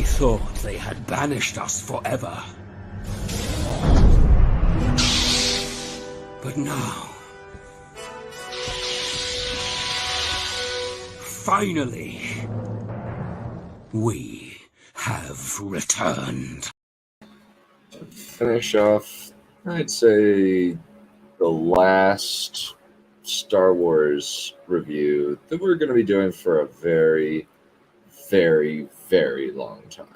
They thought they had banished us forever. But now... finally... we have returned. Finish off, I'd say, the last Star Wars review that we're going to be doing for a very, very, very long time.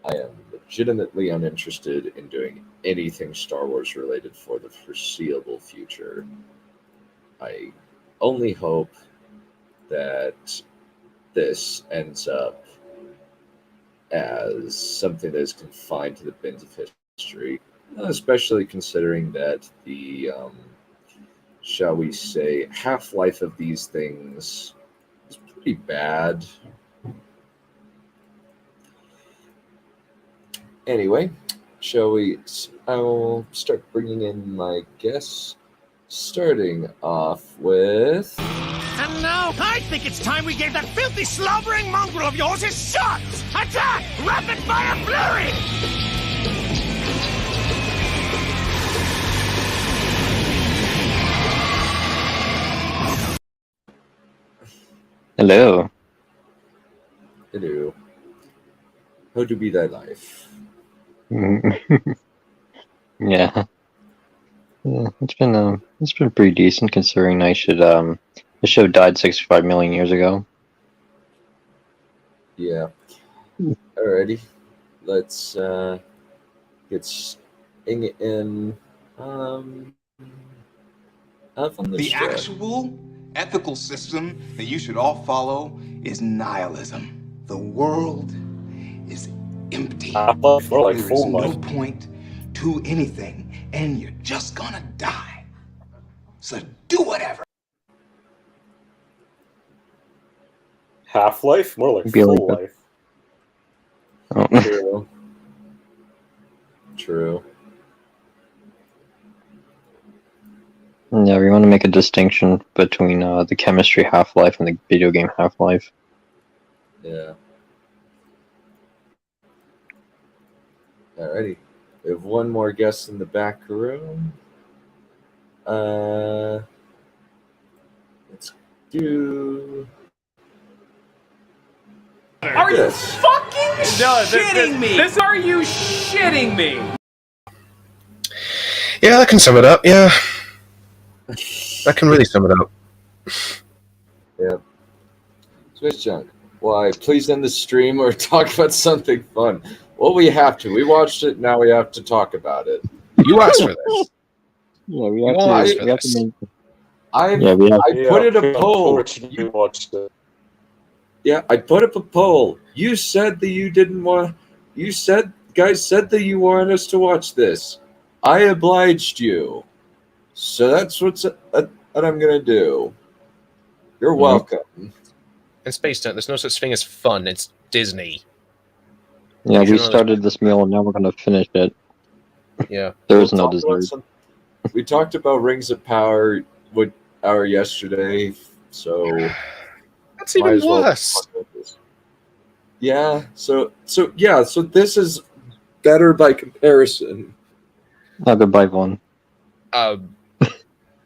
I am legitimately uninterested in doing anything Star Wars related for the foreseeable future. I only hope that this ends up as something that is confined to the bins of history, especially considering that the, shall we say, half-life of these things is pretty bad. Anyway, I'll start bringing in my guests, starting off with... And now, I think it's time we gave that filthy, slobbering mongrel of yours his shot! Attack! Rapid fire flurry! Hello. Hello. How do be thy life? Yeah. It's been pretty decent considering the show died 65 million years ago. Yeah. Alrighty. Let's get in up on the actual ethical system that you should all follow is nihilism. The world is empty. For like there 4 is months. no point to anything, and you're just gonna die. So do whatever. Half-life? More like Be like full that. life. Oh. True. True. Yeah, we want to make a distinction between the chemistry Half-Life and the video game Half-Life. Yeah. Alrighty. We have one more guest in the back room. Let's do... Are you Yes. fucking shitting me? Are you shitting me? Yeah, that can sum it up. Yeah, that can really sum it up. Yeah. Switch Junk. Why? Please end the stream or talk about something fun. Well, we have to. We watched it. Now we have to talk about it. You asked for this. Yeah, we You have all to. asked for We have this. to make. I Yeah, put it a poll. unfortunately, watched it. Yeah, I put up a poll. You said that you didn't want. You said guys said that you wanted us to watch this. I obliged you. So that's what I'm gonna do. You're welcome. In Space Stunt, there's no such thing as fun. It's Disney. Yeah, You we should started this meal and now we're gonna finish it. Yeah. There is no dessert. We talked about Rings of Power yesterday, so That's might even as well worse. talk about this. Yeah, so this is better by comparison. Not goodbye, Vaughn.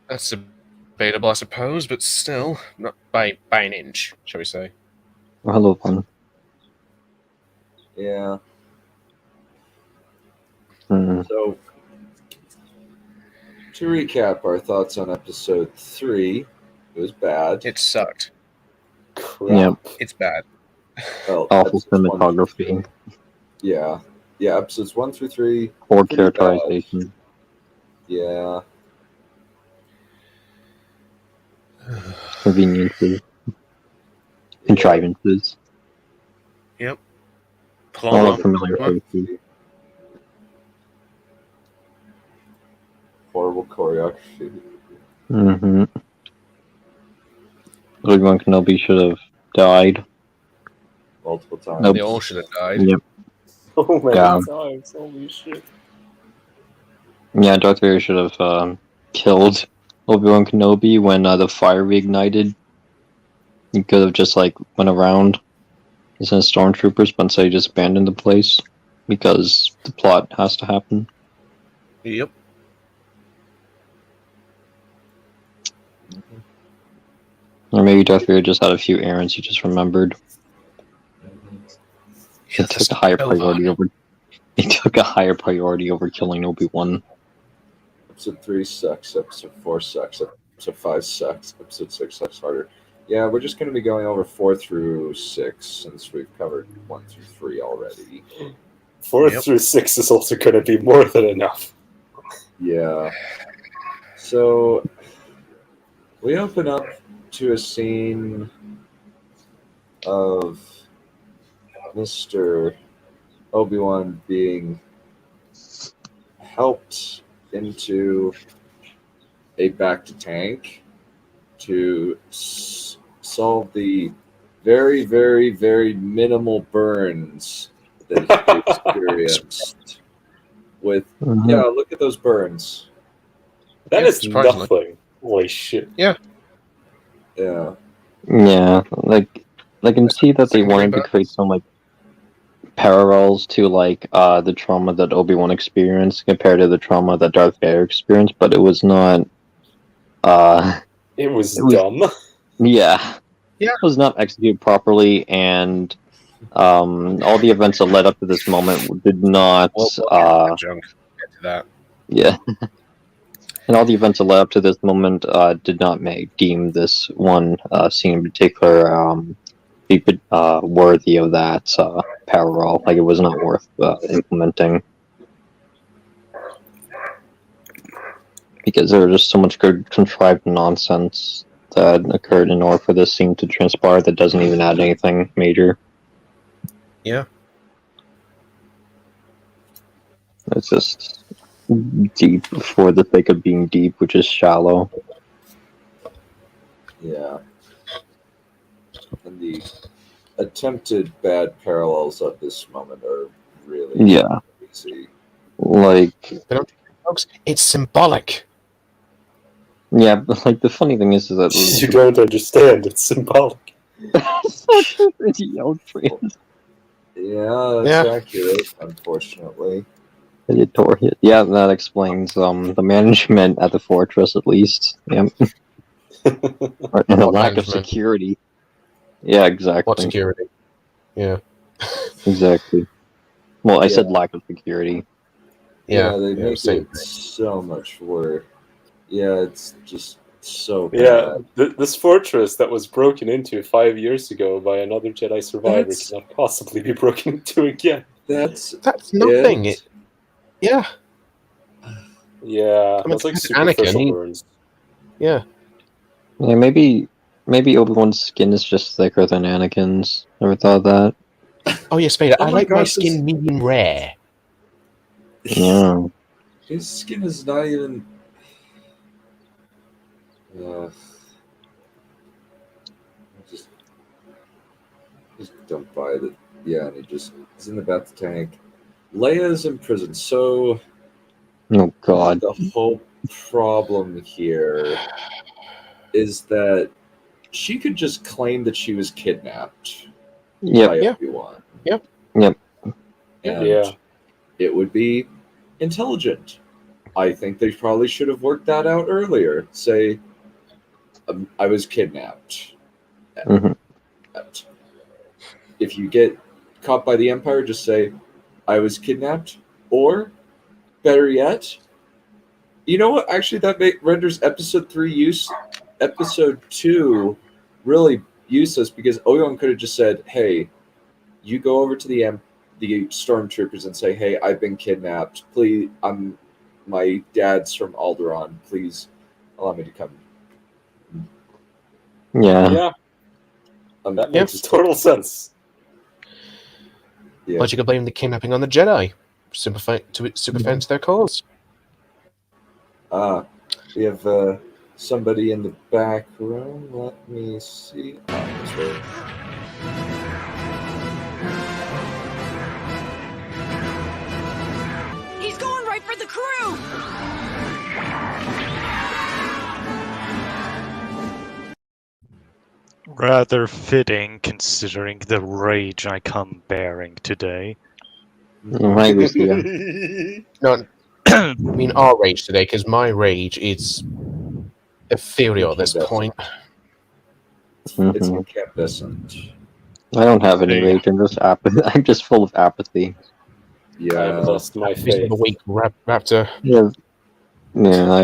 That's debatable, I suppose, but still, not by an inch, shall we say? Oh, hello, Vaughn. Yeah. Hmm. So to recap our thoughts on episode 3, it was bad. It sucked. Yep. It's bad. Well, Awful episodes 1 cinematography. Yeah, episodes 1 through 3. Poor pretty bad. characterization. Yeah. Conveniences. Contrivances. Yep. All of Plot. familiar faces. Horrible choreography. Mm-hmm. Obi-Wan Kenobi should have died. Multiple times. Nope. They all should have died. Yep. Oh my Yeah. god, holy shit. Yeah, Darth Vader should have killed Obi-Wan Kenobi when the fire reignited. He could have just went around. send stormtroopers, but instead he just abandoned the place because the plot has to happen. Yep. Or maybe Darth Vader just had a few errands he just remembered. He took a higher priority over. He took a higher priority over killing Obi-Wan. Episode 3 sucks. Episode 4 sucks. Episode 5 sucks. Episode 6 sucks harder. Yeah, we're just going to be going over 4 through 6 since we've covered 1 through 3 already. 4 through 6 is also going to be more than enough. Yeah. So we open up to a scene of Mr. Obi-Wan being helped into a back-to-tank to solve the very, very, very minimal burns that he experienced. With, yeah, look at those burns. That is surprisingly. nothing. Holy shit. Yeah. Yeah, like I can see that they wanted to create some like parallels to like the trauma that Obi-Wan experienced compared to the trauma that Darth Vader experienced, but it was not. It was dumb. Yeah, it was not executed properly, and all the events that led up to this moment did not. Junk. Get to that. Yeah. And all the events that led up to this moment did not deem this one scene in particular be worthy of that parallel. Like, it was not worth implementing. Because there was just so much good contrived nonsense that occurred in order for this scene to transpire that doesn't even add anything major. Yeah. It's just deep for the sake of being deep, which is shallow. Yeah. And the attempted bad parallels of this moment are really easy. Like, folks, it's symbolic. Yeah, but like the funny thing is that You don't understand. It's symbolic. Yeah, that's accurate, unfortunately. Yeah, that explains the management at the fortress, at least. Yeah. And the lack of security. Yeah, exactly. What security? Yeah. Exactly. Well, I said lack of security. Yeah, they make it so much worse. Yeah, it's just so bad. Yeah, this fortress that was broken into 5 years ago by another Jedi survivor cannot possibly be broken into again. That's nothing. Yeah. Yeah, I mean, that's like superficial burns. Yeah. Yeah, maybe Obi-Wan's skin is just thicker than Anakin's. Never thought of that. Oh yes, Vader. I like my skin medium rare. Yeah. His skin is not even. Just don't buy it. Yeah, and he's in the bath tank. Leia's in prison, so. Oh God. The whole problem here is that she could just claim that she was kidnapped by Obi-Wan. Yep. And it would be intelligent. I think they probably should have worked that out earlier. Say, I was kidnapped. If you get caught by the Empire, just say, I was kidnapped. Or, better yet, you know what? Actually, that renders Episode 3 Episode 2 really useless, because Obi-Wan could have just said, hey, you go over to the stormtroopers and say, hey, I've been kidnapped. Please, my dad's from Alderaan. Please allow me to come. Yeah. And that makes total sense. Yeah. But you could blame the kidnapping on the Jedi. Super fans their cause. We have somebody in the back room. Let me see. That's right. He's going right for the crew! Rather fitting, considering the rage I come bearing today. Hi, Lucia. No, I mean our rage today, because my rage is ethereal at this point. It's Mhm. incandescent. I don't have any Hey. rage. I'm just I'm just full of apathy. Yeah. I've lost my This is faith. the weak raptor. Yeah, I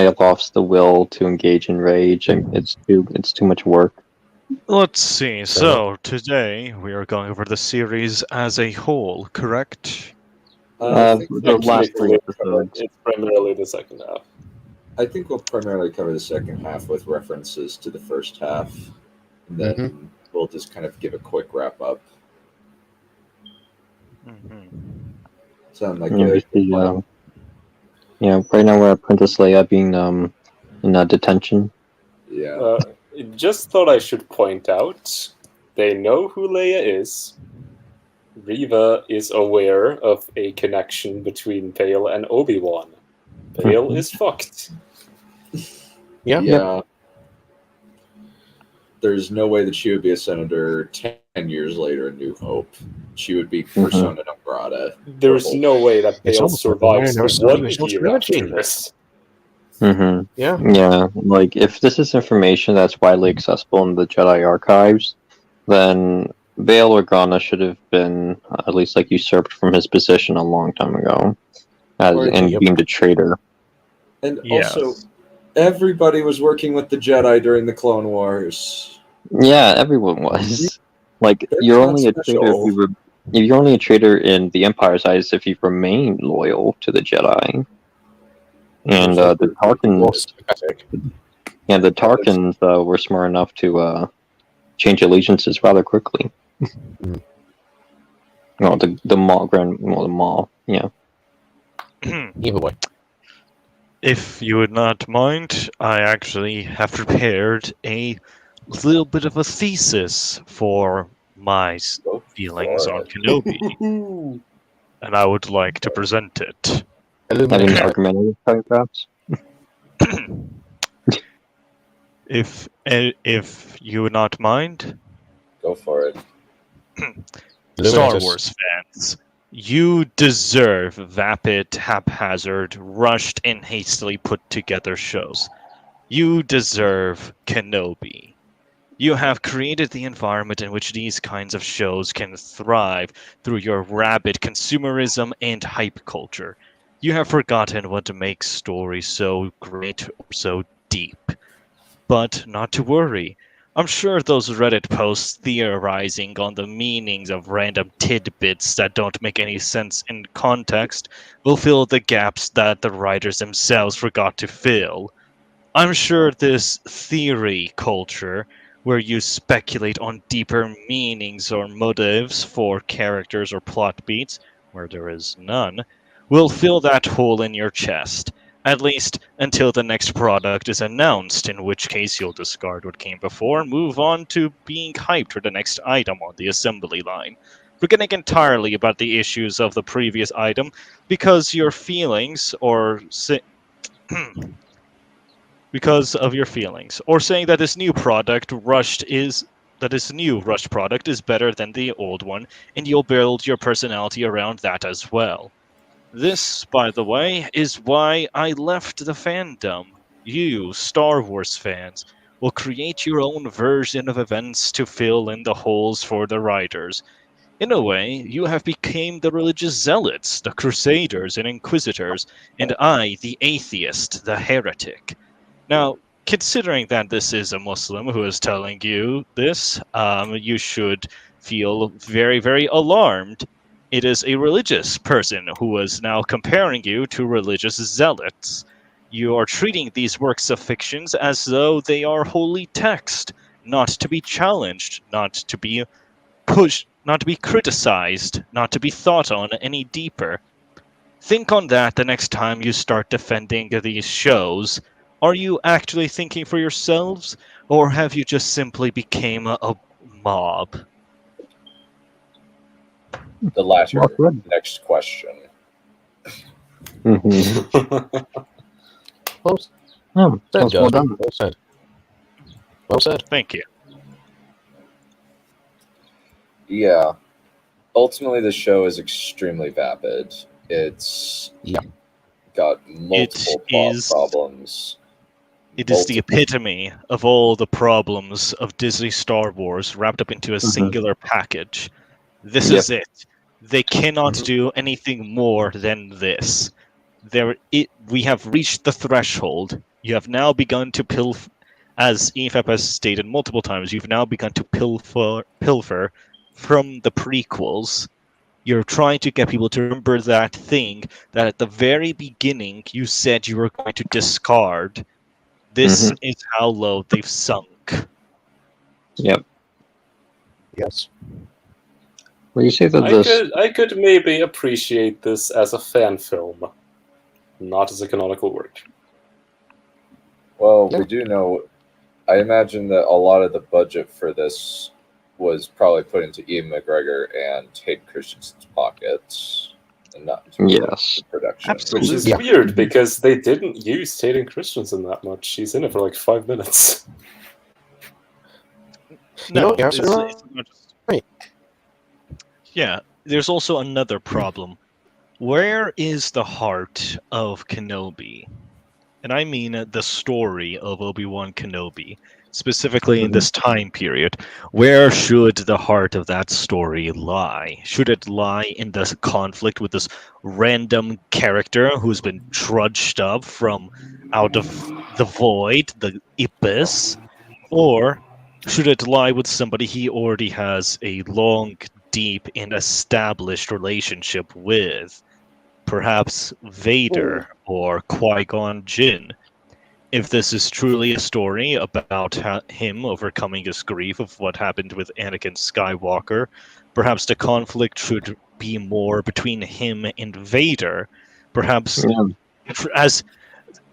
have lost the will to engage in rage. It's too much work. Let's see. So, today we are going over the series as a whole, correct? I think The last three Technically, episodes. it's primarily the second half. I think we'll primarily cover the second half with references to the first half, and then we'll just kind of give a quick wrap up. Sound like Yeah, a just the, right now we're at Princess Leia being in detention. yeah. Just thought I should point out, they know who Leia is. Reva is aware of a connection between Vale and Obi-Wan. Vale is fucked. Yeah. There's no way that she would be a senator 10 years later in New Hope. She would be persona non grata. There's no way that It's Vale almost like survives the the 1 original year trilogy. after this. Yeah. Like if this is information that's widely accessible in the Jedi archives, then Bail Organa should have been at least like usurped from his position a long time ago, and deemed a traitor. And also, everybody was working with the Jedi during the Clone Wars. Yeah, everyone was. Like That's you're not only a traitor if you're only a traitor in the Empire's eyes if you remain loyal to the Jedi. And the Tarkins, the Tarkins were smart enough to change allegiances rather quickly. No, the Maul, yeah. Either way. If you would not mind, I actually have prepared a little bit of a thesis for my feelings on Kenobi. And I would like to present it. Any argumentative paragraphs? If you would not mind, go for it. Star Wars fans, you deserve vapid, haphazard, rushed, and hastily put together shows. You deserve Kenobi. You have created the environment in which these kinds of shows can thrive through your rabid consumerism and hype culture. You have forgotten what makes stories so great or so deep. But not to worry. I'm sure those Reddit posts theorizing on the meanings of random tidbits that don't make any sense in context will fill the gaps that the writers themselves forgot to fill. I'm sure this theory culture, where you speculate on deeper meanings or motives for characters or plot beats, where there is none, will fill that hole in your chest. At least until the next product is announced, in which case you'll discard what came before and move on to being hyped for the next item on the assembly line. Forgetting entirely about the issues of the previous item because your feelings because of your feelings, or saying that this new rushed product is better than the old one, and you'll build your personality around that as well. This, by the way, is why I left the fandom. You, Star Wars fans, will create your own version of events to fill in the holes for the writers. In a way, you have become the religious zealots, the crusaders and inquisitors, and I, the atheist, the heretic. Now, considering that this is a Muslim who is telling you this, you should feel very, very alarmed. It is a religious person who is now comparing you to religious zealots. You are treating these works of fictions as though they are holy text, not to be challenged, not to be pushed, not to be criticized, not to be thought on any deeper. Think on that the next time you start defending these shows. Are you actually thinking for yourselves, or have you just simply become a mob? The latter. Next question. Well done. said. Well said. Thank you. Yeah. Ultimately, the show is extremely vapid. It's got multiple plot problems. It is the epitome of all the problems of Disney Star Wars wrapped up into a singular package. This is it. They cannot do anything more than this. We have reached the threshold. You have now begun to pilfer, as EFAP has stated multiple times, you've now begun to pilfer from the prequels. You're trying to get people to remember that thing that at the very beginning you said you were going to discard. This is how low they've sunk. Yep. Yes. Well, you say that I could maybe appreciate this as a fan film, not as a canonical work. Well, we do know. I imagine that a lot of the budget for this was probably put into Ian McGregor and Hayden Christensen's pockets, and not into production. Which is weird because they didn't use Hayden Christensen that much. She's in it for like 5 minutes. No, it's not just... Yeah, there's also another problem. Where is the heart of Kenobi? And I mean the story of Obi-Wan Kenobi, specifically in this time period. Where should the heart of that story lie? Should it lie in the conflict with this random character who's been trudged up from out of the void, the abyss? Or should it lie with somebody he already has a long, deep, and established relationship with? Perhaps Vader or Qui-Gon Jinn. If this is truly a story about him overcoming his grief of what happened with Anakin Skywalker, perhaps the conflict should be more between him and Vader. Perhaps as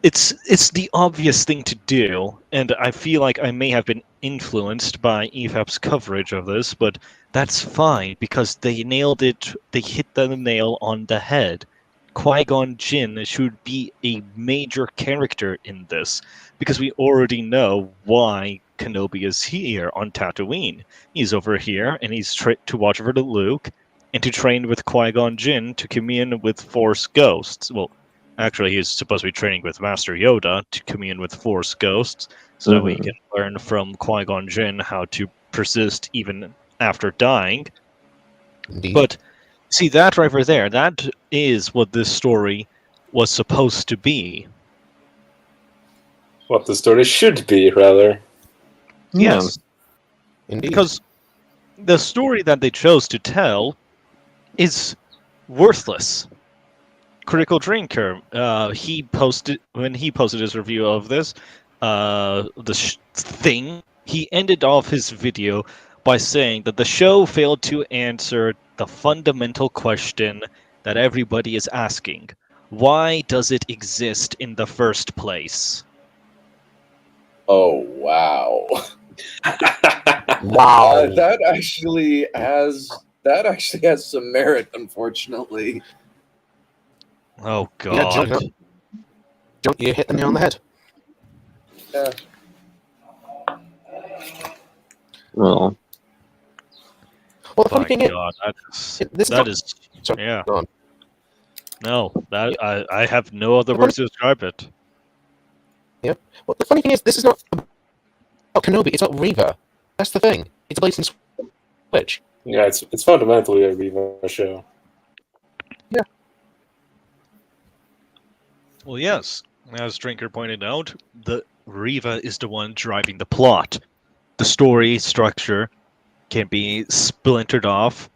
it's the obvious thing to do, and I feel like I may have been influenced by EFAP's coverage of this, but that's fine because they nailed it. They hit the nail on the head. Qui-Gon Jinn should be a major character in this, because we already know why Kenobi is here on Tatooine. He's over here, and he's to watch over Luke, and to train with Qui-Gon Jinn to commune with Force ghosts. Well, actually, he's supposed to be training with Master Yoda to commune with Force ghosts, so that we can learn from Qui-Gon Jinn how to persist even after dying. Indeed. But see, that right over there, that is what this story was supposed to be. What the story should be, rather. Yes. Indeed. Because the story that they chose to tell is worthless. Critical Drinker, when he posted his review of this, thing, he ended off his video by saying that the show failed to answer the fundamental question that everybody is asking. Why does it exist in the first place? Oh, wow. Wow. That actually has some merit, unfortunately. Oh, God. Yeah, John, you hit the nail on the head. Yeah. Well, the funny thing God, that is sorry, yeah. go on. No, that I have no other words to describe it. Yeah. Well, the funny thing is, this is not about Kenobi. It's about Reva. That's the thing. It's a blatant switch. Yeah, it's fundamentally a Reva show. Yeah. Well, yes. As Drinker pointed out, the Reva is the one driving the plot. The story structure can be splintered off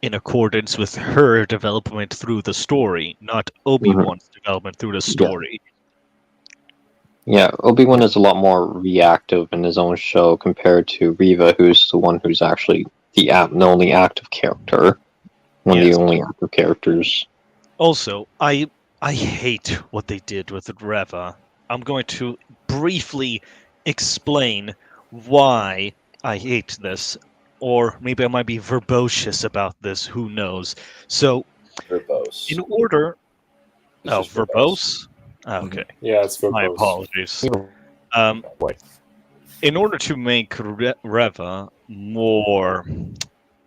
in accordance with her development through the story, not Obi-Wan's development through the story. Yeah, Obi-Wan is a lot more reactive in his own show compared to Reva, who's the one who's actually the only active character. One of the only active characters. Also, I hate what they did with Reva. I'm going to briefly explain why I hate this. Or maybe I might be verbose about this, who knows. So, verbose. In order... verbose? Oh, okay. Yeah, it's verbose. My apologies. In order to make Reva more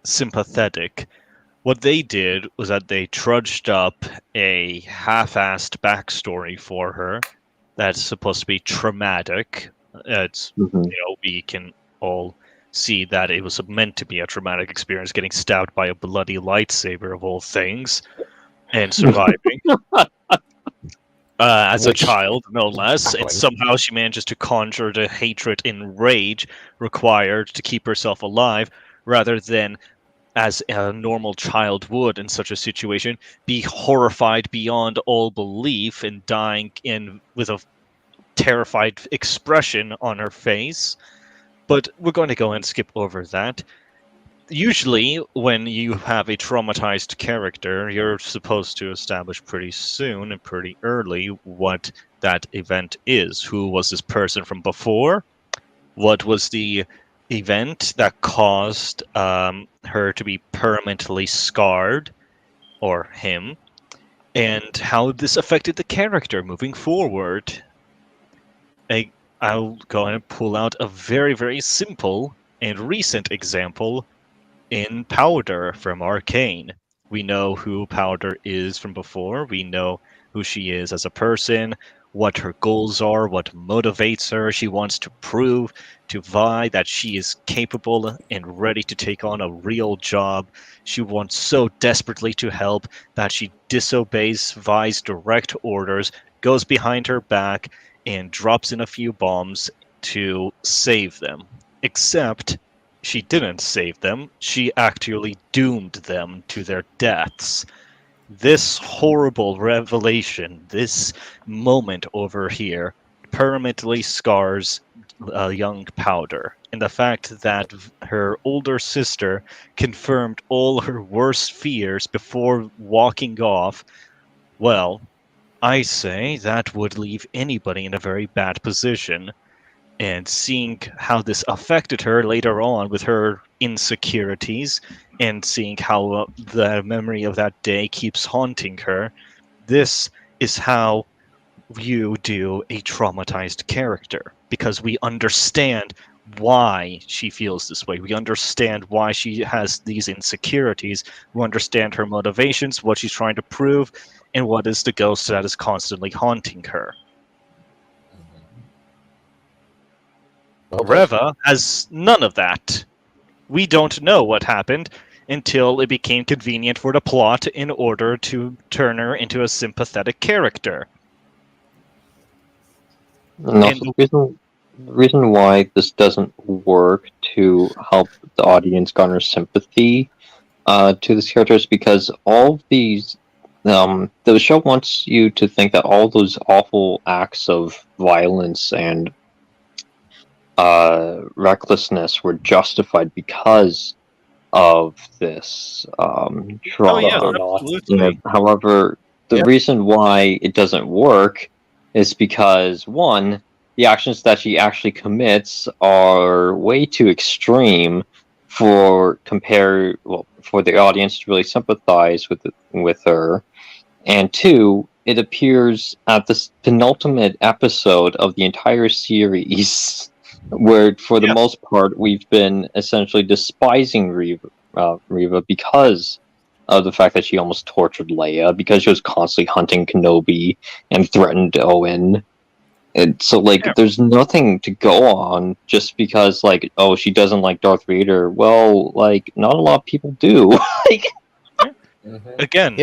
sympathetic. What they did was that they trudged up a half-assed backstory for her that's supposed to be traumatic. It's we can all see that it was meant to be a traumatic experience, getting stabbed by a bloody lightsaber of all things, and surviving. As a child, no less, and somehow she manages to conjure the hatred and rage required to keep herself alive, rather than, as a normal child would in such a situation, be horrified beyond all belief and dying with a terrified expression on her face. But we're going to go and skip over that. Usually, when you have a traumatized character, you're supposed to establish pretty soon and pretty early what that event is. Who was this person from before? What was the event that caused her to be permanently scarred, or him? And how this affected the character moving forward. I'll go and pull out a very, very simple and recent example in Powder from Arcane. We know who Powder is from before. We know who she is as a person, what her goals are, what motivates her. She wants to prove to Vi that she is capable and ready to take on a real job. She wants so desperately to help that she disobeys Vi's direct orders, goes behind her back, and drops in a few bombs to save them. Except she didn't save them. She actually doomed them to their deaths. This horrible revelation, this moment over here, permanently scars young Powder. And the fact that her older sister confirmed all her worst fears before walking off, well, I say that would leave anybody in a very bad position. And seeing how this affected her later on with her insecurities, and seeing how the memory of that day keeps haunting her, this is how you do a traumatized character. Because we understand why she feels this way. We understand why she has these insecurities. We understand her motivations, what she's trying to prove, and what is the ghost that is constantly haunting her. Reva has none of that. We don't know what happened until it became convenient for the plot in order to turn her into a sympathetic character. And also, the reason why this doesn't work to help the audience garner sympathy to this character is because all of these, the show wants you to think that all those awful acts of violence and recklessness were justified because of this trauma. Absolutely. However, the reason why it doesn't work is because, one, the actions that she actually commits are way too extreme for the audience to really sympathize with her, and two, it appears at the penultimate episode of the entire series, where for the most part we've been essentially despising Reva because of the fact that she almost tortured Leia, because she was constantly hunting Kenobi and threatened Owen. And so, there's nothing to go on just because, she doesn't like Darth Vader. Well, not a lot of people do. Again,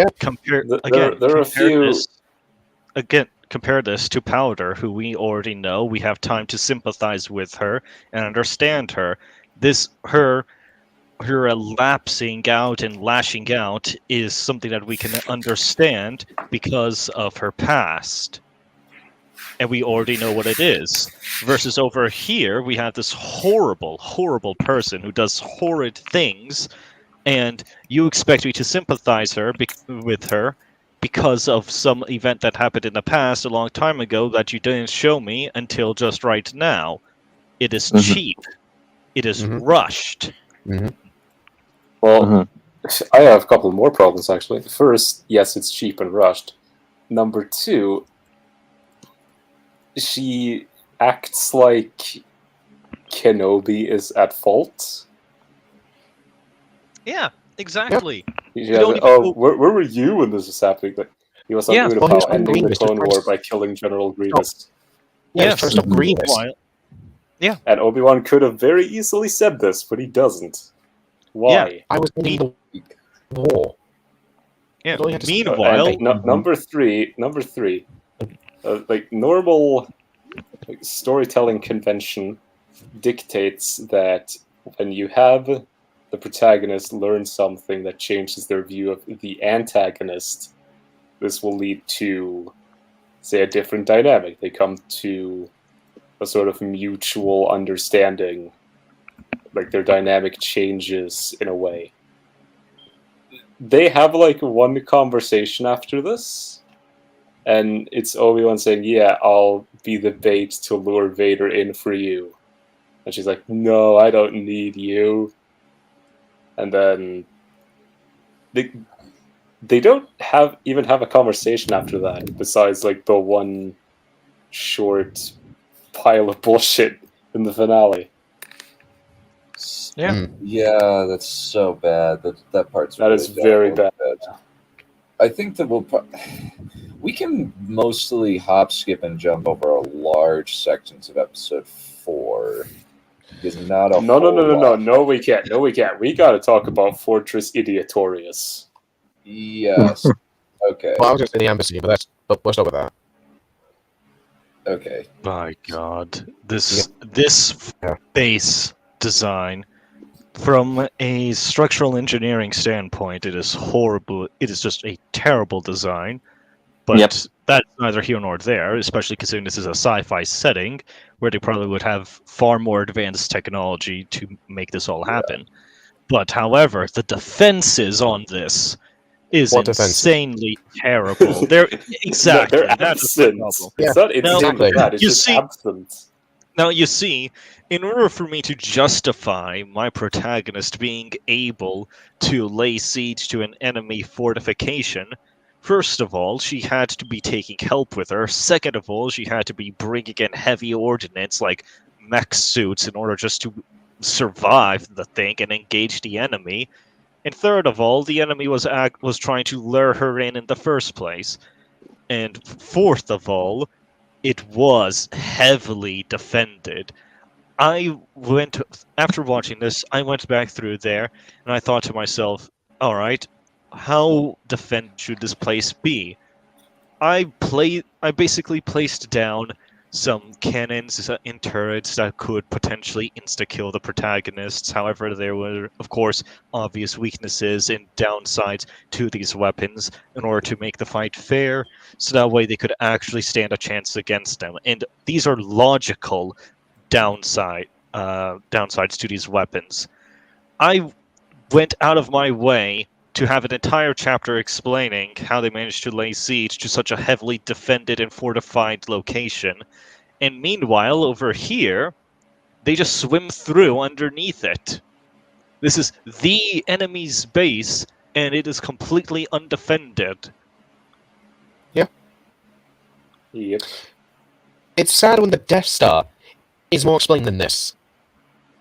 compare this to Powder, who we already know. We have time to sympathize with her and understand her. Her lapsing out and lashing out is something that we can understand because of her past. And we already know what it is. Versus over here, we have this horrible, horrible person who does horrid things, and you expect me to sympathize with her because of some event that happened in the past a long time ago that you didn't show me until just right now. It is cheap. It is rushed. Well, I have a couple more problems, actually. First, yes, it's cheap and rushed. Number two, she acts like Kenobi is at fault. Yeah, exactly. Yeah, don't even oh, go- where were you when this was happening? Like, he was on Yeah. Well, he was Utapau on ending the Grievous, Clone just War first- by killing General Grievous. Yeah, Yes. first up Grievous. Meanwhile, And Obi-Wan could have very easily said this, but he doesn't. Why? I was in the war. yeah. That's all you had to say. Meanwhile, And number three, like normal storytelling convention dictates that when you have the protagonist learn something that changes their view of the antagonist, this will lead to, say, a different dynamic. They come to a sort of mutual understanding, like their dynamic changes in a way. They have like one conversation after this, and it's Obi-Wan saying, "Yeah, I'll be the bait to lure Vader in for you." And she's like, "No, I don't need you." And then they don't even have a conversation after that, besides like the one short pile of bullshit in the finale. Yeah. Yeah, that's so bad. That part's That is very bad. I think that we can mostly hop, skip, and jump over large sections of episode 4. Because not a No, we can't. We gotta talk about Fortress Idiotorius. Yes. Okay. Well, I was just in the embassy, but we'll stop with that. Okay. by God, this Yeah. base design, from a structural engineering standpoint, it is horrible. It is just a terrible design. But Yep. that's neither here nor there, especially considering this is a sci-fi setting where they probably would have far more advanced technology to make this all happen. But however, the defenses on this is What defenses? insanely terrible. They're exactly They're that's the absent. problem. It's not Now, exactly that. It's you just see- absent. Now, you see, in order for me to justify my protagonist being able to lay siege to an enemy fortification, first of all, she had to be taking help with her. Second of all, she had to be bringing in heavy ordnance like mech suits in order just to survive the thing and engage the enemy. And third of all, the enemy was trying to lure her in the first place. And fourth of all, it was heavily defended. After watching this, I went back through there, and I thought to myself, all right, how defended should this place be? I basically placed down some cannons and turrets that could potentially insta-kill the protagonists. However, there were, of course, obvious weaknesses and downsides to these weapons in order to make the fight fair, so that way they could actually stand a chance against them. And these are logical downsides to these weapons. I went out of my way to have an entire chapter explaining how they managed to lay siege to such a heavily defended and fortified location. And meanwhile, over here, they just swim through underneath it. This is the enemy's base, and it is completely undefended. Yep. It's sad when the Death Star is more explained than this.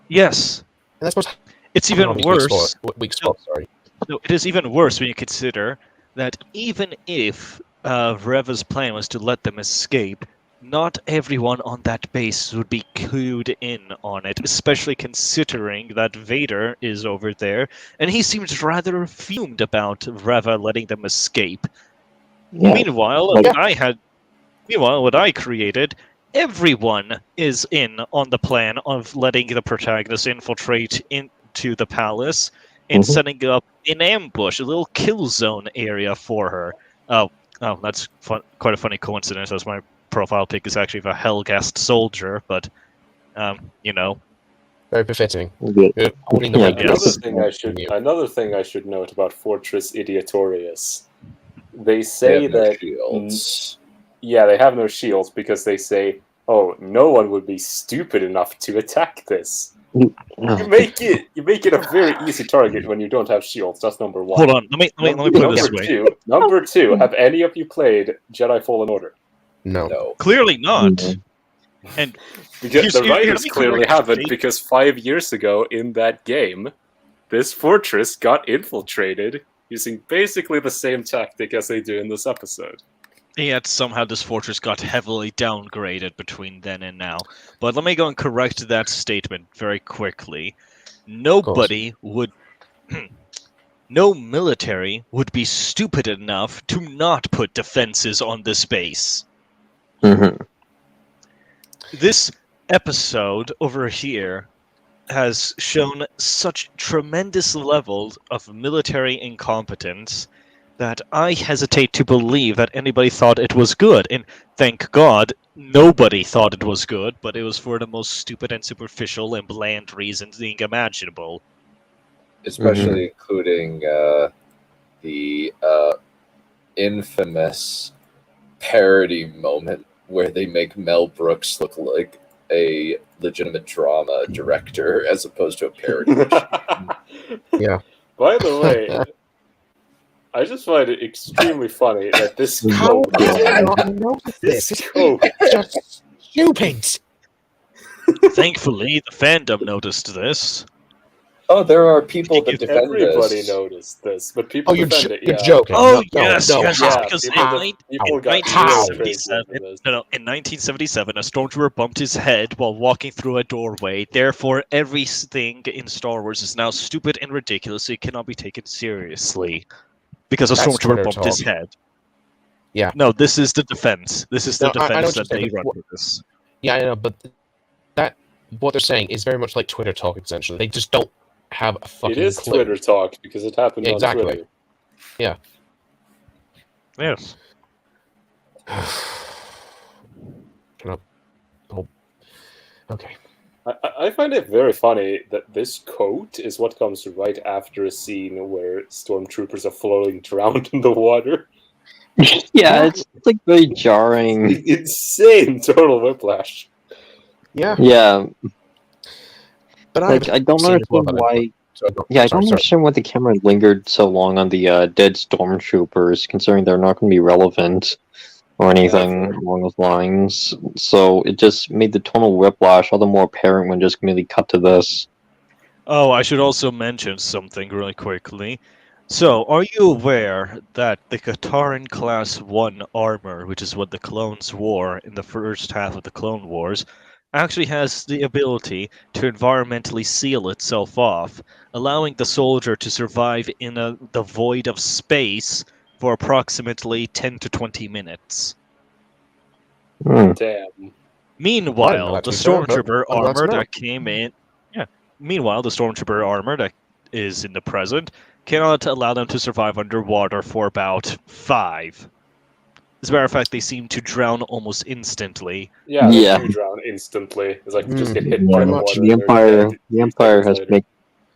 Yes. And that's what's It's even worse. Weak spot, sorry. No, it is even worse when you consider that even if Reva's plan was to let them escape, not everyone on that base would be clued in on it, especially considering that Vader is over there, and he seems rather fumed about Reva letting them escape. Yeah. Meanwhile, what I created, everyone is in on the plan of letting the protagonist infiltrate into the palace and setting up an ambush, a little kill zone area for her. Oh, that's quite a funny coincidence, as my profile pic is actually of a Helghast soldier, but, you know. Very befitting. Yeah. Holding the Yeah, right Another thing I should note about Fortress Idiotorius. They say that shields. Yeah, they have no shields because they say, "Oh, no one would be stupid enough to attack this." You make it a very easy target when you don't have shields. That's number one. Hold on, let me put it this way. Number two, have any of you played Jedi Fallen Order? No. Clearly not. And Because the let writers me clearly correct haven't, you. because 5 years ago in that game, this fortress got infiltrated using basically the same tactic as they do in this episode. Yet somehow this fortress got heavily downgraded between then and now. But let me go and correct that statement very quickly. Nobody would... no military would be stupid enough to not put defenses on this base. Mm-hmm. This episode over here has shown such tremendous levels of military incompetence that I hesitate to believe that anybody thought it was good. And thank God, nobody thought it was good, but it was for the most stupid and superficial and bland reasons being imaginable. Especially including the infamous parody moment where they make Mel Brooks look like a legitimate drama director as opposed to a parody. Yeah. By the way, I just find it extremely funny that this How coat, did I not notice this? this coat, It's just stupid. Thankfully, the fandom noticed this. Oh, there are people that defend everybody this. noticed this, but people defend it. You're Yeah. joking. Oh, No, yes, no, yes, how? yes, because People in got 1977, crazy over this. in 1977, a stormtrooper bumped his head while walking through a doorway. Therefore, everything in Star Wars is now stupid and ridiculous, so it cannot be taken seriously. Because a That's stormtrooper Twitter bumped his talk. head. Yeah. No, this is the defense. This is the No, I know defense what that you're they saying, run but for this. Yeah, I know, but what they're saying is very much like Twitter talk, essentially. They just don't have a fucking It is clue. Twitter talk because it happened Exactly. on Twitter. Yeah. Yes. Shut up. Oh. Okay. I find it very funny that this coat is what comes right after a scene where stormtroopers are floating drowned in the water. Yeah, it's like very jarring. Insane total whiplash. Yeah. Yeah, But like I don't understand why. Yeah, I don't understand why the camera lingered so long on the dead stormtroopers, considering they're not going to be relevant or anything along those lines. So it just made the tonal whiplash all the more apparent when just immediately cut to this. Oh, I should also mention something really quickly. So, are you aware that the Kataran Class 1 armor, which is what the clones wore in the first half of the Clone Wars, actually has the ability to environmentally seal itself off, allowing the soldier to survive in the void of space for approximately 10 to 20 minutes. Damn. Meanwhile, that the to be fair, but stormtrooper I'm glad to armor know. that came in... Yeah. Meanwhile, the stormtrooper armor that is in the present cannot allow them to survive underwater for about 5. As a matter of fact, they seem to drown almost instantly. Yeah, they Yeah. do drown instantly. It's like they just get Mm, hit Yeah, by the much. water. the and they're Empire, dead the Empire has later.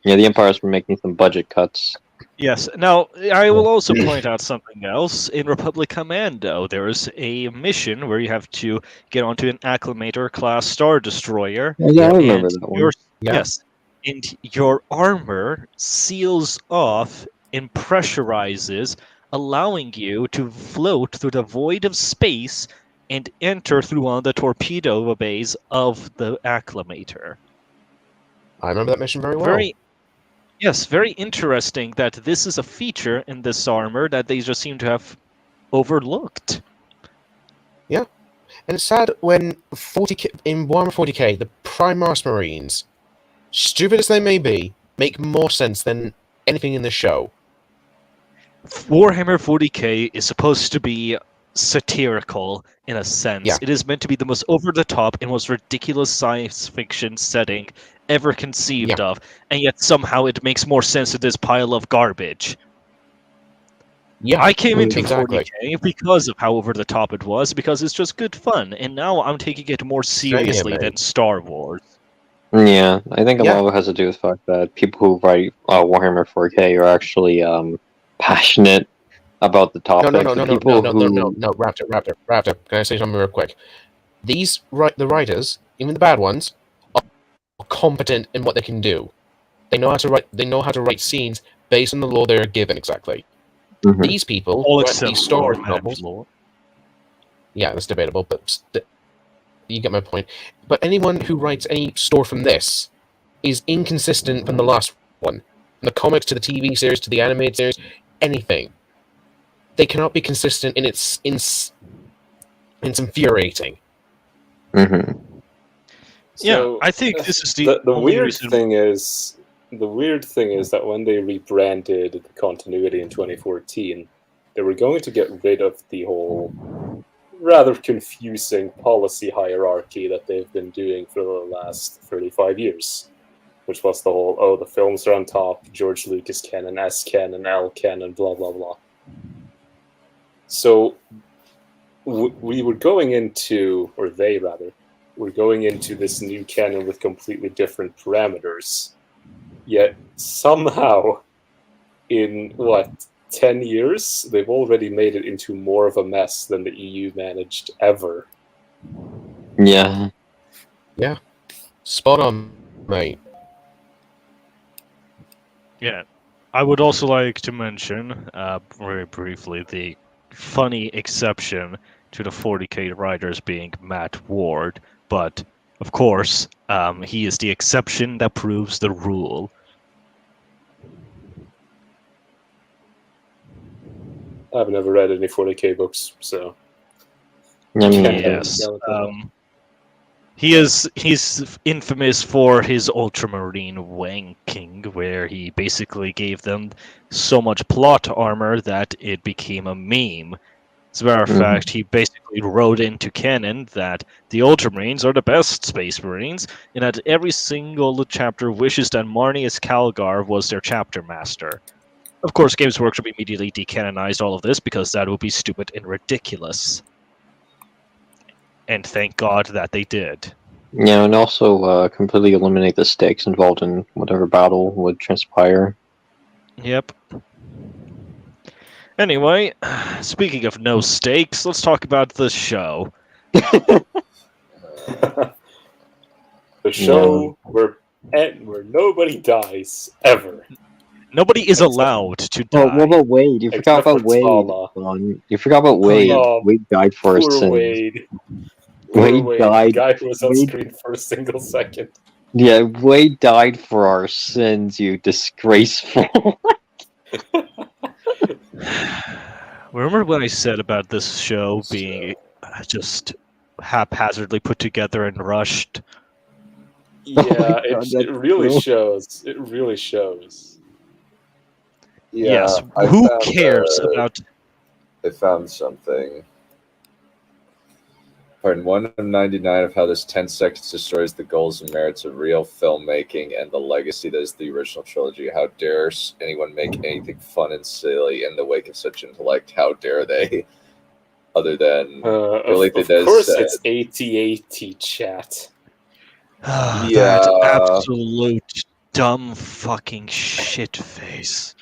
the Empire has been making some budget cuts. Yes. Now, I will also point out something else. In Republic Commando, there is a mission where you have to get onto an Acclimator class Star Destroyer. Yeah, I remember and that one. your- Yeah. Yes. And your armor seals off and pressurizes, allowing you to float through the void of space and enter through one of the torpedo bays of the Acclimator. I remember that mission very well. Very interesting that this is a feature in this armor that they just seem to have overlooked. And it's sad when 40K, in Warhammer 40K, the Primaris Marines, stupid as they may be, make more sense than anything in the show. Warhammer 40k is supposed to be satirical in a sense. Yeah. It is meant to be the most over-the-top and most ridiculous science fiction setting ever conceived of, and yet somehow it makes more sense to this pile of garbage. Yeah, I came into exactly. 40k because of how over-the-top it was, because it's just good fun, and now I'm taking it more seriously mate. than Star Wars. Yeah, I think a Yeah. lot of it has to do with the fact that people who write Warhammer 4K are actually passionate about the topic. No, The people who... Raptor. Can I say something real quick? The writers, even the bad ones, are competent in what they can do. They know how to write. They know how to write scenes based on the lore they are given. Exactly. Mhm. These people All write except these Star Wars for novels. Mandalore. Yeah, that's debatable, but you get my point. But anyone who writes any story from this is inconsistent from the last one. the comics to the TV series to the animated series, anything. They cannot be consistent, and it's infuriating. Yeah, So, I think this is the only weird reason. thing is that when they rebranded the continuity in 2014, they were going to get rid of the whole rather confusing policy hierarchy that they've been doing for the last 35 years, which was the whole, the films are on top, George Lucas canon, S canon, L canon, blah, blah, blah. So we were going into, or they rather, were going into this new canon with completely different parameters. Yet somehow, in 10 years, they've already made it into more of a mess than the EU managed ever. Yeah. Yeah. Spot on, mate. Yeah, I would also like to mention, very briefly, the funny exception to the 40k writers being Matt Ward, but of course, he is the exception that proves the rule. I've never read any 40k books, so... Yes. He's infamous for his Ultramarine wanking, where he basically gave them so much plot armor that it became a meme. As a matter of fact, he basically wrote into canon that the Ultramarines are the best Space Marines, and that every single chapter wishes that Marnius Calgar was their chapter master. Of course, Games Workshop immediately decanonized all of this because that would be stupid and ridiculous. And thank God that they did. Yeah, and also completely eliminate the stakes involved in whatever battle would transpire. Yep. Anyway, speaking of no stakes, let's talk about the show. The show where nobody dies, ever. Nobody is allowed to die. What about Wade? You forgot about Wade. You forgot about Wade. Wade died for our sins. Wade. Wade died. The guy who was on screen for a single second. Yeah, Wade died for our sins, you disgraceful. Remember what I said about this show being just haphazardly put together and rushed? Yeah, it really shows. It really shows. Yeah, yes, I who found, cares about... I found something. Pardon, 1 of 99 of how this 10 seconds destroys the goals and merits of real filmmaking and the legacy that is the original trilogy. How dare anyone make anything fun and silly in the wake of such intellect? How dare they? Other than... of course it's AT-AT chat. That absolute dumb fucking shit face.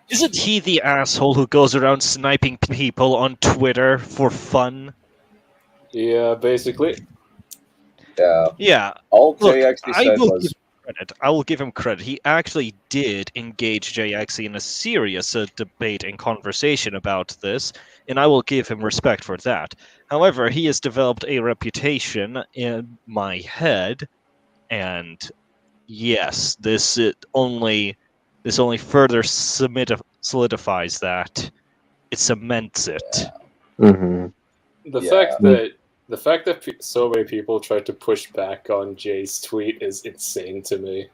Isn't he the asshole who goes around sniping people on Twitter for fun? Yeah, basically. Yeah. Yeah. All Look, JXE said was... I will give him credit. He actually did engage JXE in a serious debate and conversation about this, and I will give him respect for that. However, he has developed a reputation in my head, and yes, this only further solidifies that. It cements it. Mm-hmm. The fact that so many people tried to push back on Jay's tweet is insane to me.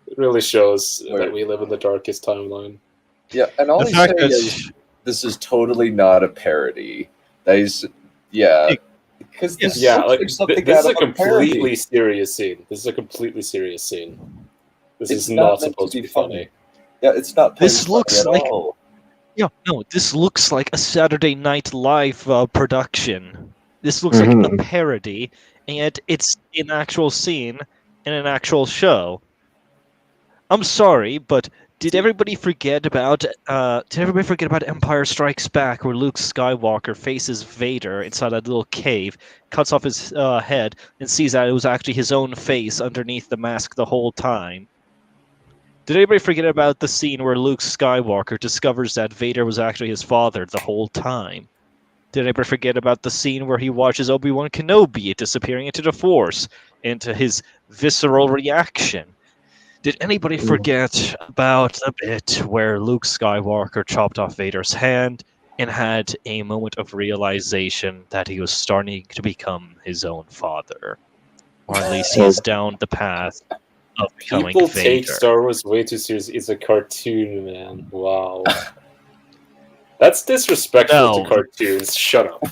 It really shows that we live in the darkest timeline. Yeah, and all he's saying is this is totally not a parody. That is, because this this is a completely serious scene. This is a completely serious scene. This is not supposed to be funny. Yeah, it's not. This looks like all. This looks like a Saturday Night Live production. This looks like a parody, and it's an actual scene in an actual show. I'm sorry, but did everybody forget about Empire Strikes Back, where Luke Skywalker faces Vader inside that little cave, cuts off his head, and sees that it was actually his own face underneath the mask the whole time? Did anybody forget about the scene where Luke Skywalker discovers that Vader was actually his father the whole time? Did anybody forget about the scene where he watches Obi-Wan Kenobi disappearing into the Force, into his visceral reaction? Did anybody forget about the bit where Luke Skywalker chopped off Vader's hand and had a moment of realization that he was starting to become his own father? Or at least he's down the path of becoming People Vader. take Star Wars way too seriously. It's a cartoon, man. Wow. That's disrespectful to cartoons. Shut up.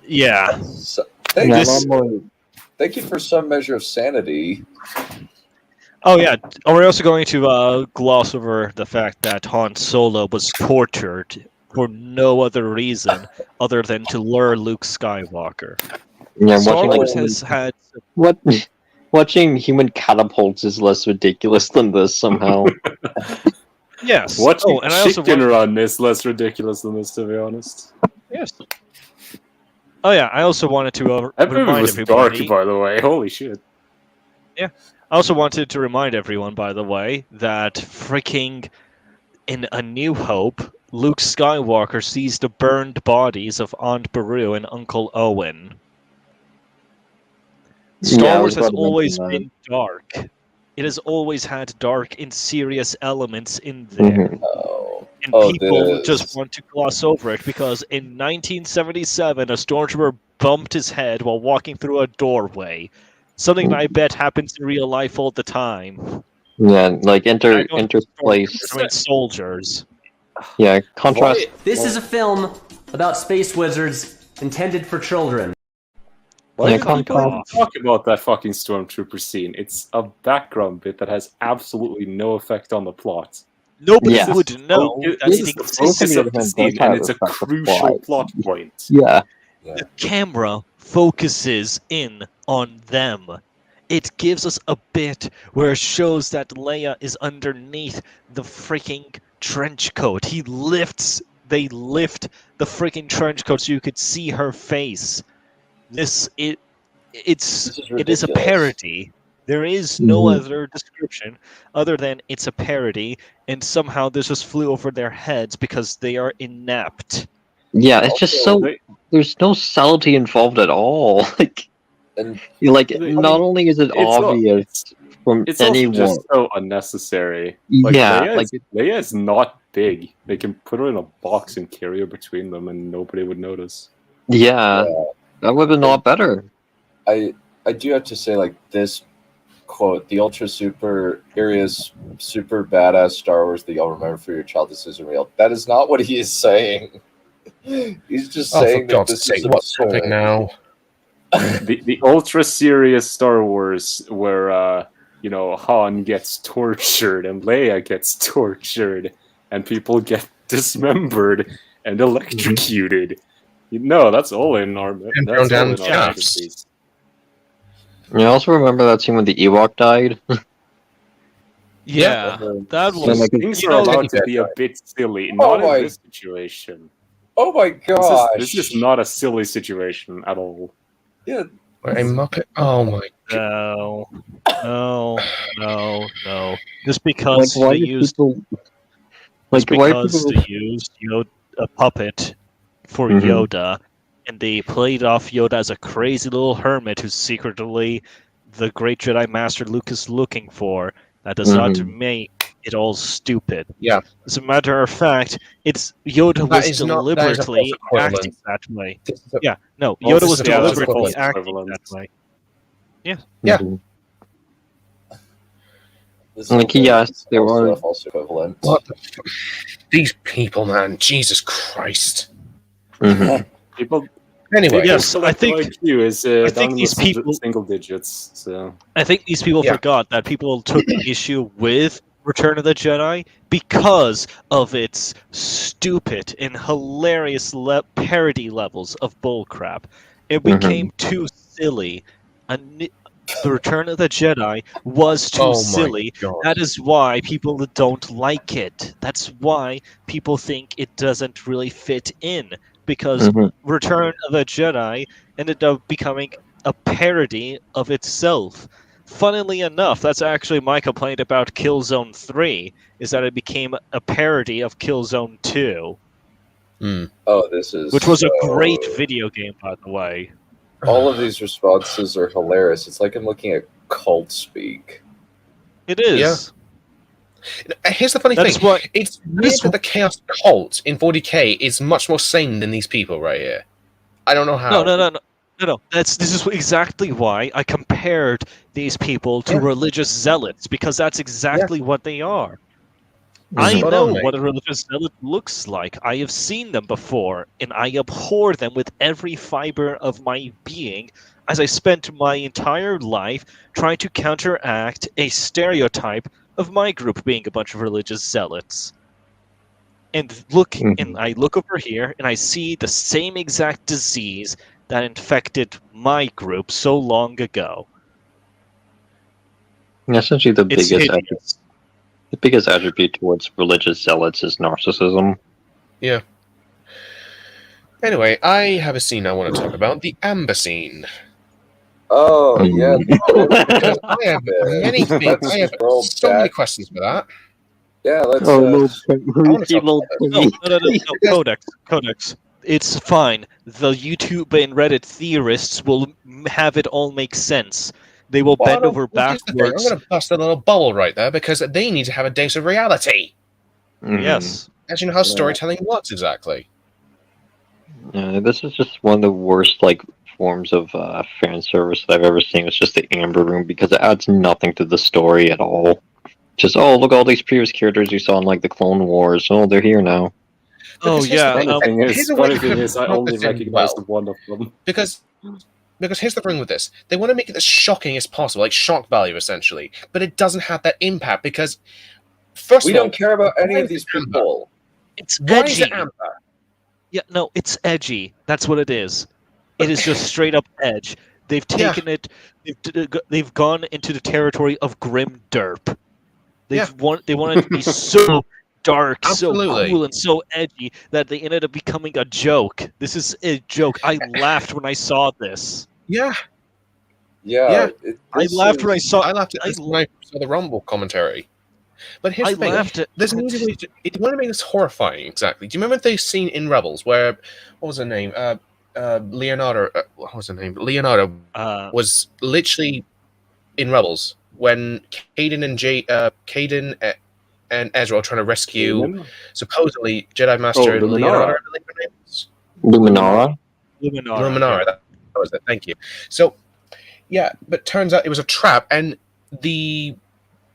Yeah. So, thank you for some measure of sanity. Oh yeah, we're also going to gloss over the fact that Han Solo was tortured for no other reason other than to lure Luke Skywalker. Yeah, Star Wars has had watching human catapults is less ridiculous than this somehow. Yes. Watching and I also chicken run is less ridiculous than this, to be honest. Yes. Oh yeah, I also wanted to That movie remind was everybody. dark, by the way. Holy shit. Yeah. I also wanted to remind everyone, by the way, that freaking in A New Hope, Luke Skywalker sees the burned bodies of Aunt Beru and Uncle Owen. Star Wars has always been dark. It has always had dark and serious elements in there. And people just want to gloss over it because in 1977, a stormtrooper bumped his head while walking through a doorway. Something that I bet happens in real life all the time. Yeah, like interplace between soldiers. Yeah, contrast. This is a film about space wizards intended for children. Why did people even talk about that fucking stormtrooper scene? It's a background bit that has absolutely no effect on the plot. Nobody would know. This is the focus of the scene, and it's a crucial plot point. Yeah. The camera focuses in on them. It gives us a bit where it shows that Leia is underneath the freaking trench coat. They lift the freaking trench coat so you could see her face. It is a parody. There is no other description other than it's a parody, and somehow this just flew over their heads because they are inept. Yeah, it's just so there's no subtlety involved at all. Not only is it obvious from it's anyone, also just so unnecessary. Leia is not big. They can put her in a box and carry her between them, and nobody would notice. Yeah, that would have been a lot better. I do have to say, this quote, the ultra super areas super badass Star Wars that y'all remember for your childhood isn't real. That is not what he is saying. He's just saying that this is what's happening now. The ultra serious Star Wars where Han gets tortured and Leia gets tortured and people get dismembered and electrocuted. No, that's all in our fantasies. I also remember that scene when the Ewok died. Yeah, that was. Things are allowed to be a bit silly, not in this situation. Oh my gosh! This is not a silly situation at all. Yeah. A Muppet? Oh my god. No. Just because they used a puppet for Yoda, and they played off Yoda as a crazy little hermit who's secretly the great Jedi Master Luke is looking for. That does not make it all stupid. Yeah. As a matter of fact, Yoda was deliberately acting that way. Yeah, no, Yoda was deliberately acting that way. Yeah. Yeah. Yes, there were false equivalent. What these people, man, Jesus Christ. People. Anyway, yes, I think IQ is I think these people single digits. So I think these people forgot that people took issue with Return of the Jedi because of its stupid and hilarious parody levels of bullcrap. It became too silly. The Return of the Jedi was too silly. That is why people don't like it. That's why people think it doesn't really fit in. Because Return of the Jedi ended up becoming a parody of itself. Funnily enough, that's actually my complaint about Killzone 3, is that it became a parody of Killzone 2. Oh, this is... Which was a great video game, by the way. All of these responses are hilarious. It's like I'm looking at cult speak. It is. Here's the funny That's thing. what- It's weird that the Chaos Cult in 40k is much more sane than these people right here. I don't know how. No. This is exactly why I compared these people to religious zealots, because that's exactly what they are. I Spot know on, mate. what a religious zealot looks like. I have seen them before, and I abhor them with every fiber of my being, as I spent my entire life trying to counteract a stereotype of my group being a bunch of religious zealots. And I look over here, and I see the same exact disease that infected my group so long ago. Essentially, the It's biggest attribute towards religious zealots is narcissism. Yeah. Anyway, I have a scene I want to talk about, the Amber scene. Oh, yeah. Because I have many things. I have so many questions for that. Yeah, let's... No, Codex. It's fine. The YouTube and Reddit theorists will have it all make sense. They will bend over backwards. I'm going to bust a little bubble right there because they need to have a dose of reality. Yes. As you know how storytelling works exactly. This is just one of the worst forms of fan service that I've ever seen. It's just the Amber Room because it adds nothing to the story at all. Just look at all these previous characters you saw in the Clone Wars. Oh, they're here now. Oh yeah. Funny thing is, I only recognized one of them. Because here's the thing with this. They want to make it as shocking as possible, like shock value, essentially. But it doesn't have that impact because, first we of all... don't care about any of these people. It's Why edgy. is it Amber? Yeah, no, it's edgy. That's what it is. It is just straight up edge. They've taken it... They've gone into the territory of grim derp. They wanted to be so... dark, Absolutely. so cool, and so edgy that they ended up becoming a joke. This is a joke. I laughed when I saw this. Yeah. I laughed when I saw. I laughed when I saw the Rumble commentary. But here's the thing. There's an easy way to... It want to make this horrifying, exactly. Do you remember the scene in Rebels where... What was her name? Leonardo... what was her name? Leonardo was literally in Rebels when Caden and Ezra are trying to rescue supposedly Jedi Master Leonardo. Luminara. That was it. Thank you. So, yeah, but turns out it was a trap, and the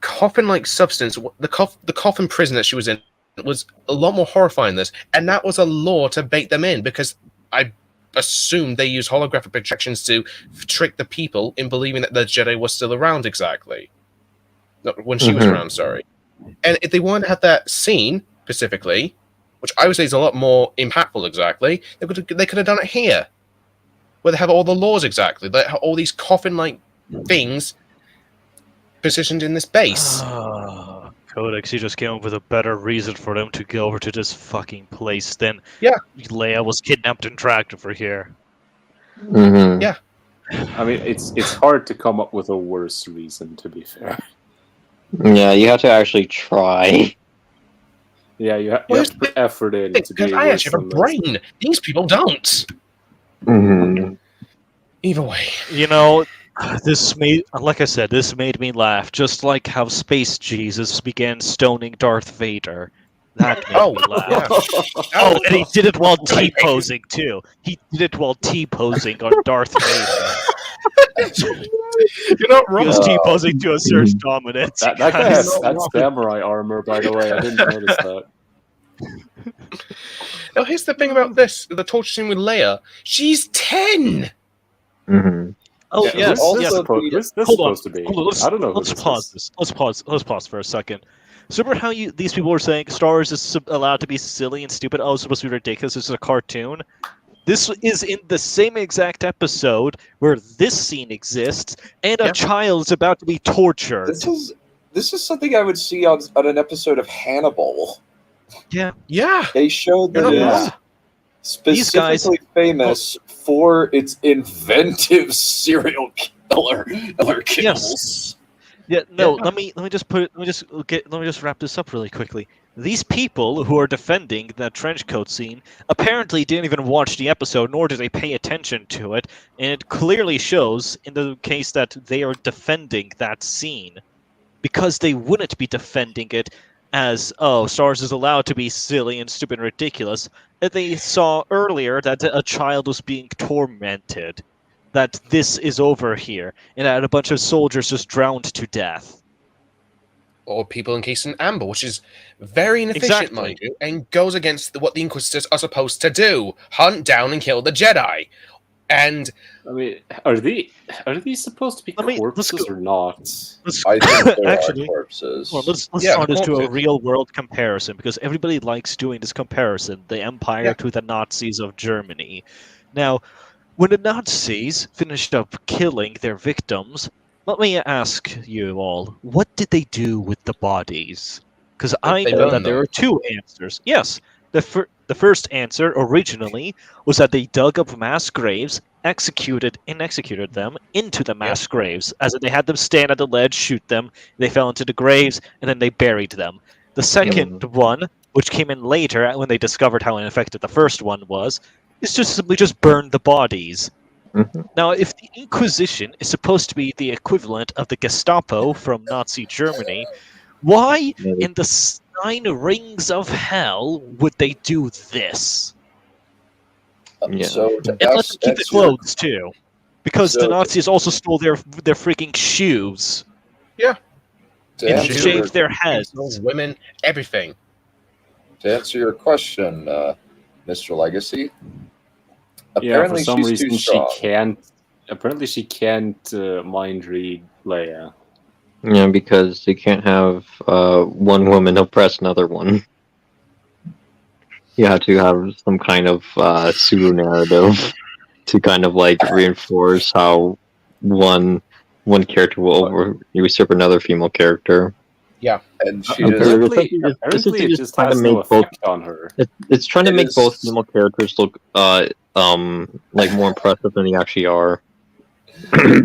coffin-like substance, the coffin prison that she was in, was a lot more horrifying than this, and that was a law to bait them in because I assumed they used holographic projections to trick the people in believing that the Jedi was still around. Exactly. Not when she was around. Sorry. And if they wanted to have that scene specifically, which I would say is a lot more impactful, exactly, they could have done it here, where they have all the laws exactly. They have all these coffin-like things positioned in this base. Codex, you just came up with a better reason for them to go over to this fucking place than Leia was kidnapped and dragged over here. Mm-hmm. Yeah. I mean, it's hard to come up with a worse reason, to be fair. Yeah, you have to actually try. Yeah, you have to put effort in. Because I actually have a brain. These people don't. Mm-hmm. Either way. You know, this made me laugh, just like how Space Jesus began stoning Darth Vader. That made me laugh. Yeah. And he did it while T-posing, too. He did it while T-posing on Darth Vader. You're not wrong. He was T-posing to assert dominance. That guy has samurai armor, by the way. I didn't notice that. Now, here's the thing about this. The torture scene with Leia. She's 10! Mm-hmm. Oh, yes. Hold on. I don't know. Let's pause this. Let's pause for a second. So remember how these people were saying Star Wars is allowed to be silly and stupid? Oh, it's supposed to be ridiculous. This is a cartoon. This is in the same exact episode where this scene exists, and a child is about to be tortured. This is something I would see on an episode of Hannibal. Yeah. They showed that it's specifically famous for its inventive serial killer kills. Yes. Yeah. No. Let me just wrap this up really quickly. These people who are defending that trench coat scene apparently didn't even watch the episode, nor did they pay attention to it, and it clearly shows in the case that they are defending that scene. because they wouldn't be defending it as, oh, Star Wars is allowed to be silly and stupid and ridiculous. They saw earlier that a child was being tormented, that this is over here, and that a bunch of soldiers just drowned to death. Or people encased in amber, which is very inefficient, Exactly. mind you, and goes against what the Inquisitors are supposed to do: hunt down and kill the Jedi. And I mean, are these supposed to be corpses or not? I think they Actually, are corpses. Well, let's Yeah, start this to a corpses. real world comparison, because everybody likes doing this comparison, the Empire to the Nazis of Germany. Now, when the Nazis finished up killing their victims, let me ask you all, what did they do with the bodies? Because I They know burned that there them. are two answers. Yes, the first answer originally was that they dug up mass graves, executed them into the mass graves, as in they had them stand at the ledge, shoot them, they fell into the graves, and then they buried them. The second one, which came in later when they discovered how ineffective the first one was, is just simply just burn the bodies. Now, if the Inquisition is supposed to be the equivalent of the Gestapo from Nazi Germany, why in the 9 Rings of Hell would they do this? So to And let's keep it answer your- clothes too, because the So- Nazis also stole their freaking shoes Yeah. to and answer shaved your- their heads. Women, everything. To answer your question, Mr. Legacy, Yeah, for apparently some she's reason too she strong. can't. Apparently, she can't mind read Leia. Yeah, because you can't have one woman oppress another one. You have to have some kind of pseudo narrative to kind of like reinforce how one character will usurp another female character. Yeah, and she Apparently, just apparently it just trying to has no make both. effect on her. It's trying to It make is- both female characters look like more impressive than they actually are. and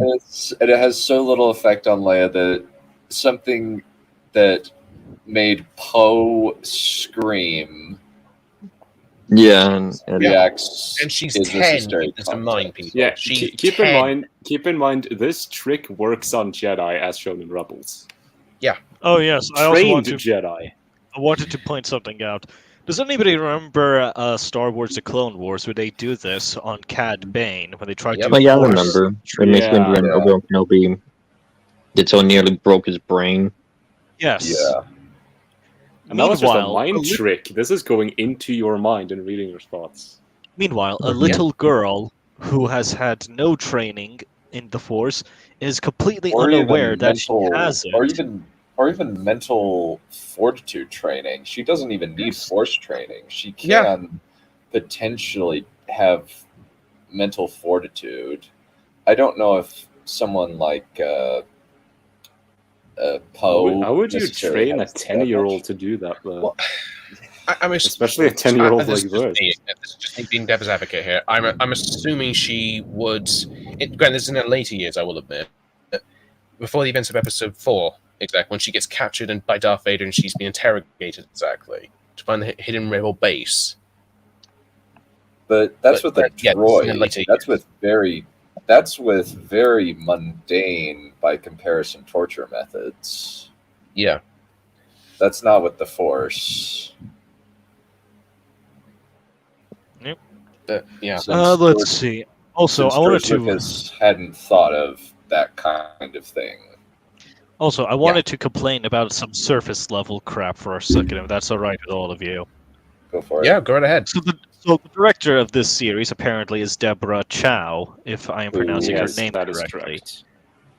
it has so little effect on Leia that something that made Poe scream Yeah, and reacts. And she's is 10, necessary just to mind context. people. Yeah, She's keep 10. in mind, this trick works on Jedi as shown in Rebels. Oh yes, I also Trained want to. Jedi. I wanted to point something out. Does anybody remember Star Wars: The Clone Wars, where they do this on Cad Bane when they tried Yep. to? Oh yeah, I force- remember. It makes me when Yeah. Obi-Wan Kenobi did so nearly broke his brain. Yes. Yeah. And that was just a Meanwhile, mind a li- trick. This is going into your mind and reading your thoughts. Meanwhile, a Yeah. little girl who has had no training in the Force is completely Or unaware even that she mental, has it. or even mental fortitude training. She doesn't even need force training. She Yeah. can potentially have mental fortitude. I don't know if someone like Poe. How would you necessarily train a has that 10-year-old much. to do that, though? Well, I'm Especially a 10-year-old this like is this. This is just me being Devil's advocate here. I'm assuming she would. Granted, this is in her later years, I will admit. Before the events of Episode 4, exactly when she gets captured by Darth Vader and she's being interrogated, exactly to find the hidden rebel base. But that's But, with a yeah, this is in droid. later That's with very mundane, by comparison, torture methods. Yeah. That's not with the Force. Yeah. Since Let's George- see. Also, since I wanted George to. Lucas hadn't thought of that kind of thing. Also, I wanted to complain about some surface level crap for a second, if that's all right with all of you. Go for it. Yeah, go right ahead. So the director of this series apparently is Deborah Chow, if I am pronouncing Yes, her name that is correctly. correct.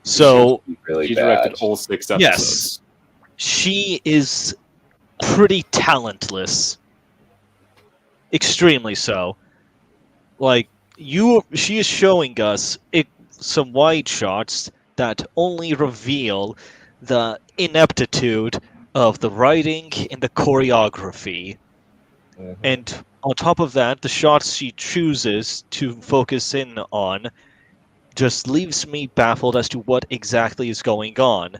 So Really He bad. directed all 6 episodes. yes, she is pretty talentless, extremely so. Like she is showing us some wide shots that only reveal the ineptitude of the writing and the choreography. Mhm. And on top of that, the shots she chooses to focus in on just leaves me baffled as to what exactly is going on.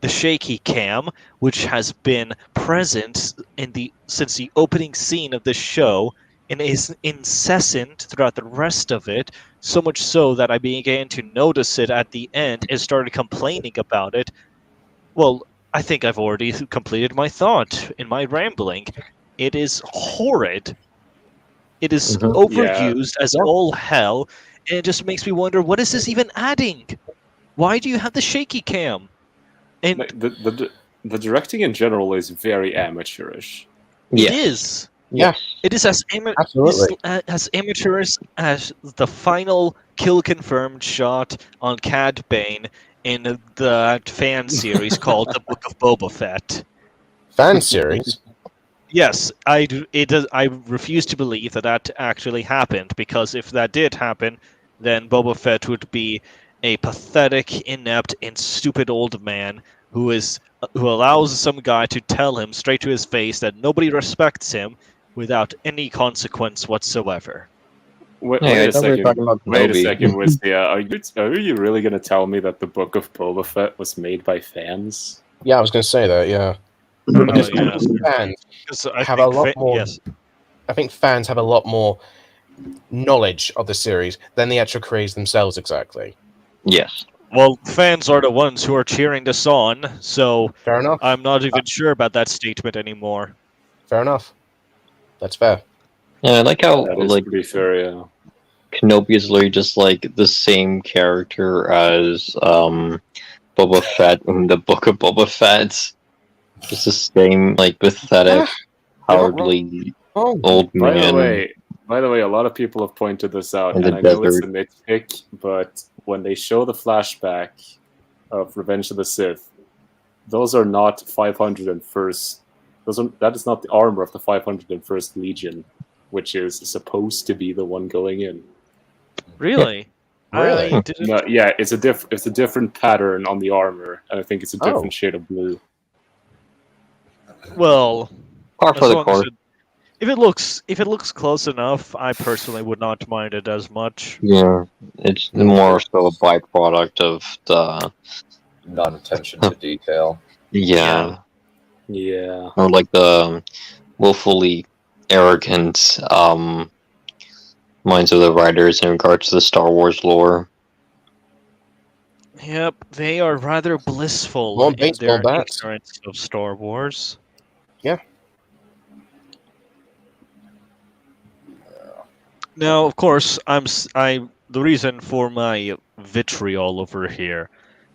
The shaky cam, which has been present since the opening scene of the show and is incessant throughout the rest of it, so much so that I began to notice it at the end and started complaining about it. Well, I think I've already completed my thought in my rambling. It is horrid. It is overused as all hell, and it just makes me wonder, what is this even adding? Why do you have the shaky cam? And the directing in general is very amateurish. it is. Yeah. It is as Absolutely. as amateurish as the final kill confirmed shot on Cad Bane in the fan series called The Book of Boba Fett. Fan series? Yes, I refuse to believe that actually happened, because if that did happen, then Boba Fett would be a pathetic, inept, and stupid old man who allows some guy to tell him straight to his face that nobody respects him without any consequence whatsoever. Wait Hey, I a thought we were second. talking about Wait a Kenobi. second, Wistia. Are you really going to tell me that the Book of Boba Fett was made by fans? Yeah, I was going to say that, yeah. Because fans have a lot more. Yes. I think fans have a lot more knowledge of the series than the actual creators themselves, exactly. Yes. Well, fans are the ones who are cheering this on, so Fair enough. I'm not even sure about that statement anymore. Fair enough. That's fair. Yeah, I like how That is pretty fair, yeah. Kenobi is literally just like the same character as Boba Fett in the Book of Boba Fett. Just the same, like, pathetic, cowardly old man. By the way, a lot of people have pointed this out, In and the I know it's a desert. nitpick, but when they show the flashback of Revenge of the Sith, those are not 501st. That is not the armor of the 501st Legion, which is supposed to be the one going in. Really? Really? No, yeah, it's a different pattern on the armor, and I think it's a different shade of blue. Well, Par for as the long as course. if it looks close enough, I personally would not mind it as much. Yeah, it's more so a byproduct of the Non-attention to detail. Yeah. Yeah. Or like the willfully arrogant minds of the writers in regards to the Star Wars lore. Yep, they are rather blissful Well, in baseball their bats. ignorance of Star Wars. Yeah. Now, of course, the reason for my vitriol over here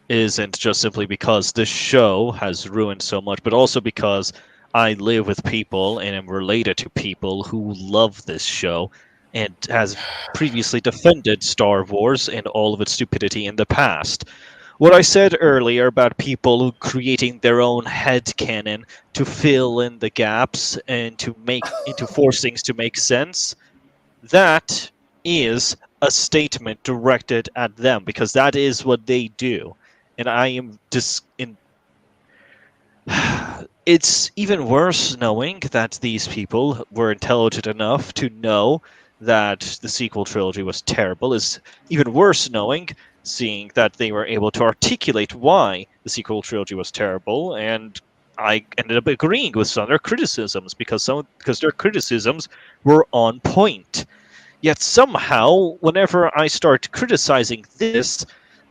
isn't just simply because this show has ruined so much, but also because I live with people and am related to people who love this show and has previously defended Star Wars and all of its stupidity in the past. What I said earlier about people creating their own headcanon to fill in the gaps and to force things to make sense, that is a statement directed at them, because that is what they do. And I am it's even worse knowing that these people were intelligent enough to know that the sequel trilogy was terrible. Is even worse knowing, seeing that they were able to articulate why the sequel trilogy was terrible, and I ended up agreeing with some of their criticisms because their criticisms were on point. Yet somehow, whenever I start criticizing this,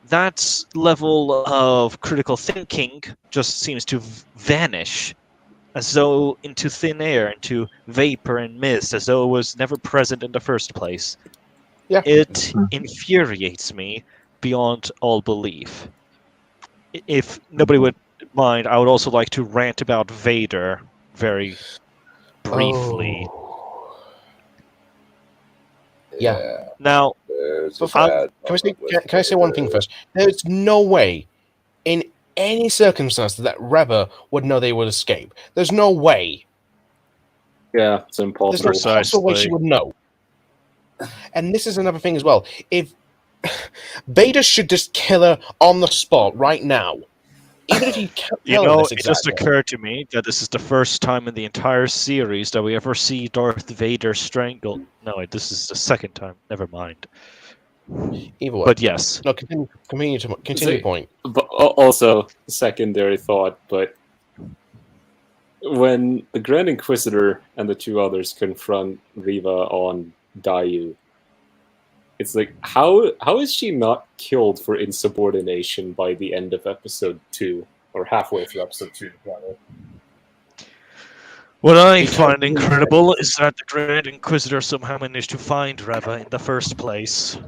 that level of critical thinking just seems to vanish, as though into thin air, into vapor and mist, as though it was never present in the first place. Yeah. It infuriates me beyond all belief. If nobody would mind, I would also like to rant about Vader very briefly. Yeah. Now, can I say one thing first? There's no way, in any circumstance, that Reva would know they would escape. There's no way. Yeah, it's impossible. There's no possible way she would know. And this is another thing as well. If Vader should just kill her on the spot right now. Even if you can't tell her this it just exactly. occurred to me that this is the first time in the entire series that we ever see Darth Vader strangle. No, wait, this is the second time. Never mind. Either way. But yes. No, continue point. But also, secondary thought, but when the Grand Inquisitor and the two others confront Riva on Dayu, it's like, how is she not killed for insubordination by the end of episode 2? or halfway through episode 2, rather. What I find incredible is that the Grand Inquisitor somehow managed to find Reva in the first place.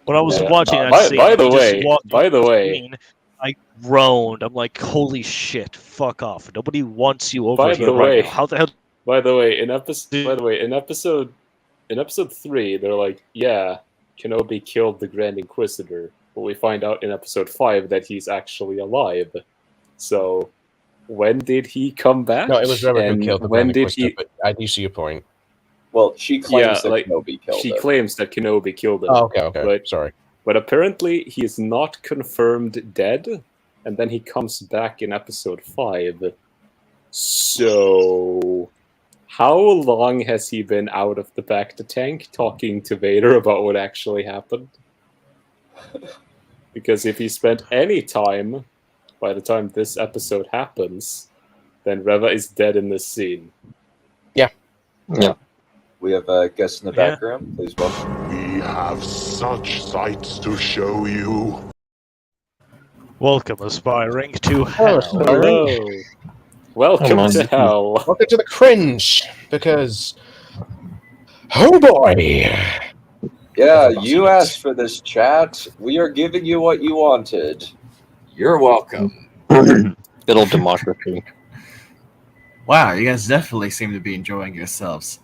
When I was watching that scene, by the way, I groaned. I'm like, "Holy shit! Fuck off! Nobody wants you over here right now." How the hell? By the way, in episode 3, they're like, "Yeah, Kenobi killed the Grand Inquisitor," but we find out in episode 5 that he's actually alive. So, when did he come back? No, it was Reva who killed the Grand Inquisitor, he? but I do see your point. Well, she claims that Kenobi killed him. She claims that Kenobi killed him. Oh, okay. Sorry. But apparently he is not confirmed dead, and then he comes back in episode 5. So, how long has he been out of the Bacta tank talking to Vader about what actually happened? Because if he spent any time, by the time this episode happens, then Reva is dead in this scene. Yeah. We have a guest in the background. Please welcome. We have such sights to show you. Welcome, aspiring to hell. Hello. Welcome to hell. Welcome to the cringe, because... Oh boy! Yeah, you asked for this, chat. We are giving you what you wanted. You're welcome. Good old democracy. Wow, you guys definitely seem to be enjoying yourselves.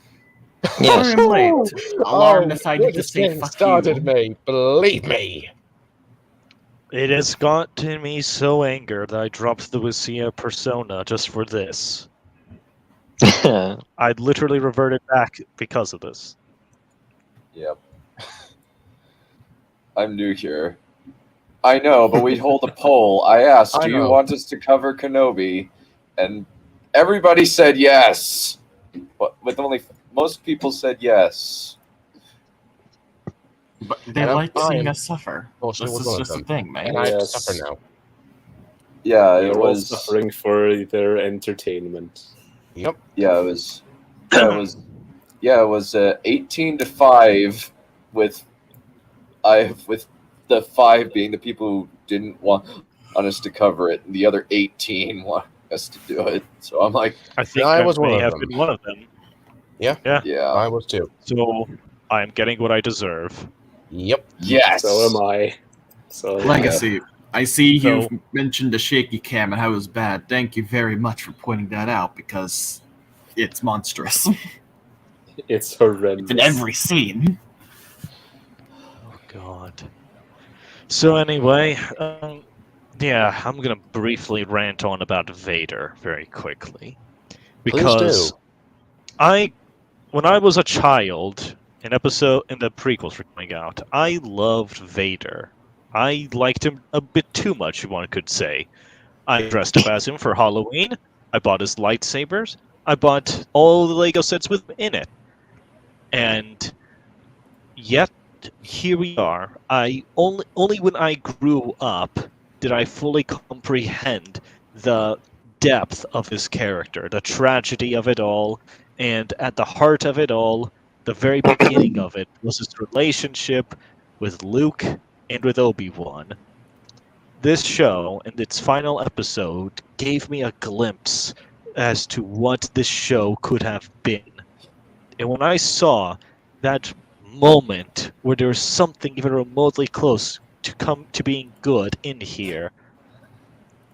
Yes. Sorry I'm late. Alarm decided to say fuck started you. me, believe me. It has gotten me so angered that I dropped the Lucia persona just for this. I'd literally reverted back because of this. Yep. I'm new here. I know, but we hold a poll. I asked, do you want us to cover Kenobi? And everybody said yes. But with only most people said yes. But they like seeing us suffer. This is just a thing, man. And I have to suffer now. Yeah, They're it all was suffering for their entertainment. Yep. Yeah, it was. It was 18-5 with the 5 being the people who didn't want us to cover it, and the other 18 want us to do it. So I'm like, I think I I was may have been one of them. Yeah. I was too. So I'm getting what I deserve. Yep. Yes. So am I. Legacy. I see you've mentioned the shaky cam and how it was bad. Thank you very much for pointing that out, because it's monstrous. It's horrendous. In every scene. Oh God. So anyway, I'm gonna briefly rant on about Vader very quickly, because when I was a child, in the prequels were coming out, I loved Vader. I liked him a bit too much, one could say. I dressed up as him for Halloween. I bought his lightsabers. I bought all the Lego sets with him in it. And yet, here we are. Only when I grew up did I fully comprehend the depth of his character, the tragedy of it all, and at the heart of it all, the very beginning of it, was his relationship with Luke and with Obi-Wan. This show, and its final episode, gave me a glimpse as to what this show could have been. And when I saw that moment where there was something even remotely close to being good in here,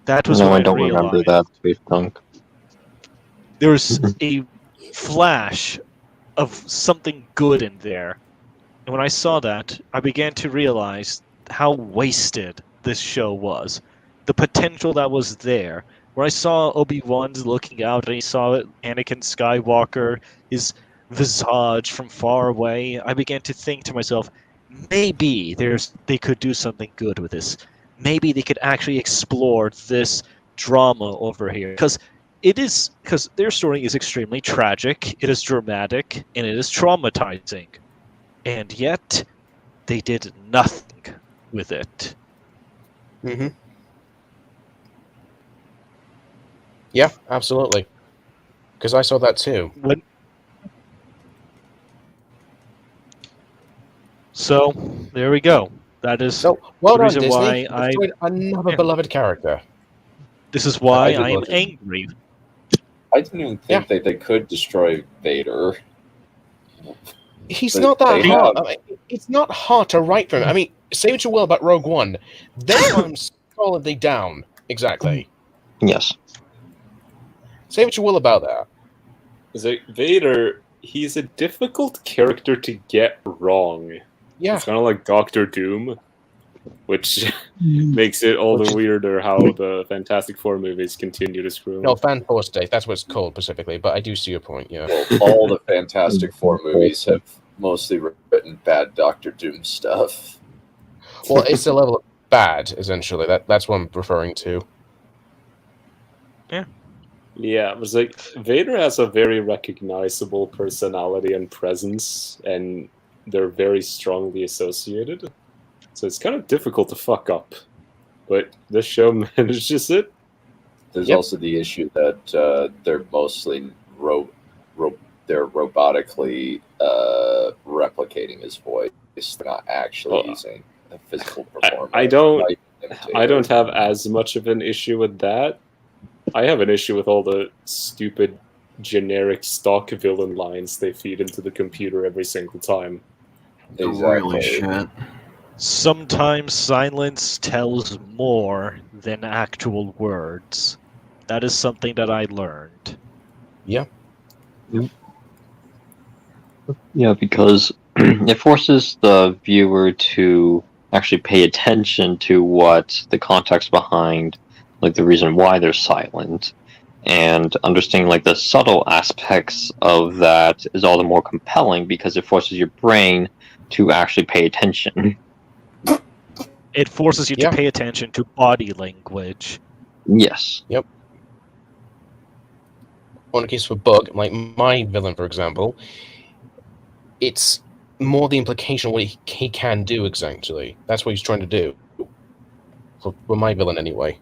that was when I don't realized remember that, Space Punk. there was a flash of something good in there. And when I saw that, I began to realize how wasted this show was. The potential that was there. Where I saw Obi-Wan looking out and he saw Anakin Skywalker, his visage from far away, I began to think to myself, maybe they could do something good with this. Maybe they could actually explore this drama over here. Because their story is extremely tragic, it is dramatic, and it is traumatizing. And yet, they did nothing with it. Mm-hmm. Yeah, absolutely. Because I saw that too. So, there we go. That is well the done, reason Disney. why You've destroyed another beloved character. This is why I am angry. I didn't even think that they could destroy Vader. He's But not that they hard. have- I mean, it's not hard to write for him. I mean, say what you will about Rogue One. They want him solidly down. Exactly. Yes. Say what you will about that. Is like Vader, he's a difficult character to get wrong. Yeah. It's kind of like Doctor Doom, which makes it all the weirder how the Fantastic Four movies continue to screw him. No, Fan Force Day. That's what it's called specifically, but I do see your point, yeah. Well, all the Fantastic Four movies have mostly written bad Doctor Doom stuff. Well, it's a level of bad, essentially. That's what I'm referring to. Yeah, it was like Vader has a very recognizable personality and presence, and they're very strongly associated. So it's kind of difficult to fuck up. But this show manages it. There's also the issue that they're mostly they're robotically replicating his voice. They're not actually using a physical performance. I don't have as much of an issue with that. I have an issue with all the stupid generic stock villain lines they feed into the computer every single time. Really shit. Sometimes silence tells more than actual words. That is something that I learned. Yeah. Yeah, because it forces the viewer to actually pay attention to what the context behind, like the reason why they're silent, and understanding like the subtle aspects of that is all the more compelling because it forces your brain to actually pay attention. It forces you to pay attention to body language. Yes. Yep. On a case for Bug, like my villain, for example, it's more the implication of what he can do, exactly. That's what he's trying to do. For my villain, anyway.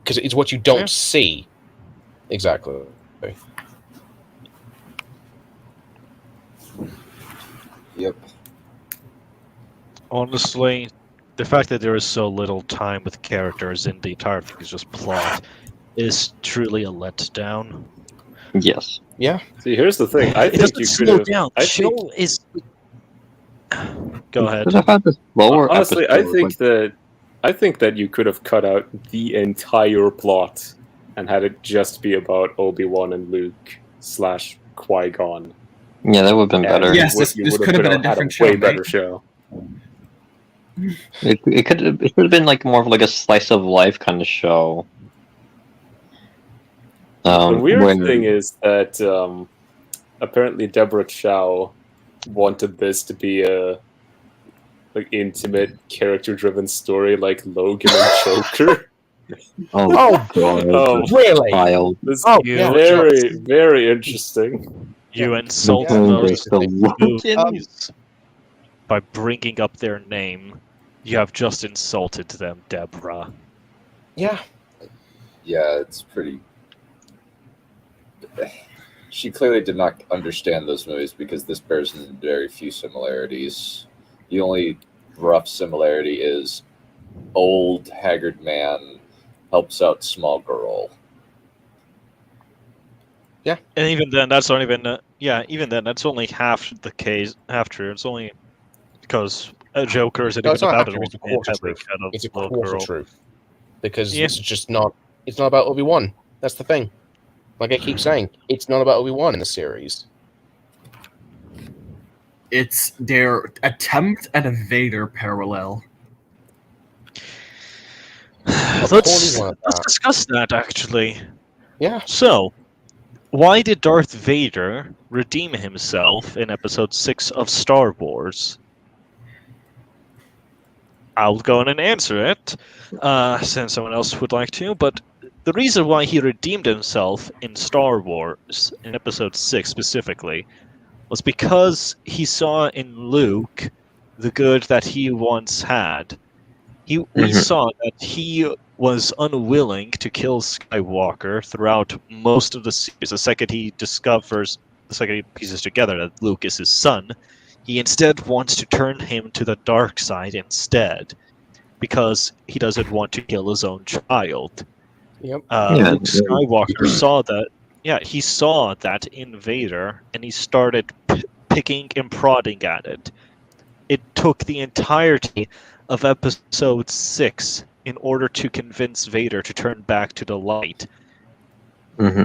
Because it's what you don't see. Exactly. Yep. Honestly, the fact that there is so little time with characters and the entire thing is just plot is truly a letdown. Yes. Yeah. See, here's the thing. I It think doesn't you slow could down. have. Show is. Go ahead. Honestly, I think that you could have cut out the entire plot and had it just be about Obi-Wan and Luke / Qui-Gon. Yeah, that would have been better. Yes, this could have been a different show. Way better show. It could have been like more of like a slice of life kind of show. The weird thing is that apparently Deborah Chow wanted this to be a intimate, character-driven story like Logan and Joker. Oh God! Really? Child. This is very interesting. You insult those movies by bringing up their name. You have just insulted them, Deborah. Yeah. Yeah, it's pretty. She clearly did not understand those movies because this bears very few similarities. The only rough similarity is old, haggard man helps out small girl. Yeah, and even then, that's not even. Even then, that's only half the case. Half true. It's only because a Joker isn't even about an old man having kind of it's a little quarter girl. truth. Because it's just not. It's not about Obi-Wan. That's the thing. Like I keep saying, it's not about Obi-Wan in the series. It's their attempt at a Vader parallel. Let's discuss that, actually. Yeah. So, why did Darth Vader redeem himself in Episode 6 of Star Wars? I'll go in and answer it, since someone else would like to, but the reason why he redeemed himself in Star Wars, in Episode 6 specifically, was because he saw in Luke the good that he once had. We saw that he was unwilling to kill Skywalker throughout most of the series. The second he pieces together that Luke is his son, he instead wants to turn him to the dark side instead. because he doesn't want to kill his own child. Yep. Luke Skywalker saw that. Yeah, he saw that in Vader, and he started picking and prodding at it. It took the entirety of Episode 6 in order to convince Vader to turn back to the light. Mm-hmm.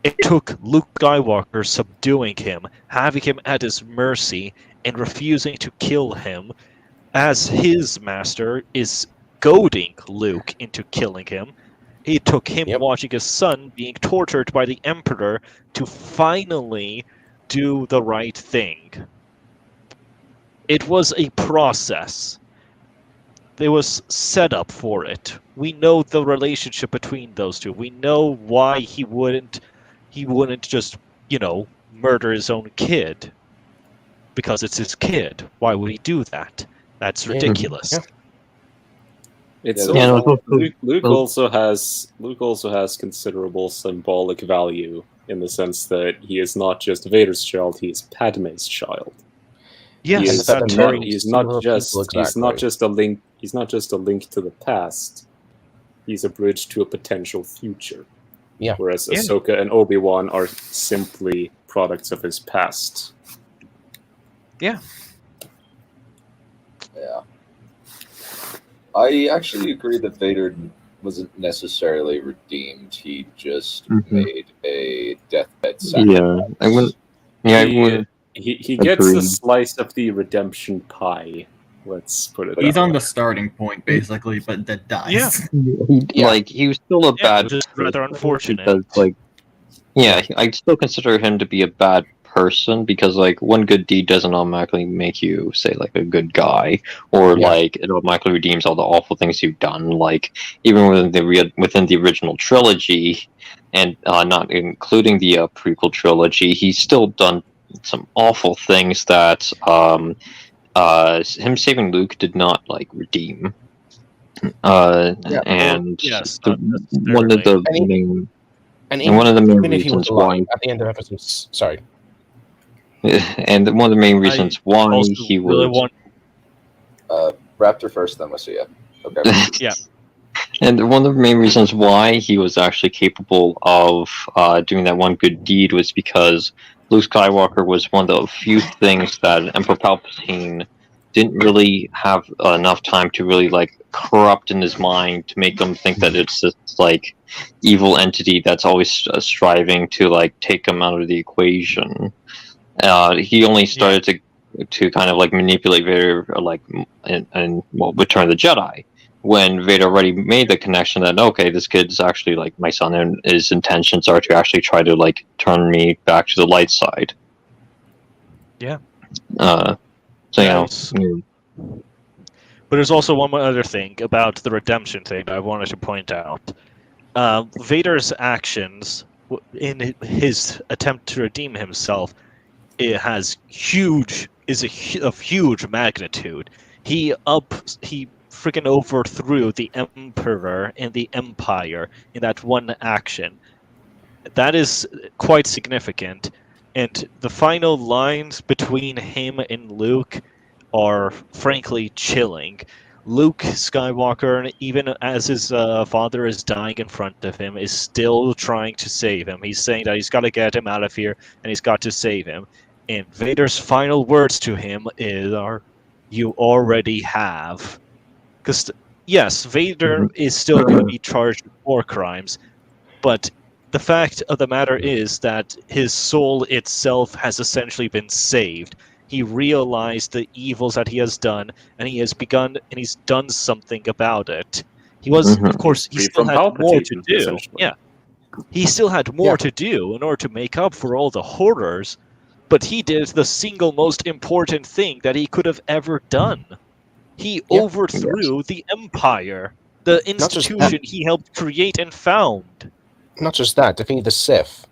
It took Luke Skywalker subduing him, having him at his mercy, and refusing to kill him, as his master is goading Luke into killing him. It took him watching his son being tortured by the Emperor to finally do the right thing. It was a process. There was set up for it. We know the relationship between those two. We know why he wouldn't just, murder his own kid. Because it's his kid. Why would he do that? That's ridiculous. Yeah. It's Luke also has considerable symbolic value in the sense that he is not just Vader's child, he is Padme's child. Yes, he's not just a link to the past. He's a bridge to a potential future. Yeah. Whereas Ahsoka and Obi-Wan are simply products of his past. Yeah. Yeah. I actually agree that Vader wasn't necessarily redeemed. He just made a deathbed sacrifice. He gets a slice of the redemption pie. Let's put it. He's on the starting point, basically, but then dies. Yeah. He was still a bad. Just rather unfortunate. Because, I still consider him to be a bad person because, one good deed doesn't automatically make you say a good guy, or it automatically redeems all the awful things you've done. Even within the original trilogy, and not including the prequel trilogy, he's still done some awful things that him saving Luke did not redeem. And one of the main reasons why at the end of episodes, sorry. And one of the main reasons why he was Raptor first, then we'll see ya. Okay. Yeah. And one of the main reasons why he was actually capable of doing that one good deed was because Luke Skywalker was one of the few things that Emperor Palpatine didn't really have enough time to really corrupt in his mind to make him think that it's this evil entity that's always striving to take him out of the equation. He only started to kind of manipulate Vader and Return of the Jedi, when Vader already made the connection that this kid's actually my son, and his intentions are to actually try to turn me back to the light side. Yeah. But there's also one other thing about the redemption thing I wanted to point out. Vader's actions in his attempt to redeem himself of huge magnitude. He freaking overthrew the Emperor and the Empire in that one action. That is quite significant, and the final lines between him and Luke are frankly chilling. Luke Skywalker, even as his father is dying in front of him, is still trying to save him. He's saying that he's got to get him out of here, and he's got to save him. And Vader's final words to him are, "You already have." Because, yes, Vader is still going to be charged with war crimes, but the fact of the matter is that his soul itself has essentially been saved. He realized the evils that he has done, and he's done something about it. He was, of course, he still had more to do. Yeah, he still had more to do in order to make up for all the horrors, but he did the single most important thing that he could have ever done. He overthrew the Empire, the institution he helped create and found. Not just that, defeated the Sith.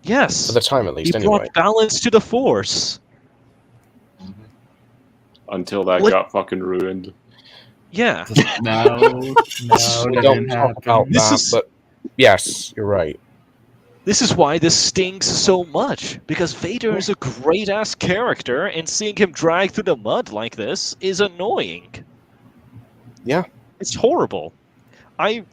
Yes. For the time, at least, he brought balance to the Force. Until that got fucking ruined. Yeah. No, we don't talk about that, but yes, you're right. This is why this stings so much, because Vader is a great-ass character, and seeing him drag through the mud like this is annoying. Yeah. It's horrible. I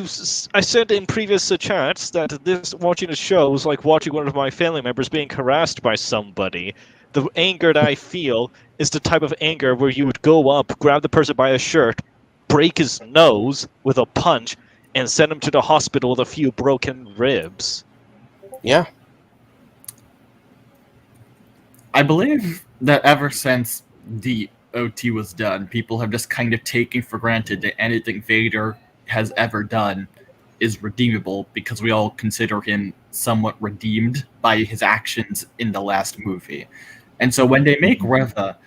said in previous chats that watching the show was like watching one of my family members being harassed by somebody. The anger that I feel is the type of anger where you would go up, grab the person by a shirt, break his nose with a punch, and send him to the hospital with a few broken ribs. Yeah. I believe that ever since the OT was done, people have just kind of taken for granted that anything Vader has ever done is redeemable because we all consider him somewhat redeemed by his actions in the last movie. And so when they make Reva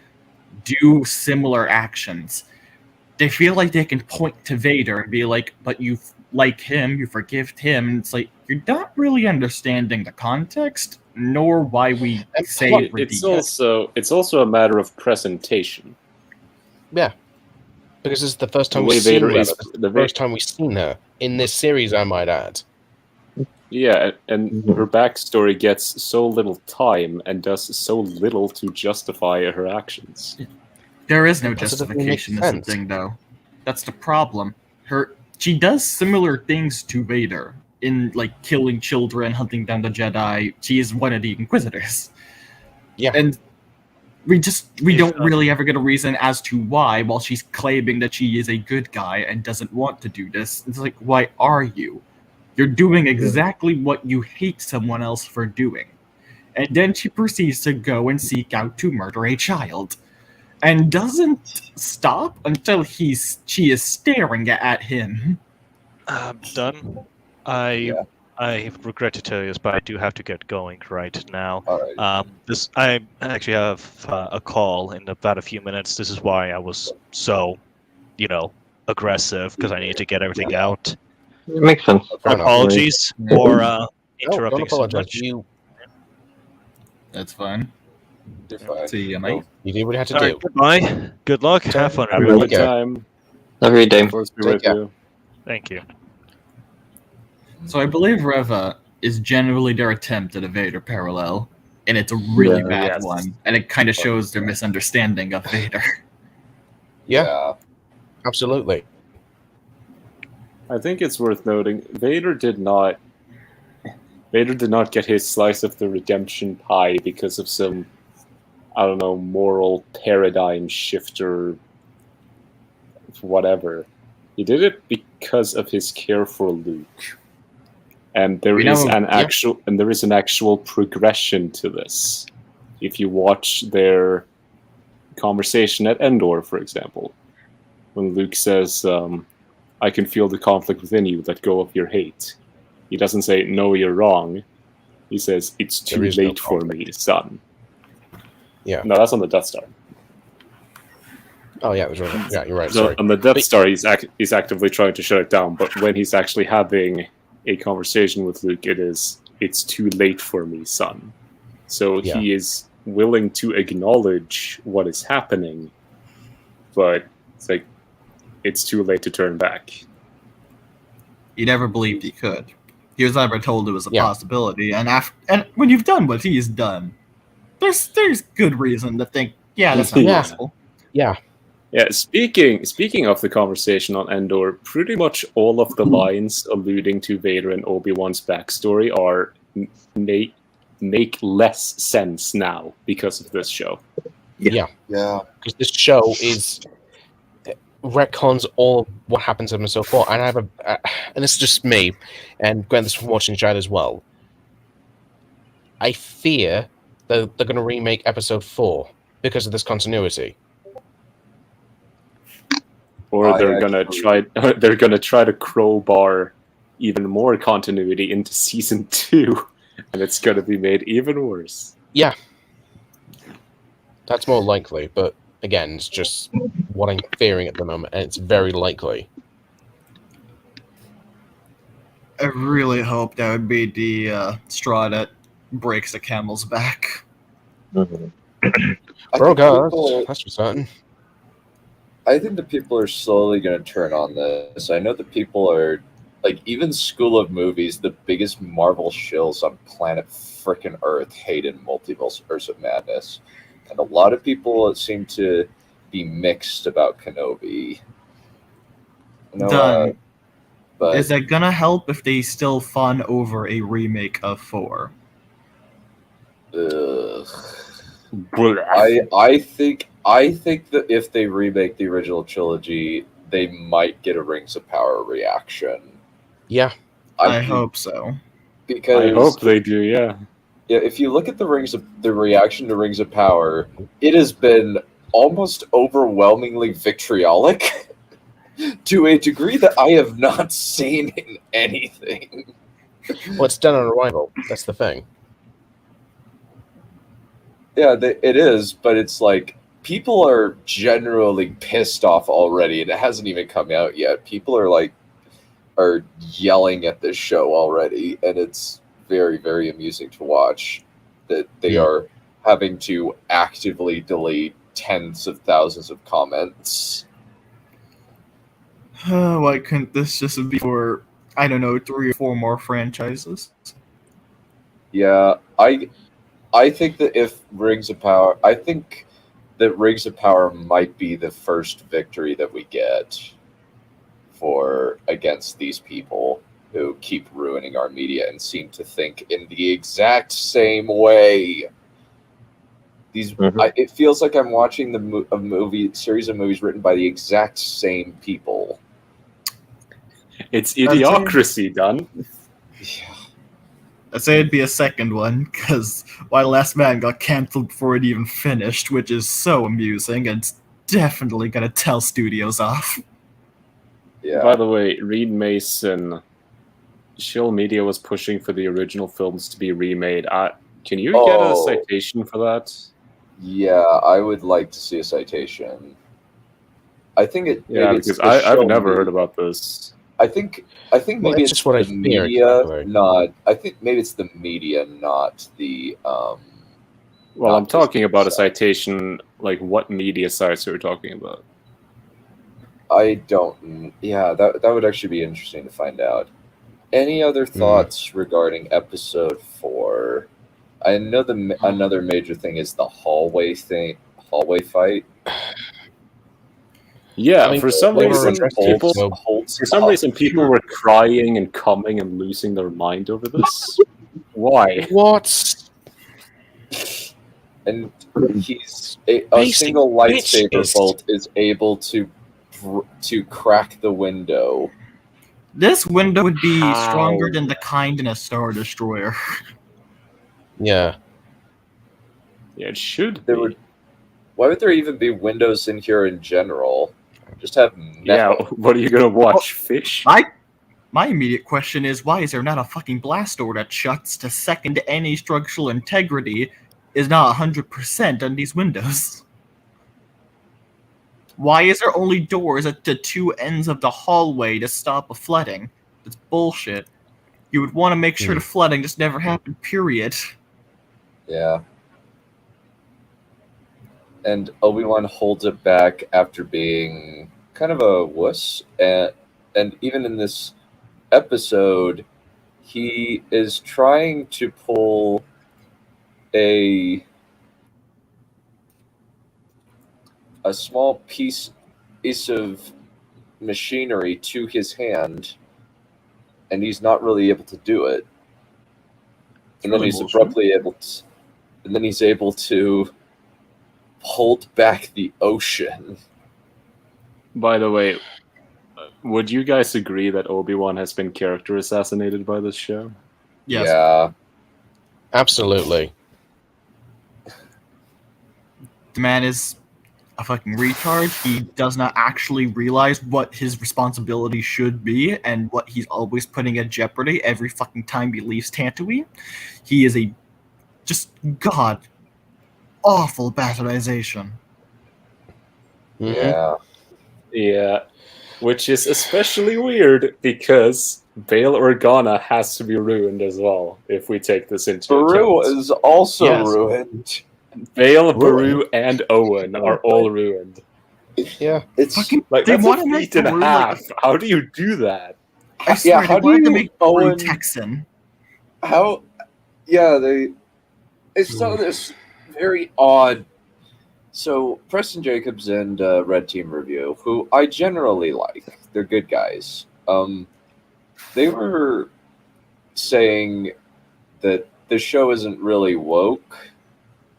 do similar actions, they feel like they can point to Vader and be like, but you like him, you forgive him. And it's like, you're not really understanding the context, nor why we say redeemed. It's also a matter of presentation. Yeah. Because this is the first time The way we've seen Vader Reva. is- This is the first time we've seen her in this series, I might add. Yeah, and her backstory gets so little time and does so little to justify her actions. There is no Plus, it doesn't make justification is the sense. thing, though. That's the problem. She does similar things to Vader in like killing children, hunting down the Jedi. She is one of the Inquisitors. Yeah. And we don't really ever get a reason as to why, while she's claiming that she is a good guy and doesn't want to do this. It's like, why are you? You're doing exactly what you hate someone else for doing. And then she proceeds to go and seek out to murder a child. And doesn't stop until she is staring at him. I'm done. I regret to tell you this, but I do have to get going right now. I actually have a call in about a few minutes. This is why I was so, aggressive, because I need to get everything out. It makes sense. Apologies for interrupting don't so apologize. much. That's fine. You're fine. See you, mate. You did what you had to All do. right, goodbye. Good luck. Have fun, Have a everyone. good time. Have a great day. Force be Take with care. you. Thank you. So I believe Reva is generally their attempt at a Vader parallel, and it's a really bad one, and it kind of shows their misunderstanding of Vader. Yeah. Absolutely. I think it's worth noting Vader did not get his slice of the redemption pie because of some, I don't know, moral paradigm shifter, whatever. He did it because of his care for Luke, and there is an actual progression to this. If you watch their conversation at Endor, for example, when Luke says, "I can feel the conflict within you. Let go of your hate." He doesn't say, "No, you're wrong." He says, "It's too late for me, son." Yeah. No, that's on the Death Star. Oh, yeah, it was really, yeah, you're right. So Sorry. on the Death Star, he's actively trying to shut it down, but when he's actually having a conversation with Luke, it's too late for me, son. So he is willing to acknowledge what is happening, but it's like it's too late to turn back. He never believed he could. He was never told it was a possibility, and when you've done what he's done, there's good reason to think, yeah, that's not possible. Yeah. Yeah, speaking of the conversation on Endor, pretty much all of the lines alluding to Vader and Obi-Wan's backstory are make less sense now because of this show. Yeah. Because this show is retcons all what happens to him and so forth. And I have and it's just me, and Grant is from watching chat as well. I fear that they're going to remake Episode 4 because of this continuity. Or they're gonna try to crowbar even more continuity into season 2, and it's gonna be made even worse. Yeah, that's more likely. But again, it's just what I'm fearing at the moment, and it's very likely. I really hope that would be the straw that breaks the camel's back. Bro, God, that's for certain. I think the people are slowly going to turn on this. I know that people are, like, even School of Movies, the biggest Marvel shills on planet frickin' Earth, hated Multiverse of Madness. And a lot of people seem to be mixed about Kenobi. done. But Is that gonna help if they still fawn over a remake of 4? I think that if they remake the original trilogy, they might get a Rings of Power reaction. Yeah, I hope so. Because I hope they do. Yeah. Yeah, if you look at the reaction to Rings of Power, it has been almost overwhelmingly vitriolic to a degree that I have not seen in anything. Well, it's done on arrival. That's the thing. Yeah, it is, but it's like people are generally pissed off already, and it hasn't even come out yet. People are yelling at this show already, and it's very, very amusing to watch that they are having to actively delete tens of thousands of comments. Why couldn't this just be for, I don't know, 3 or 4 more franchises? Yeah, I think that I think that Rings of Power might be the first victory that we get against these people who keep ruining our media and seem to think in the exact same way. It feels like I'm watching a series of movies written by the exact same people. It's idiocracy, done. Yeah. I'd say it'd be a second one, because Why Last Man got cancelled before it even finished, which is so amusing, and it's definitely gonna tell studios off. Yeah. By the way, Reed Mason, Shill Media was pushing for the original films to be remade. Can you get a citation for that? Yeah, I would like to see a citation. I think it. Yeah, because I've never heard about this. I think maybe it's just what the I feared, media, exactly. not. I think maybe it's the media, not the. Well, I'm talking about a citation. Like, what media sites are we talking about? I don't. Yeah, that would actually be interesting to find out. Any other thoughts regarding episode 4? I know another major thing is the hallway fight. Yeah, I mean, for some reason, people were crying and coming and losing their mind over this. Why? What? And a single lightsaber bolt is able to crack the window. This window would be stronger than the kind in a Star Destroyer. Yeah. Yeah, it should be. Why would there even be windows in here in general? Just have metal. Yeah, what are you gonna watch? Fish? My immediate question is, why is there not a fucking blast door that shuts to second any structural integrity is not 100% on these windows? Why is there only doors at the 2 ends of the hallway to stop a flooding? That's bullshit. You would want to make sure the flooding just never happened, period. Yeah. And Obi-Wan holds it back after being kind of a wuss. And even in this episode, he is trying to pull a small piece of machinery to his hand, and he's not really able to do it. And then he's abruptly able to, and then he's able to hold back the ocean. By the way, would you guys agree that Obi-Wan has been character assassinated by this show? Yes. Yeah. Absolutely. The man is a fucking retard. He does not actually realize what his responsibility should be and what he's always putting at jeopardy every fucking time he leaves Tatooine. He is a just awful bastardization. Yeah. Yeah. Which is especially weird because Bail Organa has to be ruined as well, if we take this into account. Baru is also ruined. Bail, Baru, and Owen are all ruined. Yeah. It's fucking, like, they that's want a to make feat and a Baru half. like How do you do that? I swear, how they do wanted to you make Baru Owen- Texan. How? Yeah, they saw this very odd. So Preston Jacobs and Red Team Review, who I generally like, they're good guys. They were saying that the show isn't really woke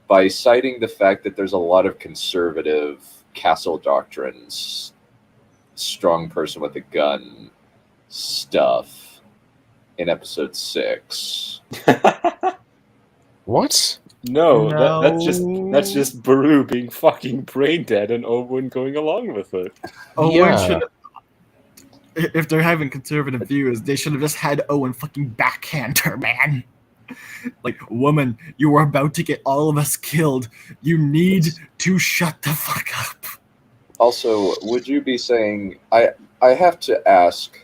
by citing the fact that there's a lot of conservative castle doctrines, strong person with a gun stuff in episode 6. What? No, No. that's just Baru being fucking brain dead and Owen going along with it. Owen Yeah. should. If they're having conservative views, they should have just had Owen fucking backhand her, man. Like, woman, you are about to get all of us killed. You need to shut the fuck up. Also, would you be saying, I have to ask,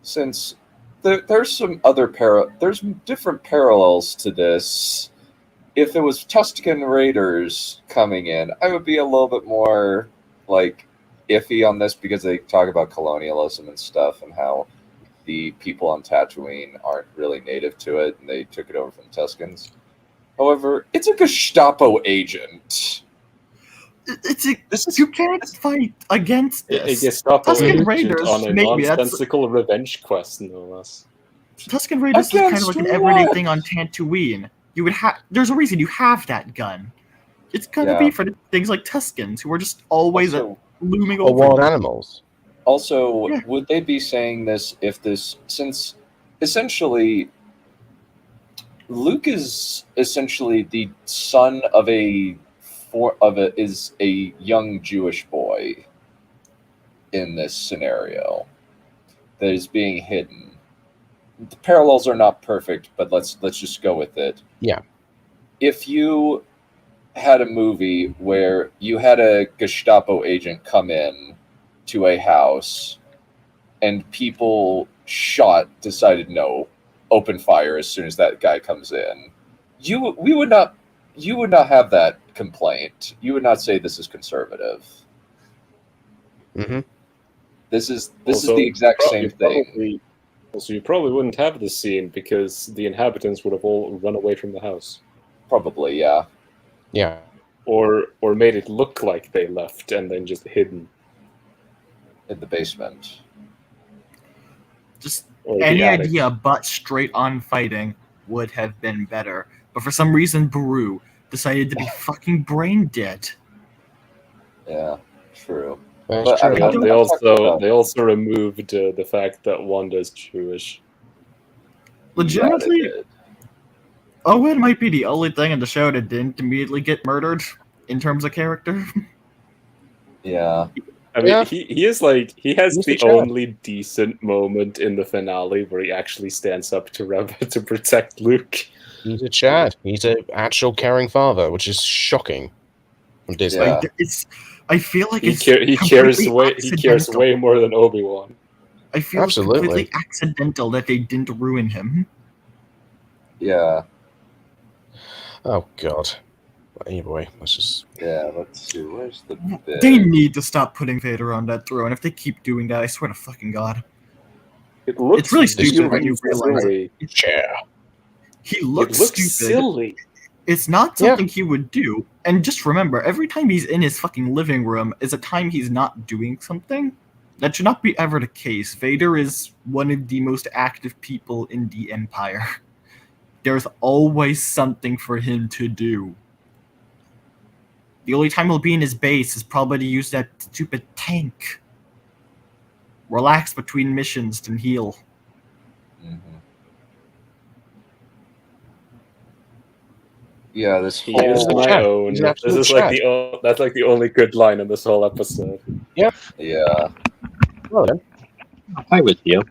since there's some other there's different parallels to this. If it was Tusken Raiders coming in, I would be a little bit more like iffy on this because they talk about colonialism and stuff and how the people on Tatooine aren't really native to it and they took it over from Tuskens. However, it's a Gestapo agent. You can't fight against A this. Gestapo Tusken agent Raiders, on a maybe that's nonsensical revenge quest, no less. Tusken Raiders is kind of Against like an everyday what? thing on Tatooine. You would have. There's a reason you have that gun. It's gonna Yeah. be for things like Tuskens, who are just always Also, looming Or over. wild you. animals. Also, Yeah. would they be saying this since essentially Luke is essentially the son of a young Jewish boy in this scenario that is being hidden. The parallels are not perfect, but let's just go with it. Yeah. If you had a movie where you had a Gestapo agent come in to a house and people decided no, open fire as soon as that guy comes in, you would not have that complaint. You would not say this is conservative. Mm-hmm. This is Also, the exact same thing. Also, you probably wouldn't have the scene because the inhabitants would have all run away from the house. Probably, yeah. Yeah. Or made it look like they left and then just hidden. In the basement. Just Or the any attic. idea but straight on fighting would have been better. But for some reason, Baru decided to be fucking brain dead. Yeah, true. That's But, true. I mean, They also removed the fact that Wanda's Jewish. Legitimately, Yeah, they did. Owen might be the only thing in the show that didn't immediately get murdered in terms of character. Yeah. I mean, Yeah. he has He's the the Chad. only decent moment in the finale where he actually stands up to protect Luke. He's a Chad. He's an actual caring father, which is shocking from Disney. Yeah. I feel like He it's cares completely accidental. way more than Obi-Wan. I feel Absolutely. it's completely accidental that they didn't ruin him. Yeah. Oh, God. Anyway, let's just... Yeah, let's see. Where's the bit? They need to stop putting Vader on that throne. If they keep doing that, I swear to fucking God. It looks It's really stupid when you realize silly. Yeah. he It looks looks stupid. silly. It's not something he would do. And just remember, every time he's in his fucking living room is a time he's not doing something. That should not be ever the case. Vader is one of the most active people in the Empire. There's always something for him to do. The only time he'll be in his base is probably to use that stupid tank. Relax between missions, then heal. Mhm. Yeah, this He whole is my Chad. own. He's an This absolute is like Chad. that's like the only good line in this whole episode. yeah. Well, then. Hi with you.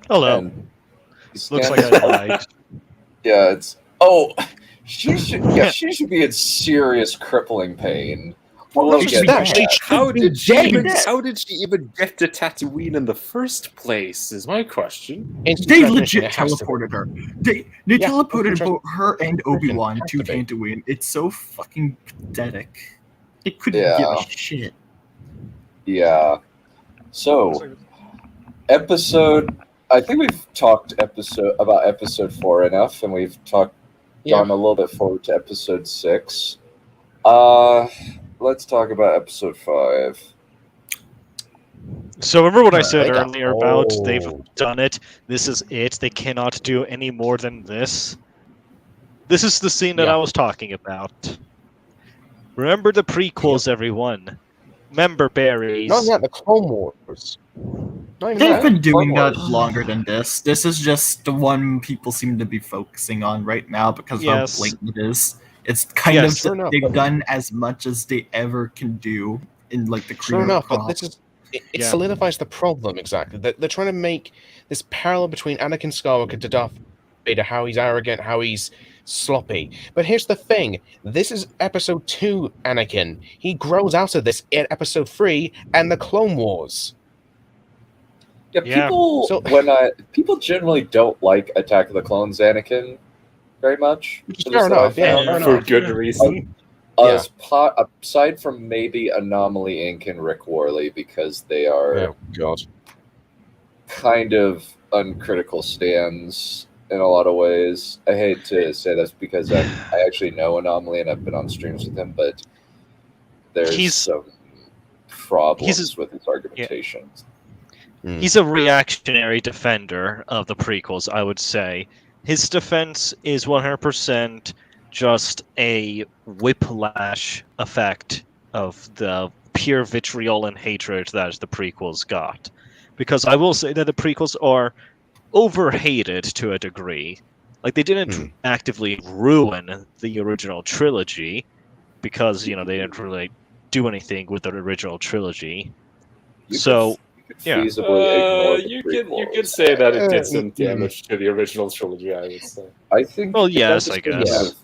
Hello. And he Looks stands like I up. lied. Yeah, she should be in serious crippling pain. We'll she get should to be dead. that. How did she even get to Tatooine in the first place? Is my question. Instant They transmission, legit it has to be. teleported her. They Yeah, teleported instant both her and Obi-Wan has to to be. Tatooine. It's so fucking pathetic. They couldn't Yeah. give a shit. Yeah. So, I think we've talked about episode 4 enough, and we've gone a little bit forward to episode 6. Let's talk about episode 5. So remember what I said They got- earlier about they've Oh. done it. This is it. They cannot do any more than this. This is the scene that Yeah. I was talking about. Remember the prequels, everyone. Member berries. Not that, the Clone Wars. Not even They've that. been doing Clone that Wars. longer than this. This is just the one people seem to be focusing on right now because Yes. of how blatant it is. It's kind Yes, of sure enough, they've but- done as much as they ever can do in like the Sure creative enough, but process. this is it Yeah. solidifies the problem exactly. They're trying to make this parallel between Anakin Skywalker to Darth Vader, how he's arrogant, how he's sloppy. But here's the thing: this is Episode 2 Anakin. He grows out of this in Episode 3 and the Clone Wars. Yeah, Yeah. people So- people generally don't like Attack of the Clones Anakin very much. Which is At fair least that I enough, yeah, found. fair For enough. good reason. Yeah. Aside from maybe Anomaly Inc. and Rick Worley, because they are Oh God. kind of uncritical stands in a lot of ways. I hate to say this because I actually know Anomaly and I've been on streams with him, but there's He's- some problems he's- with his argumentations. He's a reactionary defender of the prequels, I would say. His defense is 100% just a whiplash effect of the pure vitriol and hatred that the prequels got. Because I will say that the prequels are overhated to a degree. Like, they didn't actively ruin the original trilogy, because, you know, they didn't really do anything with the original trilogy. You So, could yeah. feasibly ignore the You prequels. could say that it did some damage to the original trilogy, I would say. I think. Well, it yes, does I kind guess. of-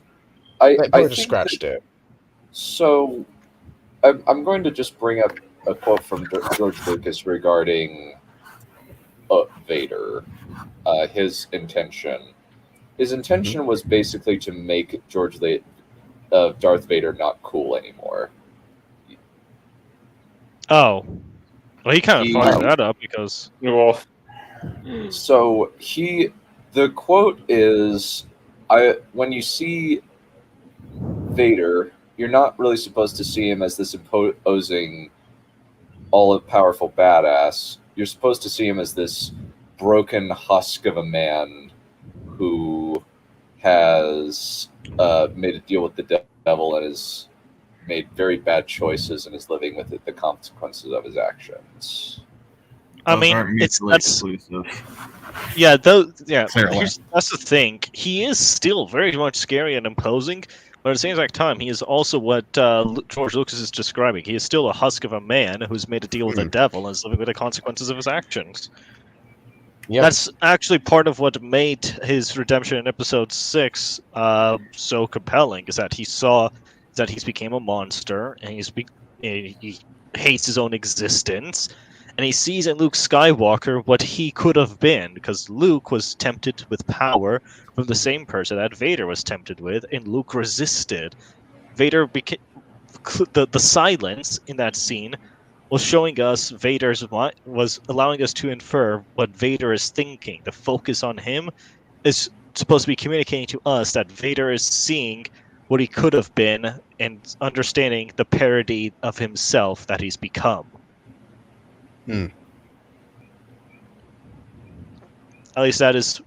I They probably think just scratched it. So, I'm going to just bring up a quote from George Lucas regarding Vader. His intention. His intention was basically to make Darth Vader not cool anymore. Oh. Well, he kind of He- fucked that up because... Well, So the quote is, when you see Vader, you're not really supposed to see him as this imposing, all-powerful badass. You're supposed to see him as this broken husk of a man who has made a deal with the devil and has made very bad choices and is living with the consequences of his actions. I Those mean, aren't it's mutually that's exclusive. yeah, Clearly. that's the thing. He is still very much scary and imposing, but at the same exact time, he is also what George Lucas is describing. He is still a husk of a man who's made a deal with the devil and is living with the consequences of his actions. Yep. That's actually part of what made his redemption in Episode 6 so compelling. Is that he saw that he's became a monster and he hates his own existence. And he sees in Luke Skywalker what he could have been, because Luke was tempted with power from the same person that Vader was tempted with, and Luke resisted. Vader became the silence in that scene was showing us was allowing us to infer what Vader is thinking. The focus on him is supposed to be communicating to us that Vader is seeing what he could have been and understanding the parody of himself that he's become. At least that is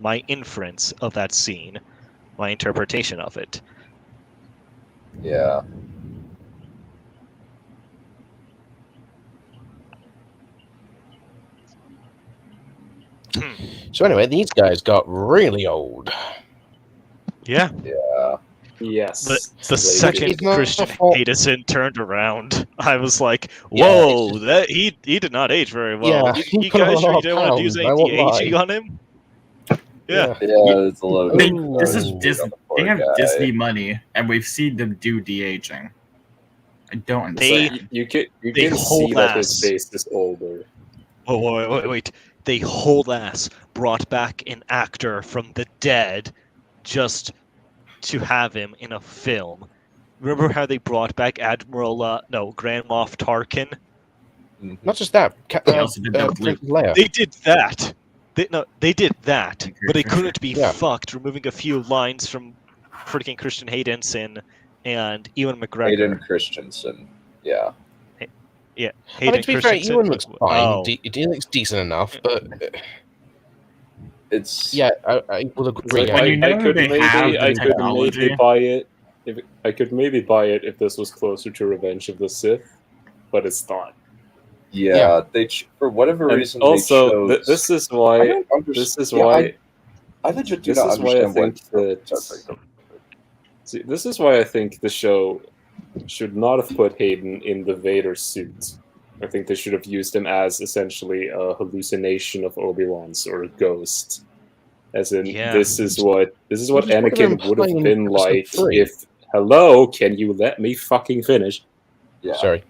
my inference of that scene, my interpretation of it. Yeah. So anyway, these guys got really old. Yeah. Yeah. yes. But the They second It's not Christian a fault. Edison turned around, I was like, Yeah, "Whoa, it's that he did not age very well. Yeah, you he put on guys a sure lot you of don't want to use pounds, I won't anti-aging lie. on him?" Yeah. Yeah, it's a little They, bit. this is Ooh, Disney. poor They have guy. Disney money, and we've seen them do de-aging. I don't They- understand. You can They see hold that his ass. face is older. Wait. They whole ass brought back an actor from the dead just to have him in a film. Remember how they brought back Grand Moff Tarkin? Not just that. They also did that with Princess Leia. They did that. They did that, but they couldn't be Yeah. fucked removing a few lines from freaking Christian Haydenson and Ewan McGregor. Hayden Christensen. Yeah. Yeah, I mean, to be fair, Ewan looks fine. Oh. He looks decent enough, but it's yeah, I will agree. When you know they have the I could technology. maybe buy it. I could maybe buy it if this was closer to Revenge of the Sith, but it's not. Yeah, they for whatever And reason. also, they chose... this is why. I don't understand. This is why. I legit do This not is why I understand think that. See, this is why I think the show should not have put Hayden in the Vader suit. I think they should have used him as essentially a hallucination of Obi-Wan's or a ghost. As in, this is what Anakin would have been like if. Hello, can you let me fucking finish? Yeah. Sorry.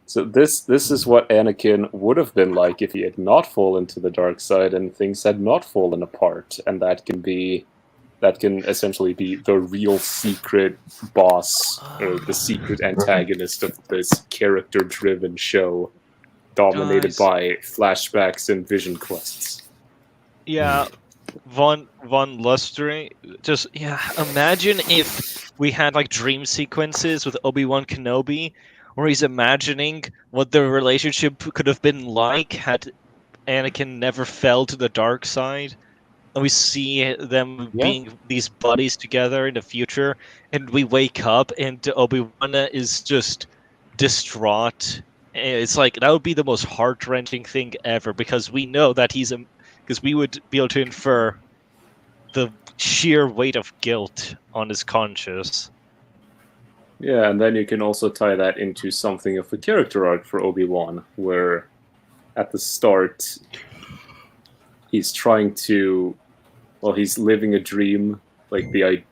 So this is what Anakin would have been like if he had not fallen to the dark side and things had not fallen apart, and that can essentially be the real secret boss or the secret antagonist of this character-driven show, dominated by flashbacks and vision quests. Yeah, Von Lustre. Just imagine if we had like dream sequences with Obi-Wan Kenobi, where he's imagining what their relationship could have been like had Anakin never fell to the dark side. And we see them being these buddies together in the future, and we wake up and Obi-Wan is just distraught. It's like that would be the most heart-wrenching thing ever, because we know that because we would be able to infer the sheer weight of guilt on his conscience. Yeah, and then you can also tie that into something of a character arc for Obi-Wan, where at the start he's trying to, he's living a dream, like the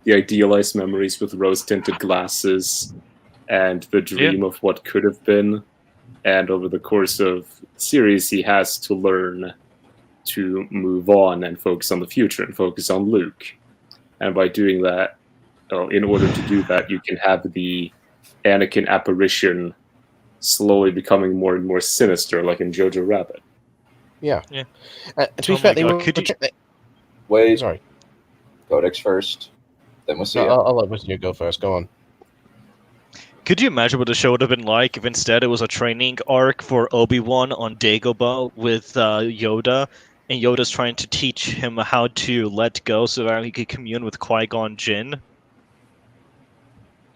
idealized memories with rose-tinted glasses, and the dream of what could have been. And over the course of the series, he has to learn to move on and focus on the future and focus on Luke. And by doing that, in order to do that, you can have the Anakin apparition slowly becoming more and more sinister, like in Jojo Rabbit. Yeah. To be fair, they were... Wait. Sorry. Codex first. Then we'll see. I'll let Mr. go first. Go on. Could you imagine what the show would have been like if instead it was a training arc for Obi-Wan on Dagobah with Yoda, and Yoda's trying to teach him how to let go so that he could commune with Qui-Gon Jinn?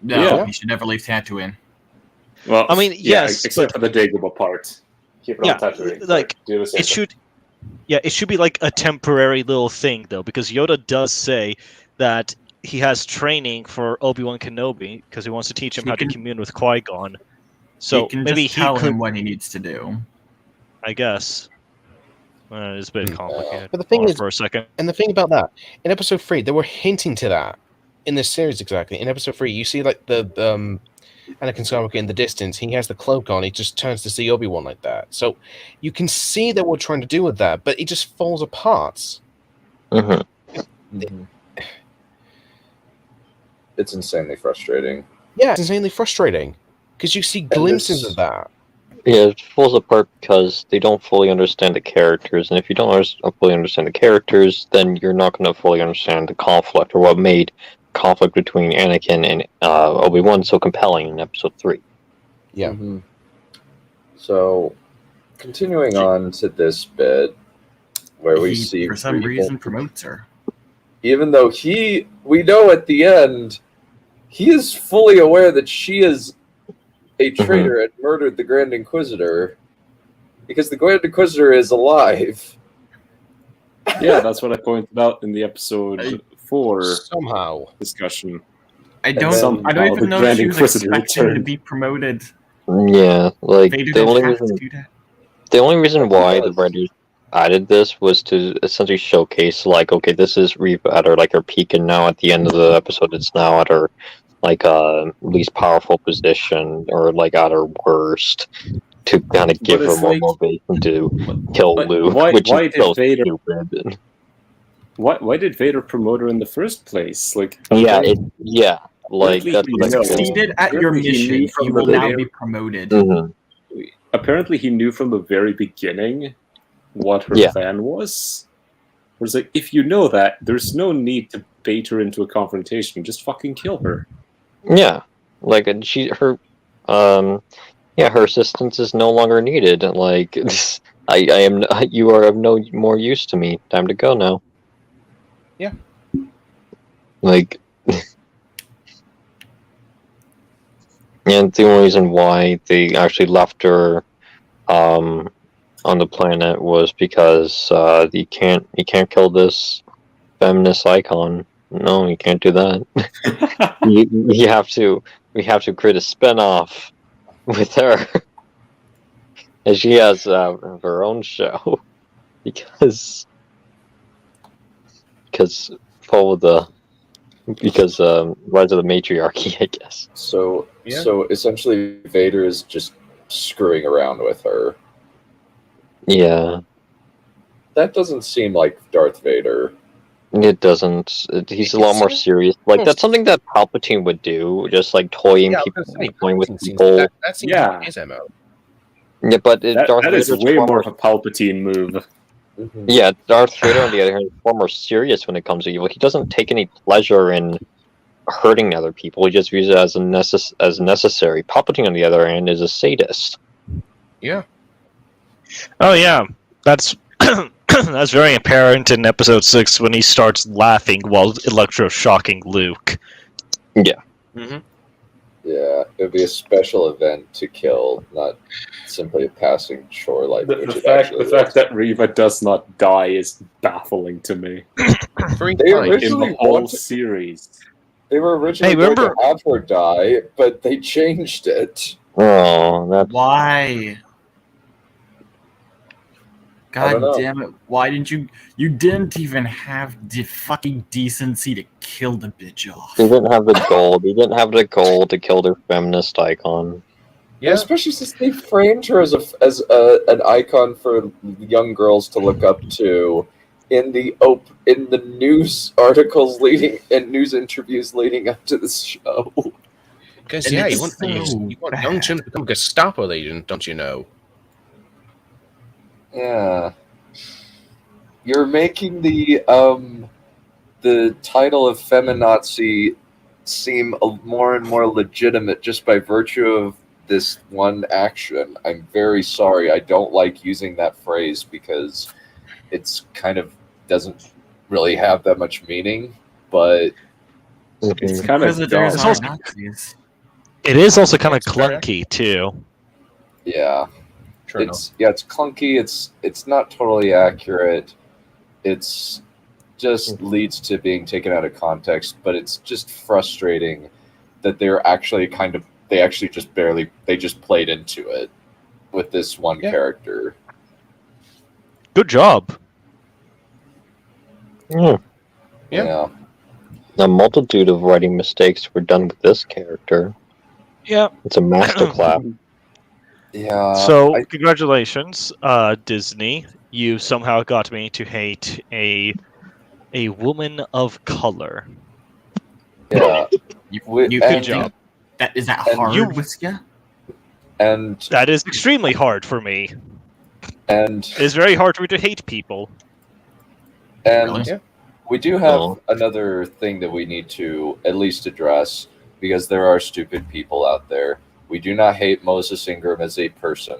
No, he should never leave Tatooine. Well, I mean, yes, except for the Dagobah part. Keep it on Tatooine. Like it should. Yeah, it should be like a temporary little thing though, because Yoda does say that he has training for Obi-Wan Kenobi because he wants to teach him how to commune with Qui-Gon. So he can maybe just tell could, him what he needs to do. I guess. It's a bit complicated. But the thing is, for a second, and the thing about that, in episode 3, they were hinting to that in this series exactly. In episode 3, you see like the Anakin Skywalker in the distance. He has the cloak on. He just turns to see Obi-Wan like that. So you can see that we're trying to do with that, but it just falls apart. It's insanely frustrating. Yeah, it's insanely frustrating because you see glimpses of that. Yeah, it falls apart because they don't fully understand the characters, and if you don't fully understand the characters, then you're not going to fully understand the conflict or what made conflict between Anakin and Obi-Wan so compelling in episode 3. Yeah. So, continuing on to this bit, where we see for some reason promotes her. Even though we know at the end, he is fully aware that she is a traitor and murdered the Grand Inquisitor, because the Grand Inquisitor is alive. Yeah, that's what I pointed out in the episode 4 discussion. I don't even know if she was expecting to be promoted. Yeah, like Vader the only didn't have reason to do that. the only reason why the writers added this was to essentially showcase, like, okay, this is Reva at her like her peak, and now at the end of the episode, it's now at her like least powerful position, or like at her worst, to kind of give her more motivation to kill Luke, which is so stupid. Why did Vader promote her in the first place? Like, Like, that's what I succeeded at your mission, you will now be promoted. Apparently, he knew from the very beginning what her plan was. Whereas, like, if you know that, there's no need to bait her into a confrontation. Just fucking kill her. Yeah, like, and Yeah, her assistance is no longer needed. Like, I am. You are of no more use to me. Time to go now. Yeah. Like, and the only reason why they actually left her, on the planet was because you can't kill this feminist icon. No, you can't do that. you have to. We have to create a spin-off with her, and she has her own show because follow the Rise of the Matriarchy, I guess. So essentially, Vader is just screwing around with her. Yeah. That doesn't seem like Darth Vader. It doesn't. He's a lot more serious. Like, that's something that Palpatine would do, just like toying people, toying with people. That seems like his MO. Yeah, but Darth that is Vader's way far more of a Palpatine move. Yeah, Darth Vader, on the other hand, is far more serious when it comes to evil. He doesn't take any pleasure in hurting other people. He just views it as necessary. Palpatine, on the other hand, is a sadist. Yeah. Oh yeah, that's that's very apparent in Episode 6 when he starts laughing while electroshocking Luke. Yeah. Mm-hmm. Yeah, it would be a special event to kill, not simply a passing shoreline. The fact that Reva does not die is baffling to me. They originally in the whole series. They were originally going to have her die, but they changed it. Oh, that's... Why? God damn it! Why didn't you? You didn't even have the fucking decency to kill the bitch off. He didn't have the goal. He didn't have the goal to kill their feminist icon. Yeah, especially since they framed her as an icon for young girls to look up to in the news articles and news interviews leading up to this show. Because you want young children to become a Gestapo agent, don't you know? Yeah, you're making the title of feminazi seem more and more legitimate just by virtue of this one action. I'm very sorry. I don't like using that phrase because it's kind of doesn't really have that much meaning. But it's kind of dumb. It is also kind of clunky too. Yeah. It's clunky. It's not totally accurate. It's just leads to being taken out of context. But it's just frustrating that they just played into it with this one character. Good job. Yeah. A multitude of writing mistakes were done with this character. Yeah. It's a masterclass. Yeah. So, congratulations, Disney. You somehow got me to hate a woman of color. Yeah. Good job. Is that hard, Whisker? And that is extremely hard for me. And it's very hard for me to hate people. And we do have another thing that we need to at least address, because there are stupid people out there. We do not hate Moses Ingram as a person.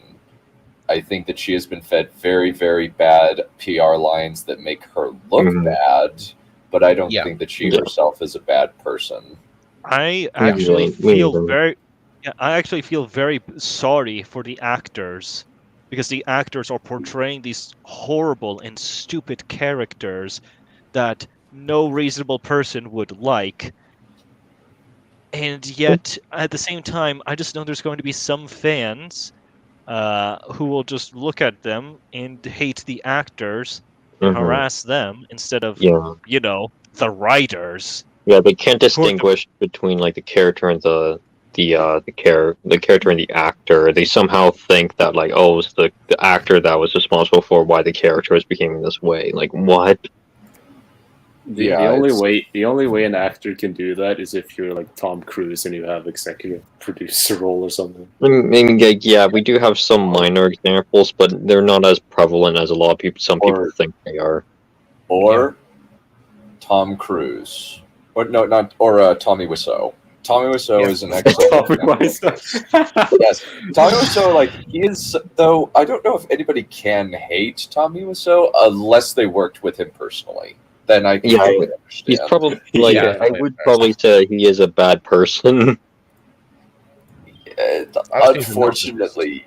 I think that she has been fed very, very bad PR lines that make her look bad, but I don't think that she herself is a bad person. I actually feel very sorry for the actors, because the actors are portraying these horrible and stupid characters that no reasonable person would like. And yet, at the same time, I just know there's going to be some fans who will just look at them and hate the actors and harass them instead of, the writers. Yeah, they can't distinguish between like the character and the character and the actor. They somehow think that like, oh, it's the actor that was responsible for why the character is becoming this way. Like, what? The only way an actor can do that is if you're like Tom Cruise and you have executive producer role or something. I mean, yeah, we do have some minor examples, but they're not as prevalent as a lot of people. Some people think they are. Or Tom Cruise, or Tommy Wiseau. Tommy Wiseau is an excellent Yes, Tommy Wiseau, like, he is, though, I don't know if anybody can hate Tommy Wiseau unless they worked with him personally. Then I can totally understand. He's probably, like, I would probably say he is a bad person. Unfortunately,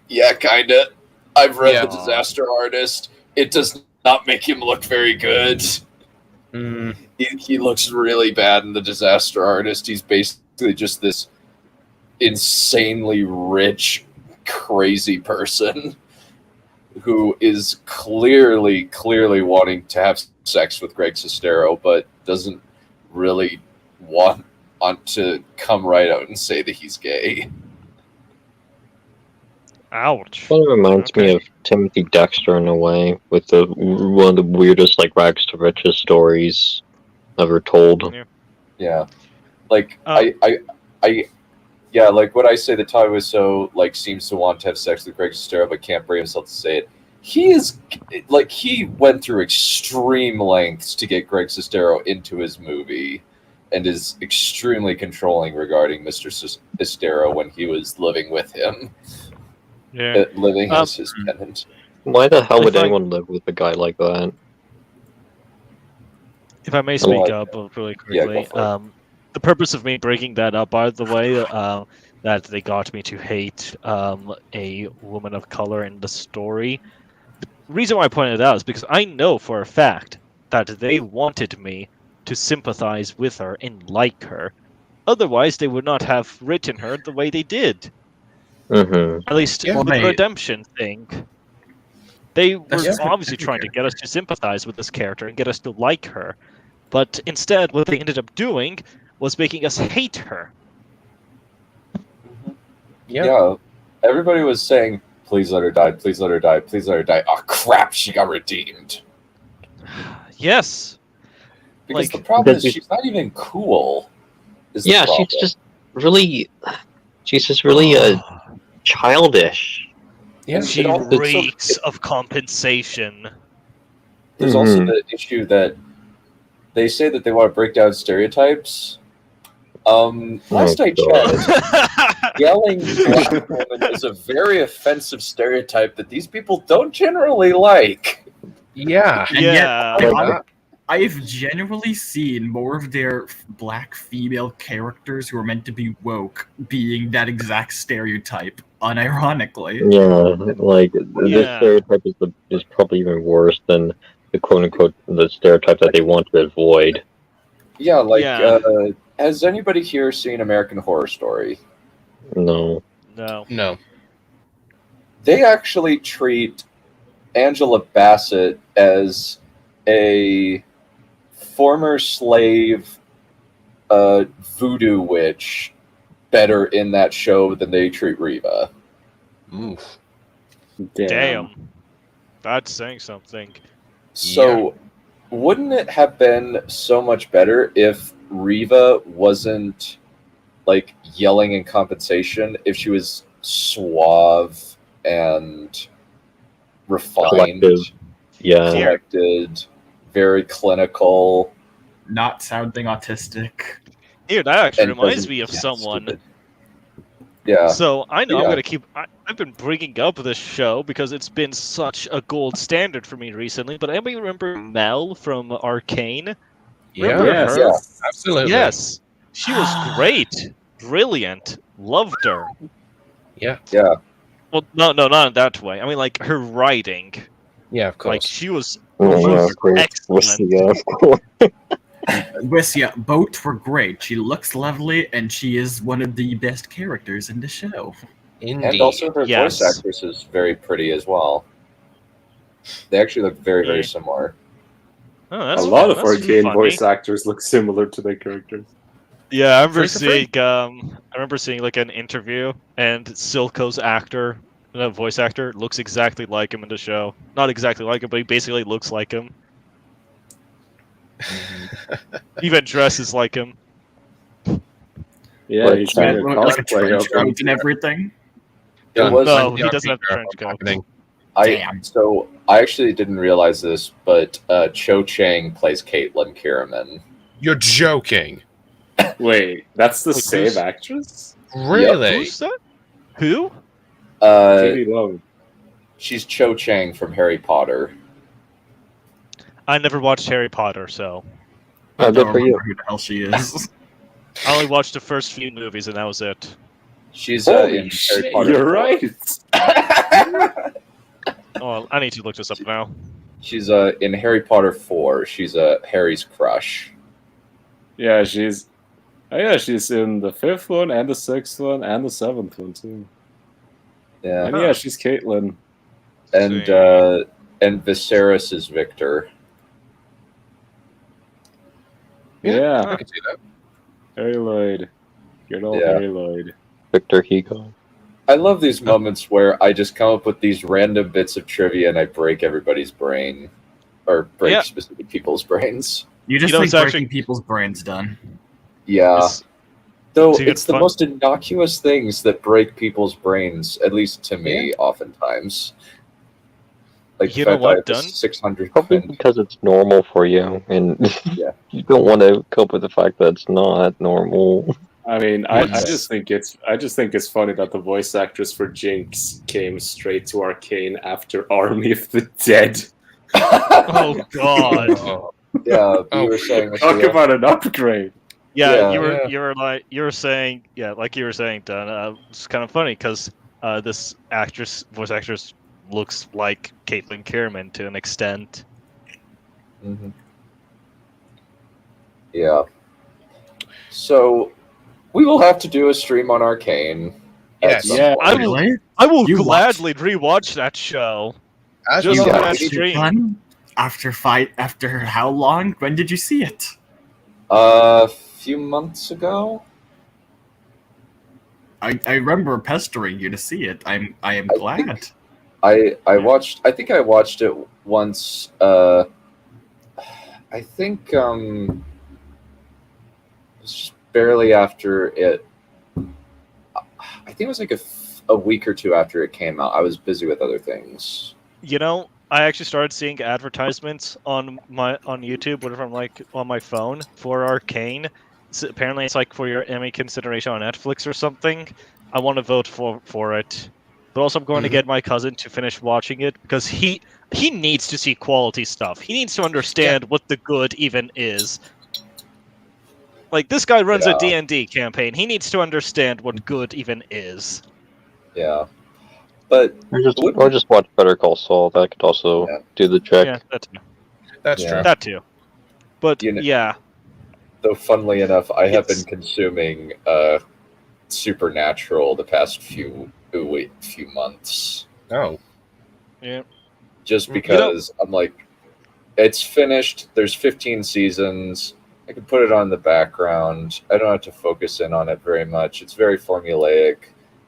yeah, kinda. I've read The Disaster Artist. It does not make him look very good. He looks really bad in The Disaster Artist. He's basically just this insanely rich, crazy person who is clearly wanting to have sex with Greg Sestero, but doesn't really want to come right out and say that he's gay. Ouch. Kind of reminds me of Timothy Dexter in a way, with one of the weirdest like rags to riches stories ever told. Yeah, like like when I say that Tommy Wiseau like seems to want to have sex with Greg Sestero but can't bring himself to say it. He went through extreme lengths to get Greg Sestero into his movie, and is extremely controlling regarding Mr. Sestero when he was living with him. Yeah. Living as his tenant. Why the hell would anyone live with a guy like that? If I may speak up really quickly, the purpose of me breaking that up, by the way, that they got me to hate a woman of color in the story. The reason why I pointed it out is because I know for a fact that they wanted me to sympathize with her and like her. Otherwise, they would not have written her the way they did. Mm-hmm. At least the redemption thing. They were obviously trying to get us to sympathize with this character and get us to like her. But instead, what they ended up doing was making us hate her. Yeah. Everybody was saying, please let her die, please let her die, please let her die. Oh, crap, she got redeemed. Yes. Because the problem is she's not even cool. Yeah, she's just really childish. Yeah, she reeks of compensation. There's also the issue that they say that they want to break down stereotypes. Last I checked, yelling black woman is a very offensive stereotype that these people don't generally like. Yeah. And Yeah. yet, I've genuinely seen more of their black female characters who are meant to be woke being that exact stereotype, unironically. Yeah, like this stereotype is probably even worse than the quote-unquote the stereotype that they want to avoid. Yeah, like has anybody here seen American Horror Story? No. No. They actually treat Angela Bassett as a former slave voodoo witch better in that show than they treat Reva. Oof. Damn. That's saying something. So, wouldn't it have been so much better if Reva wasn't like yelling in compensation, if she was suave and refined, collected, very clinical, not sounding autistic? Dude, that actually reminds me of someone. Stupid. Yeah. So I know I'm gonna keep. I've been bringing up this show because it's been such a gold standard for me recently. But anybody remember Mel from Arcane? Remember her? Yes, absolutely. Yes, she was great, brilliant, loved her. Yeah. Well, no, not in that way. I mean, like her writing. Yeah, of course. Like she was excellent. Wissia, both were great. She looks lovely, and she is one of the best characters in the show. Indeed. And also her voice actress is very pretty as well. They actually look very, very similar. Oh, a lot of Arcane voice actors look similar to their characters. Yeah, I remember seeing like an interview, and Silco's actor, the voice actor, looks exactly like him in the show. Not exactly like him, but he basically looks like him. Even dresses like him. Yeah, he's wearing a like a trench coat and everything. No, he doesn't have the trench coat. I actually didn't realize this, but Cho Chang plays Caitlin Kierman. You're joking. Wait, that's the Like, same who's- actress? Really? Who's that? Who? Katie Long. She's Cho Chang from Harry Potter. I never watched Harry Potter, so I good don't for you. remember who the hell she is. I only watched the first few movies, and that was it. She's Holy in shit, Harry Potter. you're 4. right. Oh, I need to look this up now. She's in Harry Potter 4. She's Harry's crush. Yeah, she's in the 5th one and the 6th one and the 7th one too. Yeah, And yeah, she's Caitlin. and Viserys is Victor. Yeah. I can see that. Harry Lloyd. Good old Yeah. Harry Lloyd. Victor Hugo. I love these moments where I just come up with these random bits of trivia and I break everybody's brain, or break specific people's brains. You just think breaking people's brains done. Yeah. Though it's it's the fun. most innocuous things that break people's brains, at least to me, oftentimes. Like You the know fact what, that I have a Dun? 600 Probably because it's normal for you, and you don't want to cope with the fact that it's not normal. I mean, I just think it's funny that the voice actress for Jinx came straight to Arcane after Army of the Dead. Oh God! Yeah, you were saying talk about an upgrade. Yeah, you were saying Dun. It's kind of funny because this voice actress looks like Caitlin Kierman to an extent. Mm-hmm. Yeah. So we will have to do a stream on Arcane. Yes. Yeah. I will gladly rewatch that show. Just for that stream. After how long? When did you see it? A few months ago. I remember pestering you to see it. I am glad. I watched. I think I watched it once. I think it was just barely after it. I think it was like a week or two after it came out. I was busy with other things. You know, I actually started seeing advertisements on YouTube, whatever, on my phone for Arcane. So apparently, it's like for your Emmy consideration on Netflix or something. I want to vote for it, but also I'm going to get my cousin to finish watching it because he needs to see quality stuff. He needs to understand what the good even is. Like, this guy runs a D&D campaign. He needs to understand what good even is. Yeah. But or just watch Better Call Saul. That could also do the trick. Yeah, that too. That's true. That too. But yeah. Though, funnily enough, I have been consuming Supernatural the past few months. Oh. Yeah. Just because I'm like, it's finished. There's 15 seasons. I can put it on the background. I don't have to focus in on it very much. It's very formulaic.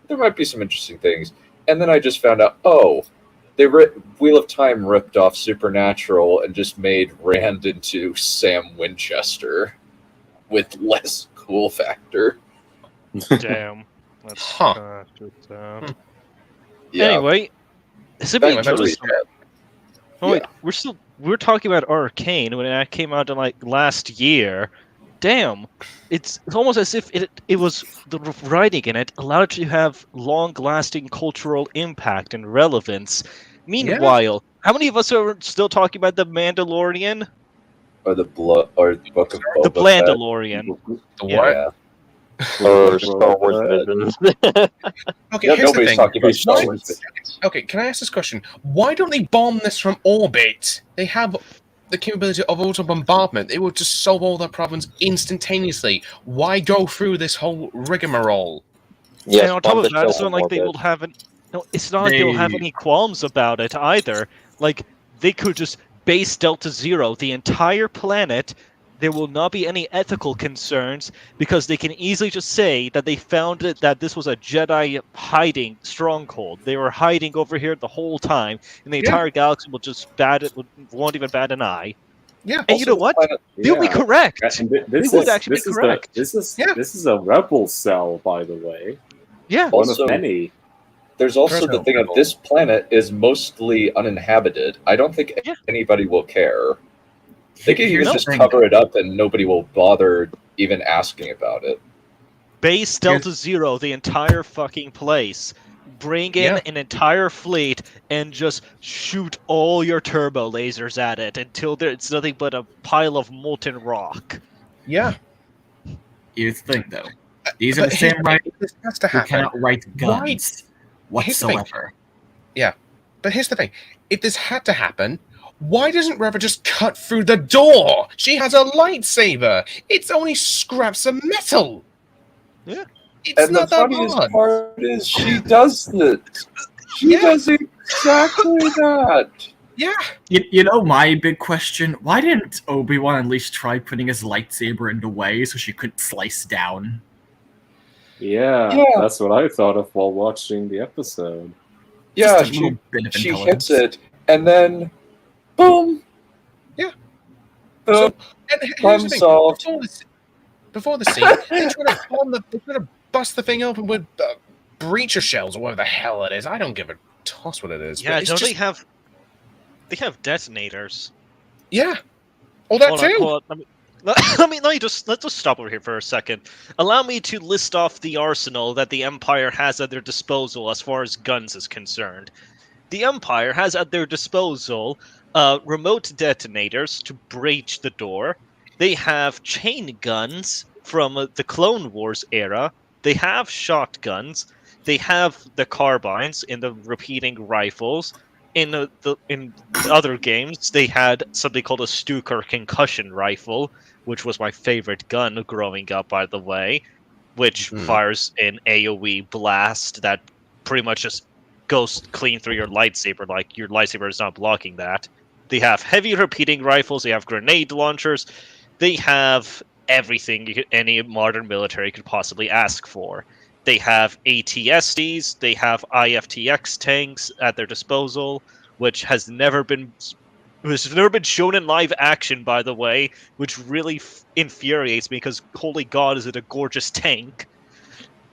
There might be some interesting things. And then I just found out, Wheel of Time ripped off Supernatural and just made Rand into Sam Winchester with less cool factor. Damn. Let's Yeah. Anyway, is it being interesting? Oh wait, Yeah. we're talking about Arcane when that came out in like last year. Damn, it's almost as if it was the writing in it allowed it to have long-lasting cultural impact and relevance. Meanwhile, how many of us are still talking about the Mandalorian? Or the Book of Boba The Fett. Blandalorian. The Yeah. Or Star Wars Visions. Okay, Yeah, here's the nobody's thing. talking about Star Why- Wars Visions. Okay, can I ask this question? Why don't they bomb this from orbit? They have the capability of auto bombardment. They would just solve all their problems instantaneously. Why go through this whole rigmarole? Yes, and on top bomb of the that, it's show not like they orbit. will have it's not like they'll have any qualms about it either. Like, they could just base Delta Zero the entire planet. There will not be any ethical concerns because they can easily just say that they found that this was a Jedi hiding stronghold. They were hiding over here the whole time, and the entire galaxy will just won't even bat an eye. Yeah, and you know what? They'll be correct. This would actually be correct. This is a rebel cell, by the way. Yeah, one Also, of many. There's also the thing of this planet is mostly uninhabited. I don't think anybody will care. They can even just cover it up and nobody will bother even asking about it. Base Delta Zero the entire fucking place. Bring in an entire fleet and just shoot all your turbo lasers at it until it's nothing but a pile of molten rock. Yeah. Here's the thing, though. These are the same writers who cannot write guns whatsoever. Yeah. But here's the thing. If this had to happen, why doesn't Reva just cut through the door? She has a lightsaber. It's only scraps of metal. Yeah. It's not that hard. Part is she does it. She does exactly that. Yeah. You know my big question? Why didn't Obi-Wan at least try putting his lightsaber in the way so she couldn't slice down? Yeah, that's what I thought of while watching the episode. Yeah, she hits it, and then boom. Yeah. Boom. Problem solved. Before the scene, they try to bust the thing open with breacher shells or whatever the hell it is. I don't give a toss what it is. Yeah, but don't they have? They have detonators. Yeah. Oh, that too. Hold on. Let's just stop over here for a second. Allow me to list off the arsenal that the Empire has at their disposal as far as guns is concerned. The Empire has at their disposal remote detonators to breach the door. They have chain guns from the Clone Wars era. They have shotguns. They have the carbines in the repeating rifles. In other games, they had something called a Stuker concussion rifle, which was my favorite gun growing up, by the way, which fires an AoE blast that pretty much just goes clean through your lightsaber, like your lightsaber is not blocking that. They have heavy repeating rifles, they have grenade launchers, they have everything any modern military could possibly ask for. They have ATSTs, they have IFTX tanks at their disposal, which has never been shown in live action, by the way, which really infuriates me because, holy god, is it a gorgeous tank.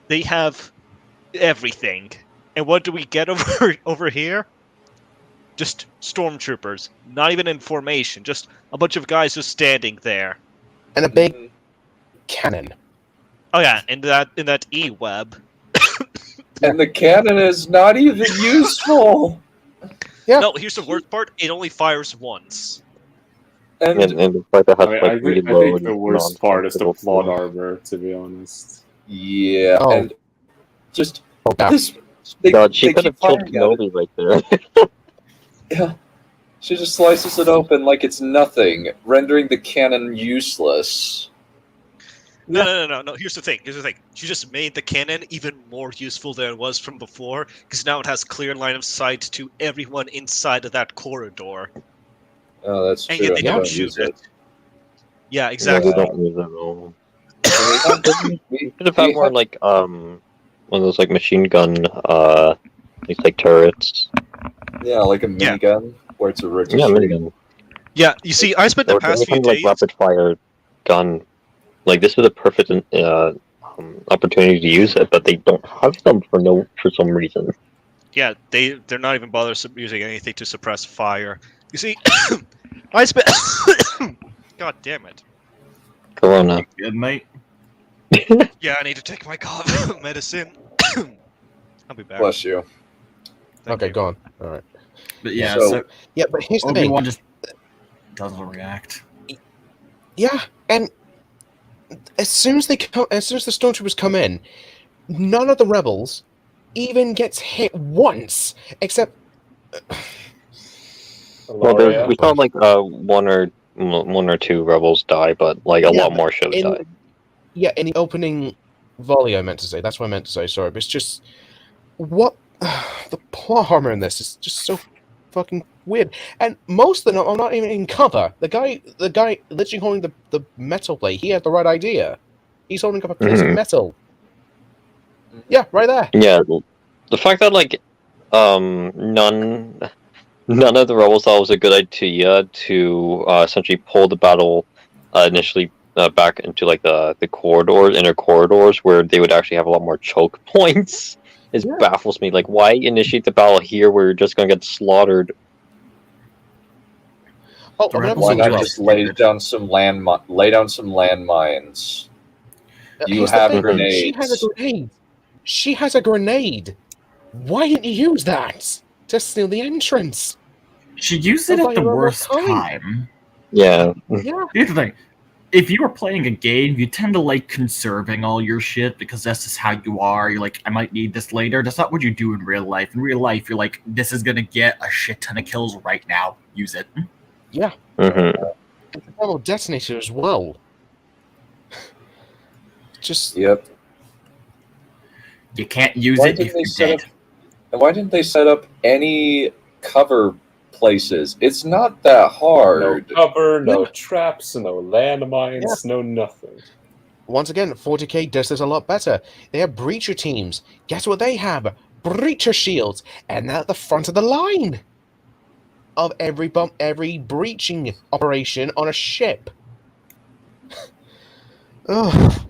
They have everything. And what do we get over here? Just stormtroopers. Not even in formation, just a bunch of guys just standing there. And a big cannon. Oh yeah, in that E-web. And the cannon is not even useful. Yeah. No, here's the worst part. It only fires once. And the fact that has I think the worst part is the plot armor, to be honest. Yeah, and just this. God, she could have killed Kenobi right there. Yeah, she just slices it open like it's nothing, rendering the cannon useless. No. Here's the thing. She just made the cannon even more useful than it was from before, because now it has clear line of sight to everyone inside of that corridor. Oh, that's true. And yet they don't shoot it. Yeah, exactly. Yeah, they don't use it at all. You could have had more like one of those like machine gun these like turrets. Yeah, like a minigun where it's a ricochet. Yeah, minigun. Yeah, you see, I spent the past few days like rapid fire gun. Like this is a perfect opportunity to use it, but they don't have them for some reason. Yeah, they're not even bothering using anything to suppress fire. You see, I spent. God damn it. Corona. Good, mate. Yeah, I need to take my cough medicine. I'll be back. Bless you. Okay, go on. All right. But yeah, but here's the thing. Obi-Wan just doesn't react. Yeah, and as soon as the stormtroopers come in, none of the rebels even gets hit once, except. Well, we saw like one or two rebels die, but like a lot more shows die. Yeah, in the opening volley, I meant to say. That's what I meant to say. Sorry, but it's just what the plot armor in this is just so fucking weird. And most of them are not even in cover. The guy literally holding the metal plate, he had the right idea. He's holding up a piece of metal. Yeah, right there. Yeah, the fact that like none of the rebels thought it was a good idea to essentially pull the battle initially back into like the inner corridors where they would actually have a lot more choke points. It baffles me. Like, why initiate the battle here where you're just going to get slaughtered? Why not just lay down some landmines? You Here's the have thing, grenades. She has a grenade. She has a grenade. Why didn't you use that to steal the entrance? She used it at the worst time. Yeah. Yeah. Here's the thing. If you are playing a game, you tend to like conserving all your shit because that's just how you are. You're like, I might need this later. That's not what you do in real life. In real life, you're like, this is gonna get a shit ton of kills right now. Use it. Yeah. Mm-hmm. It's a thermal detonator as well. Just Yep. You can't use Why it didn't if they you're set dead. up? And why didn't they set up any cover places? It's not that hard. No cover, no traps, no landmines, no nothing. Once again, 40k does this a lot better. They have breacher teams. Guess what they have? Breacher shields, and they're at the front of the line of every breaching operation on a ship. Oh,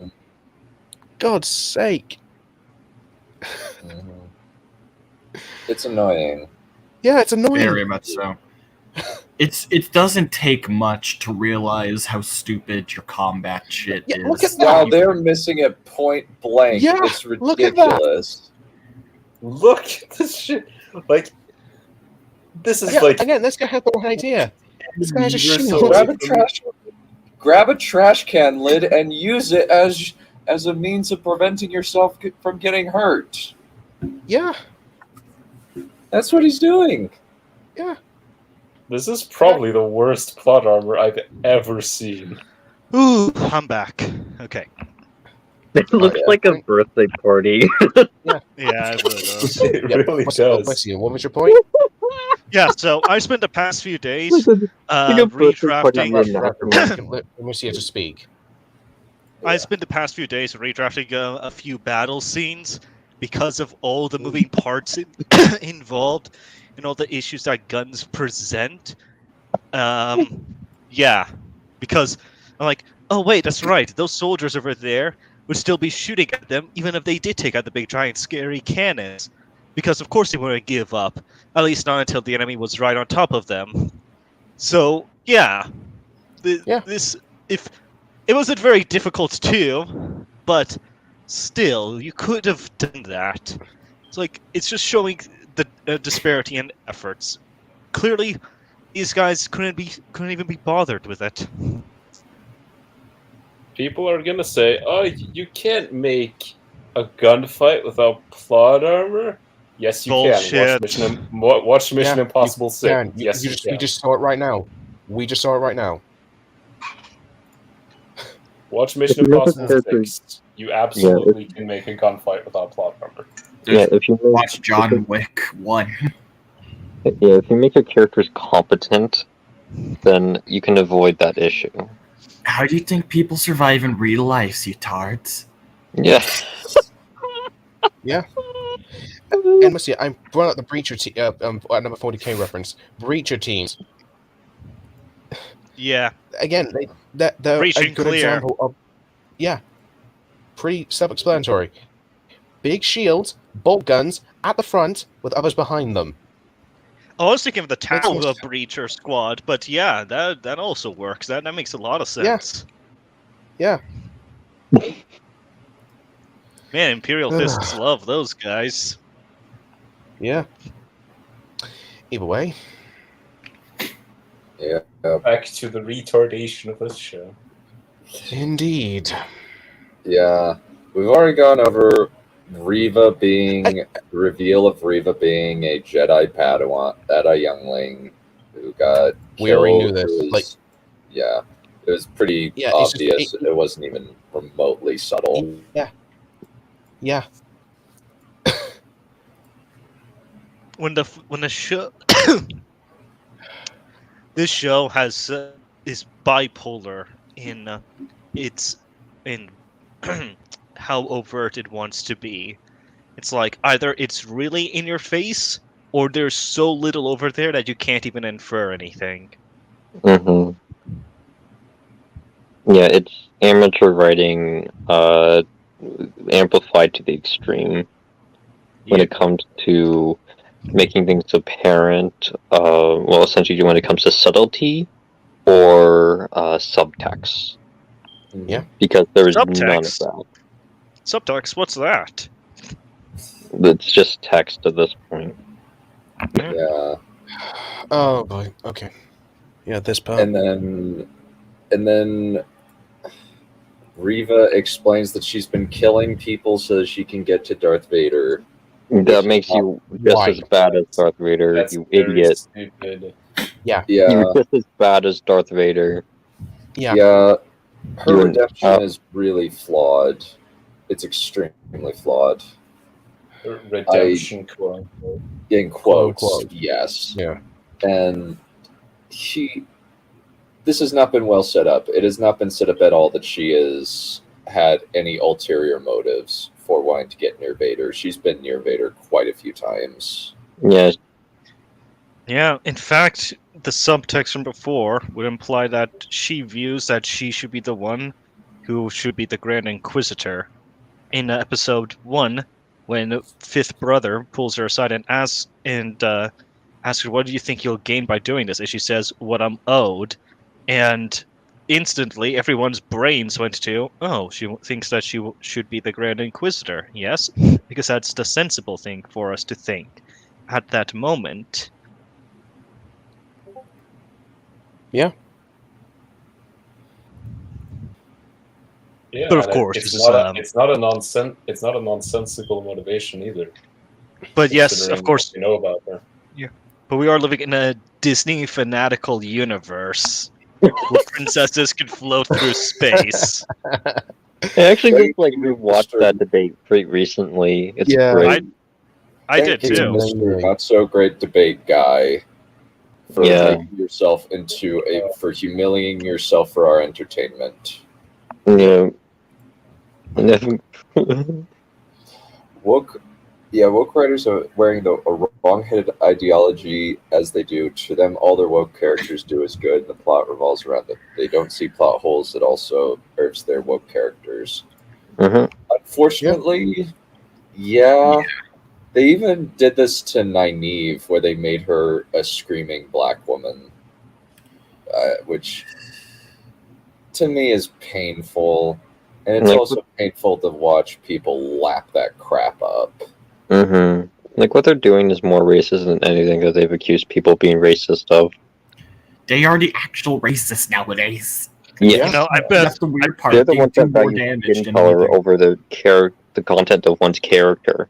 God's sake! It's annoying. Yeah, it's annoying. Very much so. It doesn't take much to realize how stupid your combat shit is. Look at that. Wow, they're missing it point blank. Yeah, It's look at that. ridiculous. Look at this shit. Like, this is Yeah, like. again, this guy had the right idea. This guy has a You're shield. so Grab a trash can lid and use it as a means of preventing yourself from getting hurt. Yeah. That's what he's doing. Yeah. This is probably the worst plot armor I've ever seen. Ooh, I'm back. Okay. It looks like a birthday party. Yeah, it really does. It really does. Bless you. What was your point? Yeah, so I spent the past few days Redrafting. redrafting. Let me see you to speak. I spent the past few days redrafting a few battle scenes because of all the moving parts involved and all the issues that guns present. Yeah, because I'm like, oh wait, that's right. Those soldiers over there would still be shooting at them even if they did take out the big giant scary cannons. Because of course they wouldn't give up, at least not until the enemy was right on top of them. So yeah, this if it wasn't very difficult too, but still you could have done that. It's like it's just showing the disparity in efforts. Clearly, these guys couldn't even be bothered with it. People are gonna say, "Oh, you can't make a gunfight without plot armor." Yes, you Bullshit. can. Watch Mission Impossible 6. Yes, you can. We just saw it right now. We just saw it right now. Watch Mission Impossible 6. You absolutely can make a gunfight without plot armor. Yeah, if you watch John Wick 1. Yeah, if you make your characters competent, then you can avoid that issue. How do you think people survive in real life, you tards? Yeah. Yeah. And let's see, I brought up the Breacher number 40k reference. Breacher teams. Yeah. Again, they're a Breaching good clear. example of. Yeah. Pretty self-explanatory. Big shields, bolt guns at the front with others behind them. I was thinking of the Tower Breacher squad, but yeah, that also works. That makes a lot of sense. Yeah. Man, Imperial Fists love those guys. Yeah. Either way. Yeah. Back to the retardation of this show. Indeed. Yeah. We've already gone over reveal of Riva being a Jedi Padawan, a youngling who got We already knew killed. this. Yeah. It was pretty obvious. It wasn't even remotely subtle. Yeah. Yeah. When the show this show has is bipolar in how overt it wants to be. It's like either it's really in your face or there's so little over there that you can't even infer anything. Mm-hmm. Yeah, it's amateur writing amplified to the extreme when it comes to making things apparent. Well, essentially when it comes to subtlety or subtext. Yeah. Because there's none of Subtext? that. Subtext, what's that? It's just text at this point. Yeah. Oh boy. Okay. Yeah, this part. And then Riva explains that she's been killing people so that she can get to Darth Vader. That makes you just as bad as Darth Vader, That's you very idiot. stupid. Yeah. You're just as bad as Darth Vader. Yeah. Yeah. Her You're- redemption is really flawed. It's extremely flawed. Redemption, quote. In quotes, Quote, unquote. yes. Yeah. And this has not been well set up. It has not been set up at all that she has had any ulterior motives for wanting to get near Vader. She's been near Vader quite a few times. Yeah. Yeah, in fact, the subtext from before would imply that she views that she should be the one who should be the Grand Inquisitor. In episode 1, when Fifth Brother pulls her aside and asks her, "What do you think you'll gain by doing this?" And she says, "What I'm owed," and instantly everyone's brains went to, "Oh, she thinks that she should be the Grand Inquisitor." Yes, because that's the sensible thing for us to think at that moment. Yeah. Yeah, But of and course, it's this is, not a nonsensical motivation either. But yes, considering of course, what you know about her. Yeah, but we are living in a Disney fanatical universe where princesses can float through space. I actually just rewatched that debate pretty recently. It's great. I did Thank you, too. Mr. Not so great debate guy, for making yourself for humiliating yourself for our entertainment. Yeah. Woke writers are wearing a wrong-headed ideology as they do. To them, all their woke characters do is good, and the plot revolves around them. They don't see plot holes that also hurts their woke characters. Unfortunately, they even did this to Nynaeve, where they made her a screaming black woman, which to me is painful. And it's also painful to watch people lap that crap up. Like, what they're doing is more racist than anything that they've accused people being racist of. They are the actual racists nowadays. Yeah. You know, I bet That's the weird part. They're the They ones do that more value damage skin than color anything. over the content of one's character.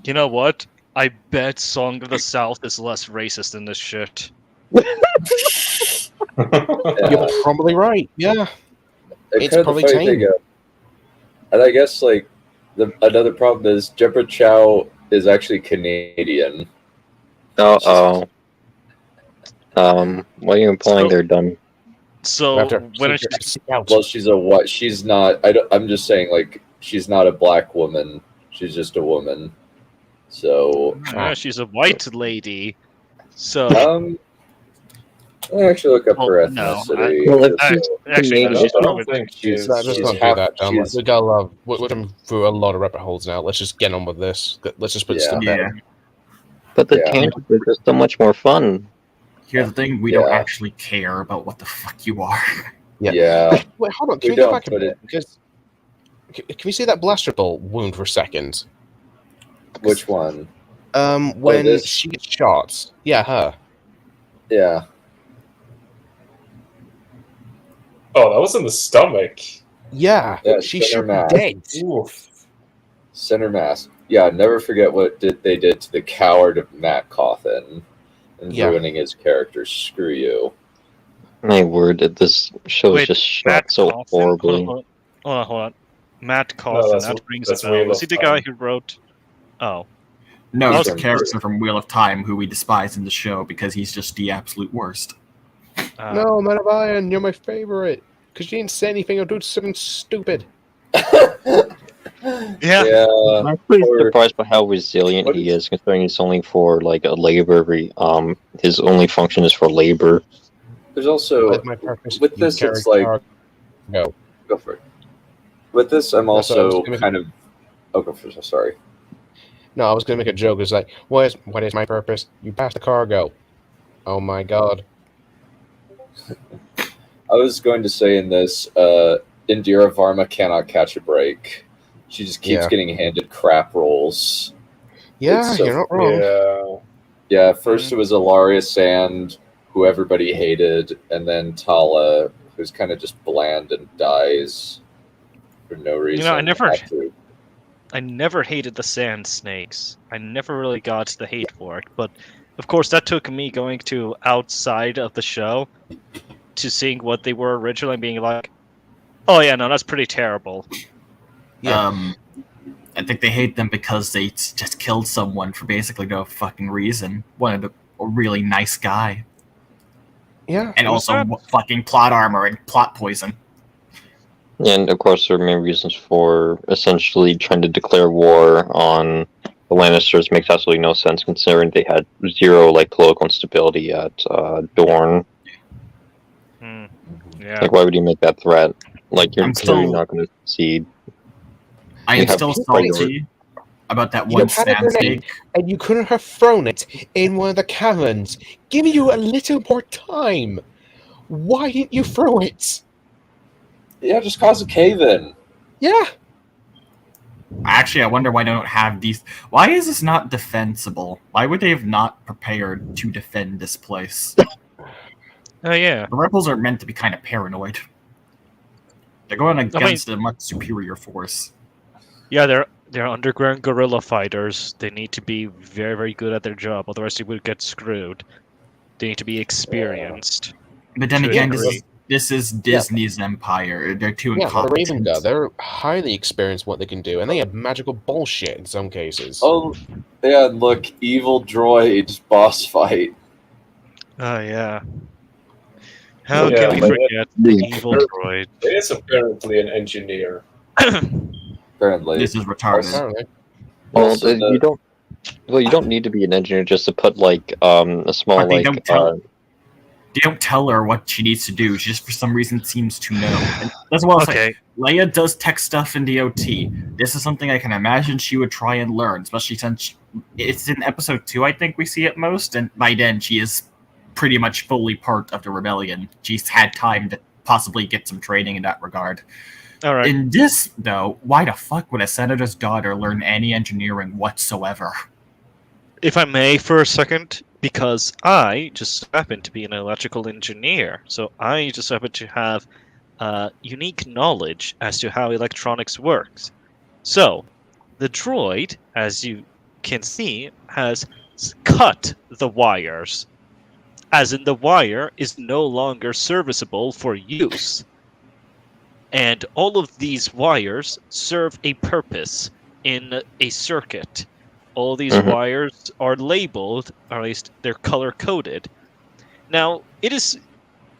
You know what? I bet Song of the South is less racist than this shit. You're probably right. Yeah. It's probably tame. And I guess another problem is Deborah Chow is actually Canadian. What are you implying they're done? So when she's a what? She's not. I'm just saying, she's not a black woman. She's just a woman. So yeah, she's a white lady. So I'll actually look up her ethnicity. We gotta love. We're going through a lot of rabbit holes now. Let's just get on with this. Let's just put stuff down. But the tangents are just so much more fun. Here's the thing: we don't actually care about what the fuck you are. Yeah. Wait, hold on. Can we go back a bit? Because can we see that blaster bolt wound for a second? Which one? When she gets shot. Yeah, her. Yeah. Oh, that was in the stomach. Yeah, she should be dead. Oof. Center mass. Yeah, never forget what they did to the coward of Matt Cawthon and ruining his character. Screw you. My word, this show is just shot so horribly. Hold on. Matt Cawthon, that rings a bell. Was he the guy who wrote... Oh. No, he's a character from Wheel of Time who we despise in the show because he's just the absolute worst. No, Man of Iron, you're my favorite. Because you didn't say anything or do something stupid. Yeah. I'm pretty surprised by how resilient he is, considering he's only for a labor. His only function is for labor. There's also with this, it's like go for it. With this, I'm also kind of. Oh, go first. Sorry. No, I was gonna make a joke. It's like, what is my purpose? You pass the cargo. Oh my god. I was going to say in this, Indira Varma cannot catch a break. She just keeps getting handed crap roles. Yeah, you're not wrong. Yeah, first it was Ilaria Sand, who everybody hated, and then Tala, who's kind of just bland and dies for no reason. I never hated the Sand Snakes. I never really got the hate for it, but of course that took me going to outside of the show to seeing what they were originally, being like, oh yeah, no, that's pretty terrible. Yeah. I think they hate them because they just killed someone for basically no fucking reason. Wanted a really nice guy. Yeah. And also fucking plot armor and plot poison. And of course, there are many reasons for essentially trying to declare war on the Lannisters. Makes absolutely no sense considering they had zero political instability at Dorne. Yeah. Like, why would you make that threat? Like, you're clearly not going to succeed. I am still salty about that one Sand Snake. And you couldn't have thrown it in one of the caverns. Give you a little more time. Why didn't you throw it? Yeah, just cause a cave-in. Yeah. Actually, I wonder why they don't have these. Why is this not defensible? Why would they have not prepared to defend this place? Oh yeah. The rebels are meant to be kind of paranoid. They're going against a much superior force. Yeah, they're underground guerrilla fighters. They need to be very, very good at their job, otherwise they would get screwed. They need to be experienced. But then again, this is Disney's empire. They're too incompetent. The Raven Guard, they're highly experienced what they can do, and they have magical bullshit in some cases. Oh, yeah, look, evil droid boss fight. Oh, yeah. How can we forget the evil droid? It is apparently an engineer. Apparently. This is retarded. Well, you don't need to be an engineer just to put a small They don't tell her what she needs to do. She just, for some reason, seems to know. And that's what I'll say. Leia does tech stuff in the OT. This is something I can imagine she would try and learn, especially since it's in episode 2, I think we see it most, and by then she is pretty much fully part of the rebellion. She's had time to possibly get some training in that regard. All right. In this, though, why the fuck would a senator's daughter learn any engineering whatsoever? If I may for a second, because I just happen to be an electrical engineer, so I just happen to have unique knowledge as to how electronics works. So, the droid, as you can see, has cut the wires, as in the wire is no longer serviceable for use. And all of these wires serve a purpose in a circuit. All these wires are labeled, or at least they're color-coded. Now, it is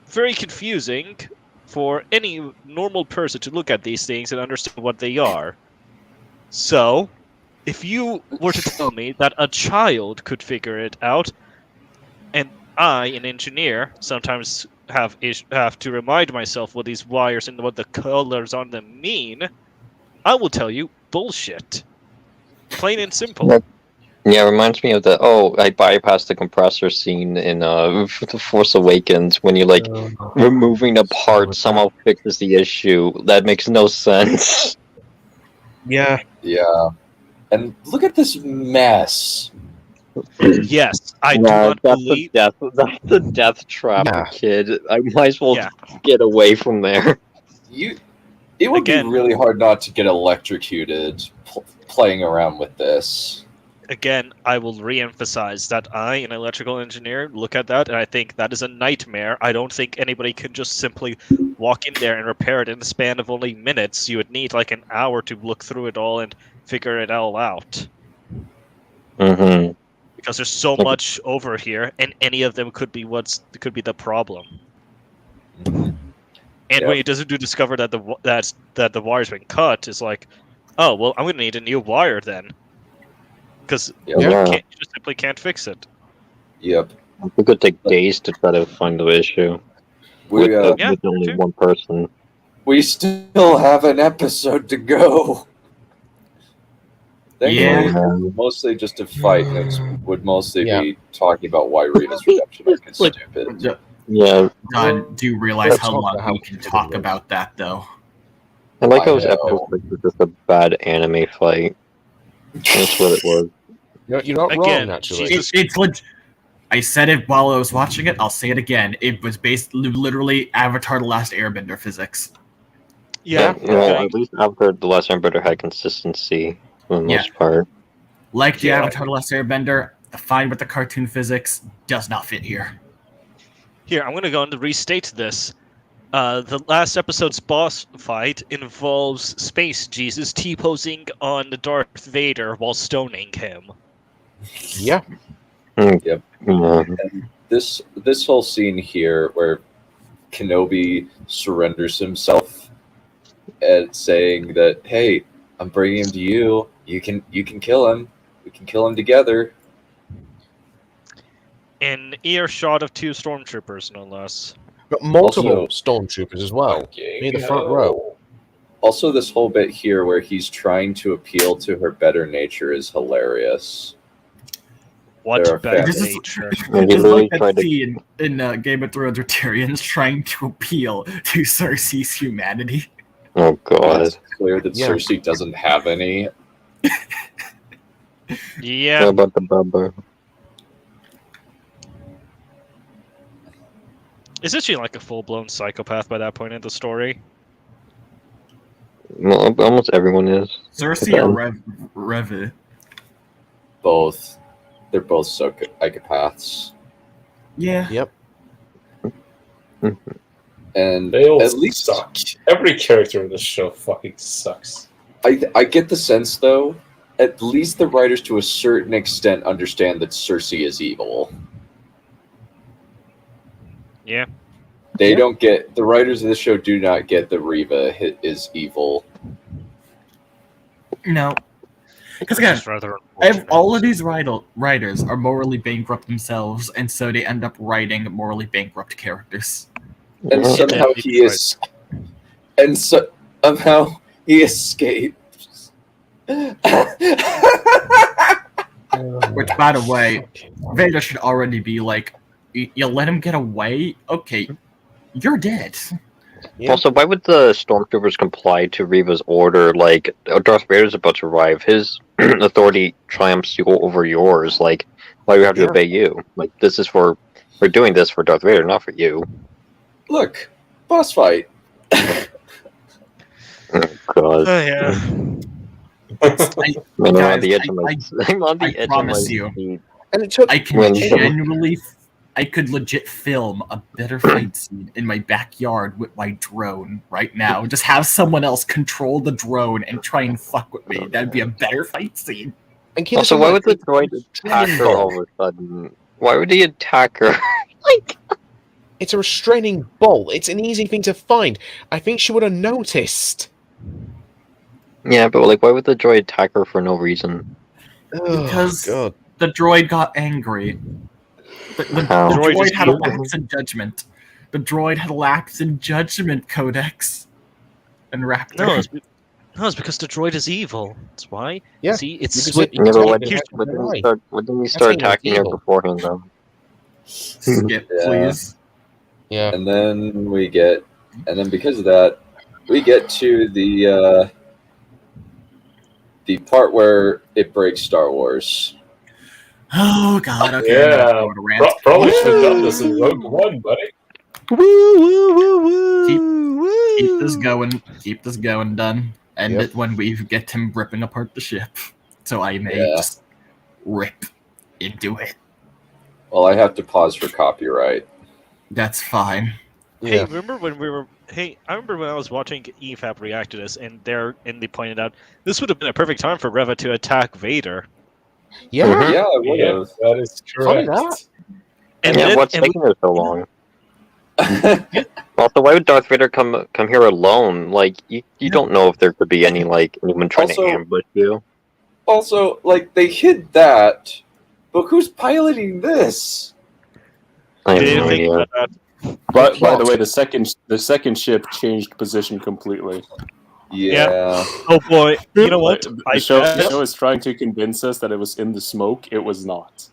very confusing for any normal person to look at these things and understand what they are. So, if you were to tell me that a child could figure it out, and I, an engineer, sometimes have to remind myself what these wires and what the colors on them mean, I will tell you, bullshit. Plain and simple. Yeah, it reminds me of I bypassed the compressor scene in The Force Awakens when you removing a part somehow fixes the issue. That makes no sense. Yeah. Yeah. And look at this mess. Yes, I do not believe... That's a death trap, kid. I might as well get away from there. It would be really hard not to get electrocuted playing around with this. Again, I will re-emphasize that I, an electrical engineer, look at that and I think that is a nightmare. I don't think anybody can just simply walk in there and repair it in the span of only minutes. You would need like an hour to look through it all and figure it all out. Mm-hmm. Because there's so much over here, and any of them could be the problem. And when it doesn't discover that the wire's been cut, it's like, oh well, I'm gonna need a new wire then, because you just simply can't fix it. Yep. It could take days to try to find the issue with only one person. We still have an episode to go. Mostly just a fight, and it would mostly be talking about why Reva's redemption arc is stupid. Yeah. God, do you realize Let's how talk long about how we can talk good it about that, though? I like how I his episode was just a bad anime fight. That's what it was. You're not Again, wrong, actually. It's legit. I said it while I was watching it. I'll say it again. It was based literally Avatar: The Last Airbender physics. Yeah. Well, at least after the last Airbender had consistency for the most part. Like the Yeah. Avatar: The Last Airbender, the fine with the cartoon physics does not fit here. Here, I'm going to go on to restate this. The last episode's boss fight involves Space Jesus T-posing on Darth Vader while stoning him. Yeah. Yep. Yeah. And this whole scene here where Kenobi surrenders himself and saying that, "Hey, I'm bringing him to you. You can kill him. We can kill him together." An earshot of 2 stormtroopers, no less. But multiple Also- stormtroopers as well. Near the front row. Also, this whole bit here where he's trying to appeal to her better nature is hilarious. What There are better facts. nature? And he It's literally like that tried to. scene in Game of Thrones where Tyrion's trying to appeal to Cersei's humanity. Oh god. It's clear that Yeah. Cersei doesn't have any. Yeah. What about the Bubba? Isn't she like a full-blown psychopath by that point in the story? Well, almost everyone is. Cersei or Revi? Both. They're both psychopaths. Yeah. Yep. And They all at least suck. Every character in this show fucking sucks. I get the sense, though, at least the writers to a certain extent understand that Cersei is evil. Yeah. They don't get, the writers of the show do not get that Reva is evil. No. Because again, It's rather all of these writers are morally bankrupt themselves, and so they end up writing morally bankrupt characters. And somehow he is, and so somehow he escapes. Which, by the way, Vader should already be like, you let him get away? Okay, you're dead. Also, why would the stormtroopers comply to Reva's order? Like, Darth Vader's about to arrive. His authority triumphs over yours. Like, why do we have to obey you? Like, this is we're doing this for Darth Vader, not for you. Look, boss fight. Oh, God. yeah. Man, I'm on the edge of my. I'm on the edge of my promise you. seat. And it took. I can genuinely, I could legit film a better fight scene in my backyard with my drone right now. Just have someone else control the drone and try and fuck with me. That'd be a better fight scene. And Also, why would the droid attack her all of a sudden? Why would he attack her? Like, It's a restraining bolt. It's an easy thing to find. I think she would have noticed. yeah, but like, why would the droid attack her for no reason? Because God. the droid got angry. The How? droid had a lapse in judgment. The droid had a lapse in judgment, Codex. And Raptor. No, it's because the droid is evil. That's why. Yeah. See, it's Because split. Yeah, but why Here's- didn't we start attacking her evil. beforehand, though? Skip, please. Yeah. And then because of that, we get to the part where it breaks Star Wars. Oh god, okay. Yeah, probably should have done this in Rogue One, buddy. Keep this going. Keep this going, done. End it when we get him ripping apart the ship. So I may just rip into it. Well, I have to pause for copyright. That's fine. Hey, remember when we were? Hey, I remember when I was watching EFAP react to this, and they pointed out this would have been a perfect time for Reva to attack Vader. Yeah. Yeah, I would have. That is Funny correct. that. And yeah, then, what's taking her so long? Also, why would Darth Vader come here alone? Like, you don't know if there could be anyone trying to ambush you. Also, like, they hid that, but who's piloting this? I have Did no you think idea. about that? But by the way, the second ship changed position completely. Yeah. Oh boy, you know what? The show is trying to convince us that it was in the smoke. It was not.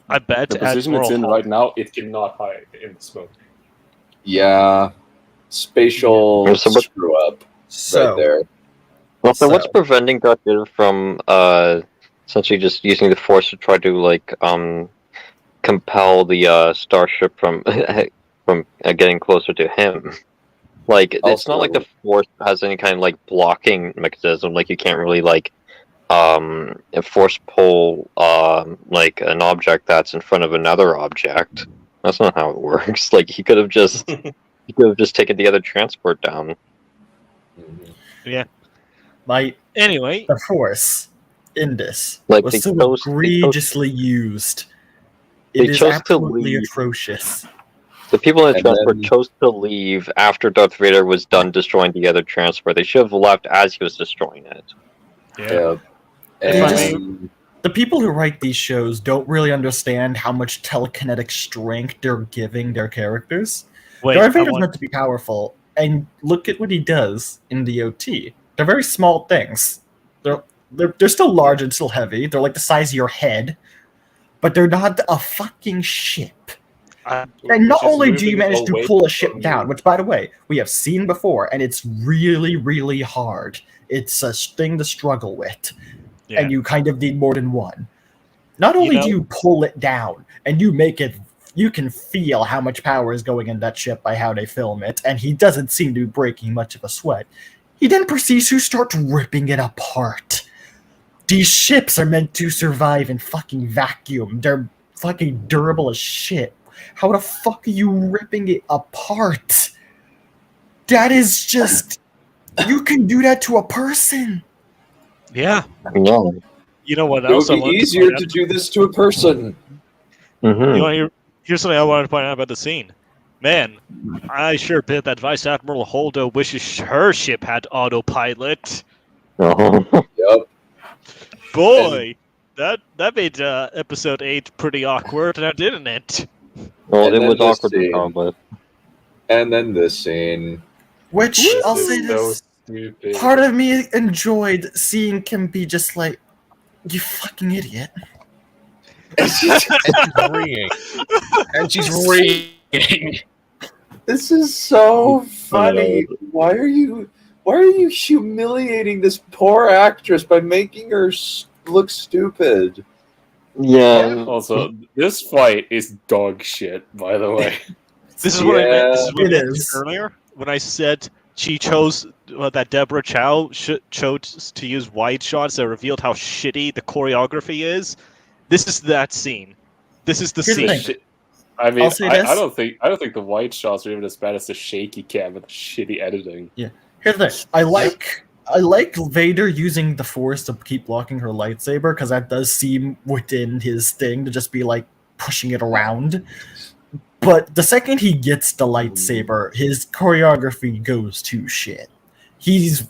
I bet the at position it's in Moral right now, it cannot hide in the smoke. Yeah, spatial screw up right there. Well, so what's preventing Darth Vader from essentially just using the Force to try to like compel the starship from getting closer to him? Like it's not like the Force has any kind of like blocking mechanism. Like you can't really like force pull like an object that's in front of another object. That's not how it works. Like he could have just taken the other transport down. Yeah. Anyway, the Force in this Like, was they so chose- egregiously used. They It is chose to absolutely leave. atrocious. The people in the And transport then- chose to leave after Darth Vader was done destroying the other transport. They should have left as he was destroying it. Yeah. They just- And the people who write these shows don't really understand how much telekinetic strength they're giving their characters. Wait, Darth I Vader's want- meant to be powerful, and look at what he does in the OT. They're very small things. They're still large and still heavy. They're like the size of your head, but they're not a fucking ship. And not Which is only do you moving manage to away pull a from ship you. down, which by the way, we have seen before, and it's really, really hard. It's a thing to struggle with. Yeah. And you kind of need more than one. Not only do you pull it down, and you make it, you can feel how much power is going in that ship by how they film it, and he doesn't seem to be breaking much of a sweat. He then proceeds to start ripping it apart. These ships are meant to survive in fucking vacuum. They're fucking durable as shit. How the fuck are you ripping it apart? That is just... You can do that to a person. Yeah. No. You know what it else I would be wanted easier to to do this to a person. You want to hear? Here's something I wanted to point out about the scene. Man, I sure bet that Vice Admiral Holdo wishes her ship had autopilot. Yep. Boy, that made episode 8 pretty awkward, now didn't it? Well, And it then was this awkward to scene. start with. And then this scene. Which, This I'll is say so this, stupid. part of me enjoyed seeing Kim be just like, you fucking idiot. And she's reading. And she's reading. This is so funny. Why are you humiliating this poor actress by making her look stupid? Yeah. Also, this fight is dog shit, by the way. This is what I meant. This is what It I meant is. earlier when I said she chose that Deborah Chow chose to use wide shots that revealed how shitty the choreography is. This is that scene. This is the Here's the scene. thing. I mean, I'll say I this. don't think the white shots are even as bad as the shaky cam with the shitty editing. Yeah. Here's the thing. I like Vader using the Force to keep blocking her lightsaber, because that does seem within his thing to just be like pushing it around. But the second he gets the lightsaber, his choreography goes to shit. He's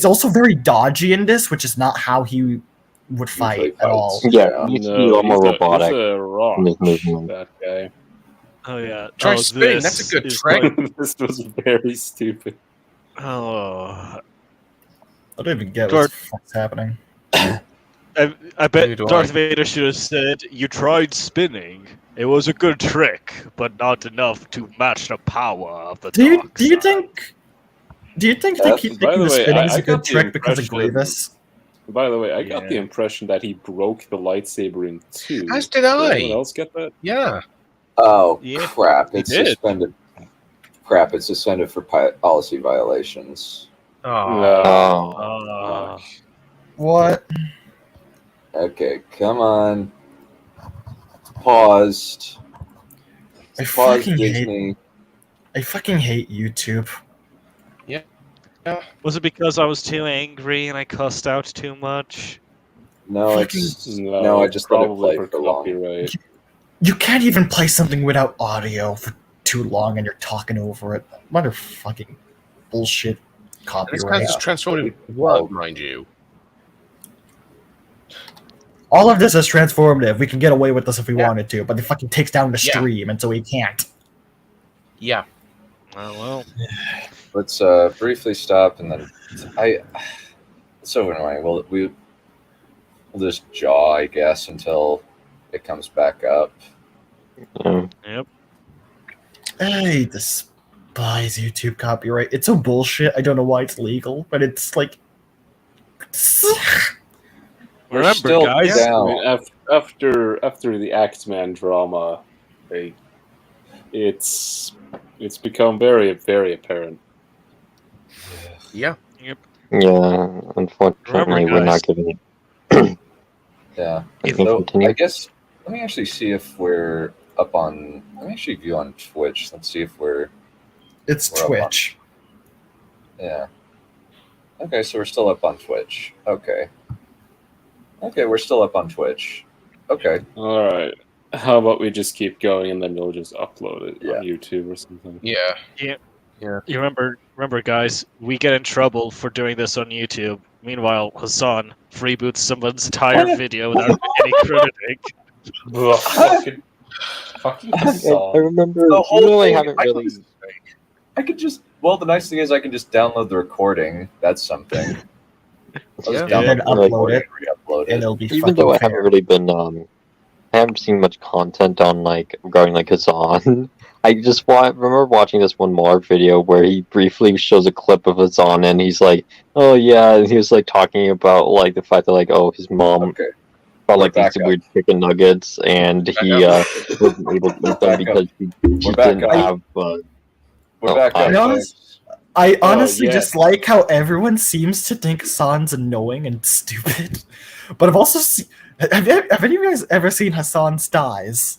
also very dodgy in this, which is not how he would fight at all. Yeah, he's a little more robotic. He's a rock, in his movement. that guy. Oh yeah. Try oh, spinning, this that's a good is trick. like- This was very stupid. Oh, I don't even get Darth- what's happening. I bet Neither do Darth I. Vader should have said, "You tried spinning. It was a good trick, but not enough to match the power of the Do you dark think they By keep the thinking the way, spinning is I a got good the trick because of impression- Grievous? By the way, I got the Yeah. impression that he broke the lightsaber in two. As did I. anyone else get that? Yeah. Oh Yeah, crap! he It's did. suspended. Crap! It's suspended for policy violations. Oh. Oh. What? Okay, come on. Paused. I Pause fucking Disney. I fucking hate YouTube. Was it because I was too angry and I cussed out too much? No, it's no. I just let it probably play for for long. copyright. You can't even play something without audio for too long, and you're talking over it. What a fucking bullshit This copyright. guy's transformative world, mind you. All of this is transformative. We can get away with this if we Yeah. wanted to, but it fucking takes down the Yeah. stream, and so we can't. Yeah. Oh well. Let's briefly stop, and then it's so annoying. We'll just jaw, I guess, until it comes back up. Yep. I despise YouTube copyright. It's so bullshit. I don't know why it's legal, but it's like. We're still guys, down. I mean, after the Axeman drama, it's become very, very apparent. Yeah. Yep. Yeah, unfortunately, we're not giving it. Yeah. If So continue. I guess let me actually see if we're up on. Let me actually view on Twitch. Let's see if we're. It's we're up on- Twitch. Yeah. Okay, so we're still up on Twitch. Okay. Okay, we're still up on Twitch. Okay. All right. How about we just keep going and then we'll just upload it Yeah. on YouTube or something? Yeah. Yeah. You remember, guys, we get in trouble for doing this on YouTube. Meanwhile, Hassan freeboots someone's entire video without any crediting. Ugh, fucking I Hassan. remember. The whole I thing, haven't really. I could just. Well, the nice thing is I can just download the recording. That's something. I'll just Yeah. download And the upload recording it, and re-upload and it. it'll be Even though I fucking haven't really been, I haven't seen much content on regarding Hassan. I just remember watching this one Marv video where he briefly shows a clip of Hassan, and he's like, "Oh yeah," and he was like talking about like the fact that oh his mom bought like these weird chicken nuggets, and he wasn't able to eat them because he didn't have. We're back up. I honestly yeah. just like how everyone seems to think Hassan's annoying and stupid. But I've also seen. Have any of you guys ever seen Hassan's Dies?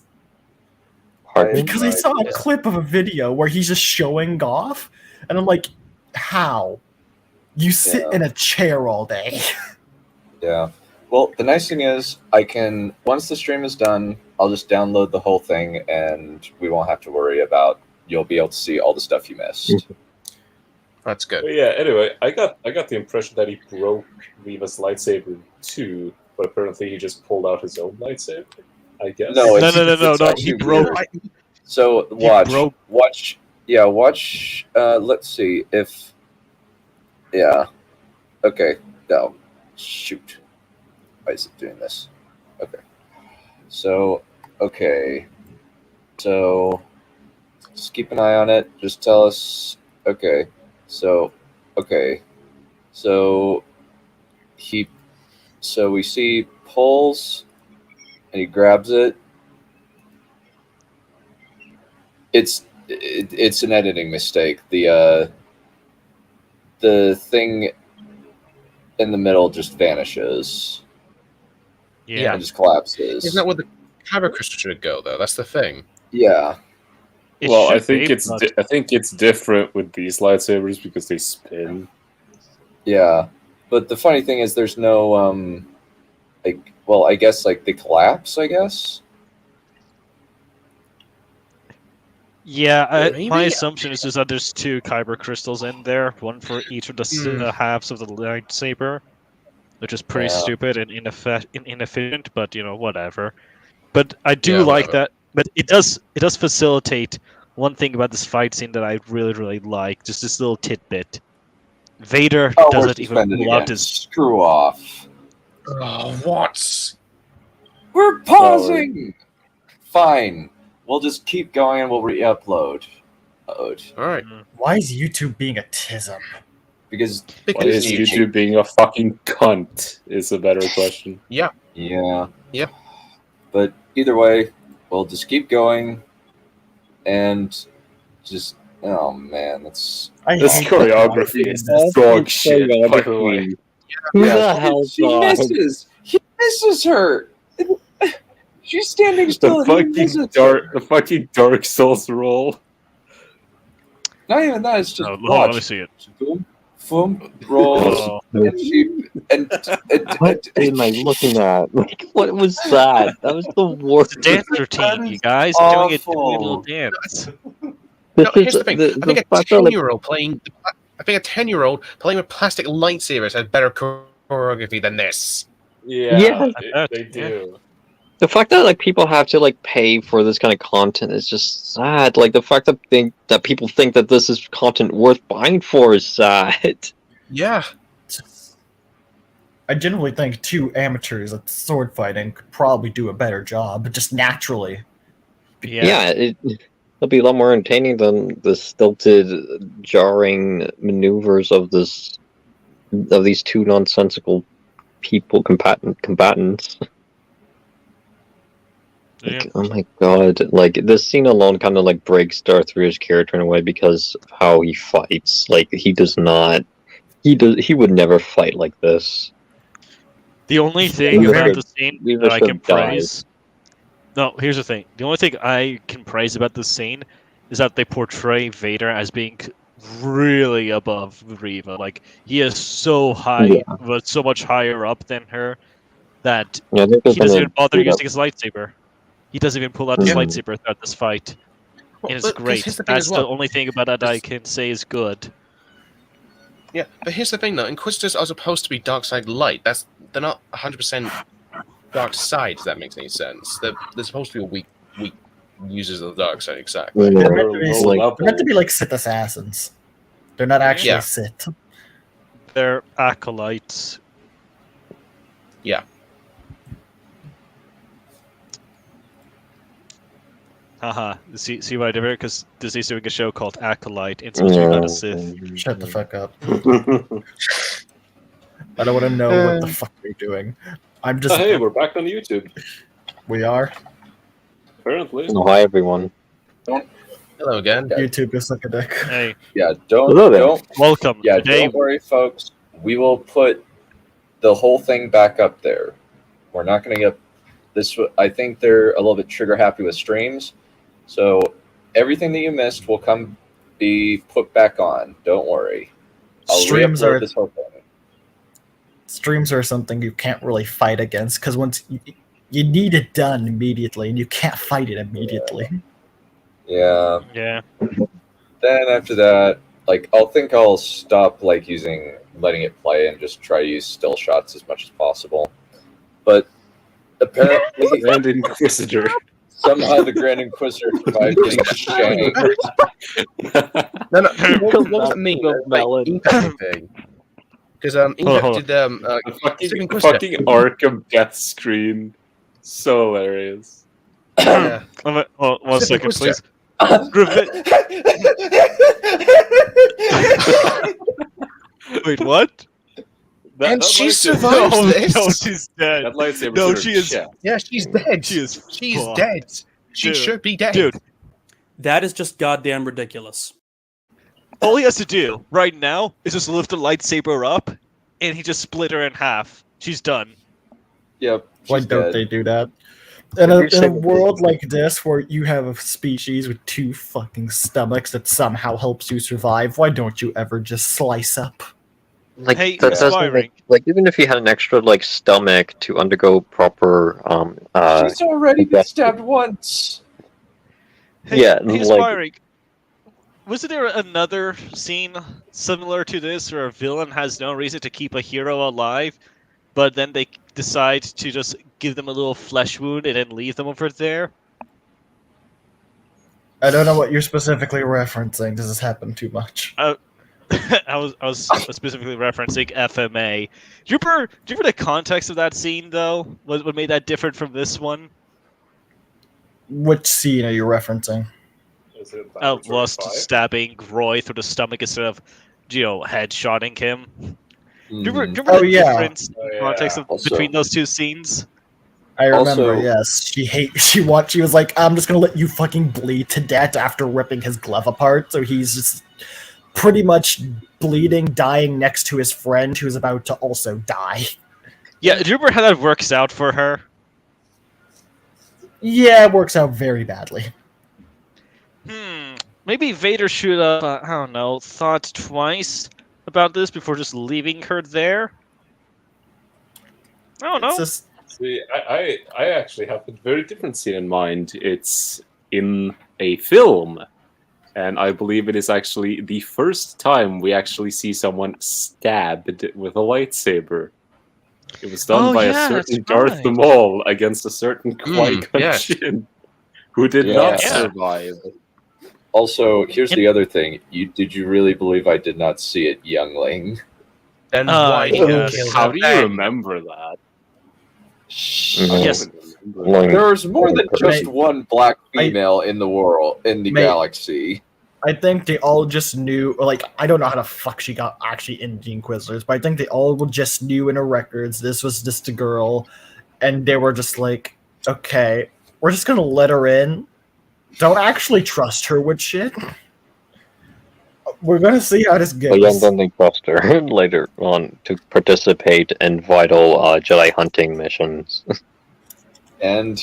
Because I saw a clip of a video where he's just showing off, and I'm like, how? You sit in a chair all day. Yeah. Well, the nice thing is, I can once the stream is done, I'll just download the whole thing, and we won't have to worry about. You'll be able to see all the stuff you missed. That's good. But yeah. Anyway, I got the impression that he broke Reva's lightsaber too, but apparently he just pulled out his own lightsaber. I guess. No, No, it's he actually broke. weird. So watch. Yeah, watch. Let's see if. Yeah. Okay. No. Shoot. Why is it doing this? Okay. So. Okay. So. Just keep an eye on it. Just tell us. Okay. So. Okay. So. So we see pulls, and he grabs it. It's an editing mistake. The thing in the middle just vanishes. Yeah. And just collapses. Isn't that where the kyber crystal should go, though? That's the thing. Yeah. Well, I think it's different with these lightsabers because they spin. Yeah. But the funny thing is there's no I guess they collapse, I guess. Yeah, Maybe? my assumption is just that there's two kyber crystals in there, one for each of the halves of the lightsaber, which is pretty stupid and inefficient, but whatever. But I do like that. But it does facilitate one thing about this fight scene that I really, really like. Just this little tidbit. Vader doesn't even pull out his. Screw off. Oh, what? We're pausing. Fine. We'll just keep going and we'll re-upload. All right. Why is YouTube being a tism? Because Why is YouTube being a fucking cunt? Is a better question. Yeah. Yeah. Yeah. But either way, we'll just keep going and just. Oh man, this choreography is dog shit. By the way, Who the hell? She misses. He misses her. She's standing still. The fucking Dark Souls roll. Not even that. It's just. Hold on, let me see it. Boom, boom, rolls, and she and what am I looking at? What was that? That was the worst. Dance routine, you guys doing a little dance. No, here's the thing. I think a 10-year-old playing. I think a 10-year-old playing with plastic lightsabers has better choreography than this. Yeah, they do. The fact that people have to pay for this kind of content is just sad. The fact that people think that this is content worth buying for is sad. Yeah. I generally think two amateurs at sword fighting could probably do a better job, just naturally. Yeah, it'll be a lot more entertaining than the stilted, jarring maneuvers of these two nonsensical combatants. Like, oh my god! Like this scene alone kind of like breaks Darth Vader's character in a way because of how he fights. Like he would never fight like this. The only thing about the scene that I can praise. No, here's the thing. The only thing I can praise about this scene is that they portray Vader as being really above Reva. Like he is so high, but so much higher up than her that he doesn't even bother using his lightsaber. He doesn't even pull out his lightsaber throughout this fight. And it's great. That's the only thing about that I can say is good. Yeah, but here's the thing though. Inquisitors are supposed to be dark side light. They're not 100% dark side, if that makes any sense. They're supposed to be weak users of the dark side, exactly. They're meant to be like Sith assassins. They're not actually Sith. They're acolytes. Yeah. Haha, see what I did here? Because Disney's doing a show called Acolyte. It's supposed to be about a Sith. Shut the fuck up. I don't want to know what the fuck they're doing. I'm just. Hey, we're back on YouTube. We are? Apparently. Oh, hi, everyone. Hello again. YouTube is like a dick. Hey. Yeah, don't. Welcome. Yeah, Today... don't worry, folks. We will put the whole thing back up there. We're not going to get this. I think they're a little bit trigger happy with streams. So everything that you missed will be put back on. Don't worry. Streams are this whole thing. Streams are something you can't really fight against because once you need it done immediately, and you can't fight it immediately. Yeah. Yeah. Then after that, like I'll stop letting it play and just try to use still shots as much as possible. But apparently, Grand Inquisitor. Somehow the Grand Inquisitor survived getting shanked. No, it wasn't me. Thing. Because Inca did fucking Arkham death screen. So hilarious. Yeah. 1 second, please. Wait, what? And she survived this. No, she's dead. That lightsaber. No, she is. Yeah, she's dead. She's dead. She should be dead. Dude, that is just goddamn ridiculous. All he has to do right now is just lift the lightsaber up, and he just split her in half. She's done. Yep. Why don't they do that? In a world like this, where you have a species with two fucking stomachs that somehow helps you survive, why don't you ever just slice up? Like hey, that doesn't like even if you had an extra stomach to undergo proper she's already been stabbed once. Hey, yeah, he's firing. Wasn't there another scene similar to this where a villain has no reason to keep a hero alive, but then they decide to just give them a little flesh wound and then leave them over there? I don't know what you're specifically referencing. Does this happen too much? I was specifically referencing FMA. Do you remember the context of that scene though? What made that different from this one? Which scene are you referencing? Lust stabbing Roy through the stomach instead of, headshotting him. Do you remember the difference in context between those two scenes? I remember, yes. She was like, I'm just gonna let you fucking bleed to death after ripping his glove apart, so he's just pretty much bleeding, dying next to his friend who's about to also die. Yeah, do you remember how that works out for her? Yeah, it works out very badly. Maybe Vader should have, I don't know, thought twice about this before just leaving her there? I don't know. See, I actually have a very different scene in mind. It's in a film, and I believe it is actually the first time we actually see someone stabbed with a lightsaber. It was done by a certain Darth Maul against a certain Qui-Gon Jinn, who did not survive. Also, here's the other thing. Did you really believe I did not see it, youngling? Then why did you yes. kill How her do you then? remember that? Yes. There's more than just one black female in the world, in the galaxy. I think they all just knew, like, I don't know how the fuck she got actually in the Inquisitors, but I think they all just knew in her records this was just a girl, and they were just like, okay, we're just gonna let her in. Don't actually trust her with shit. We're gonna see how this goes. But yeah, then they trust her later on to participate in vital Jedi hunting missions. And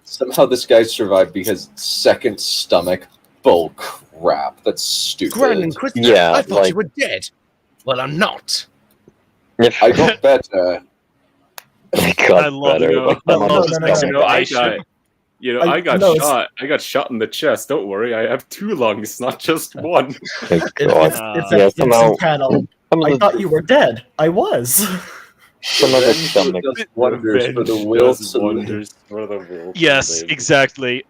somehow this guy survived because second stomach. Bull crap. That's stupid. Grand Inquisitor, Yeah, I thought like- you were dead. Well, I'm not. I got better. I got I love better. it. Like, I I'm love almost this done. explanation. I got shot. I got shot in the chest. Don't worry, I have 2 lungs, not just one. Thank It's God. a Yeah, somehow- panel. some of I the- thought you were dead. I was. Some of the stomach. Wonders for the will to live. For the will to Yes, live. exactly.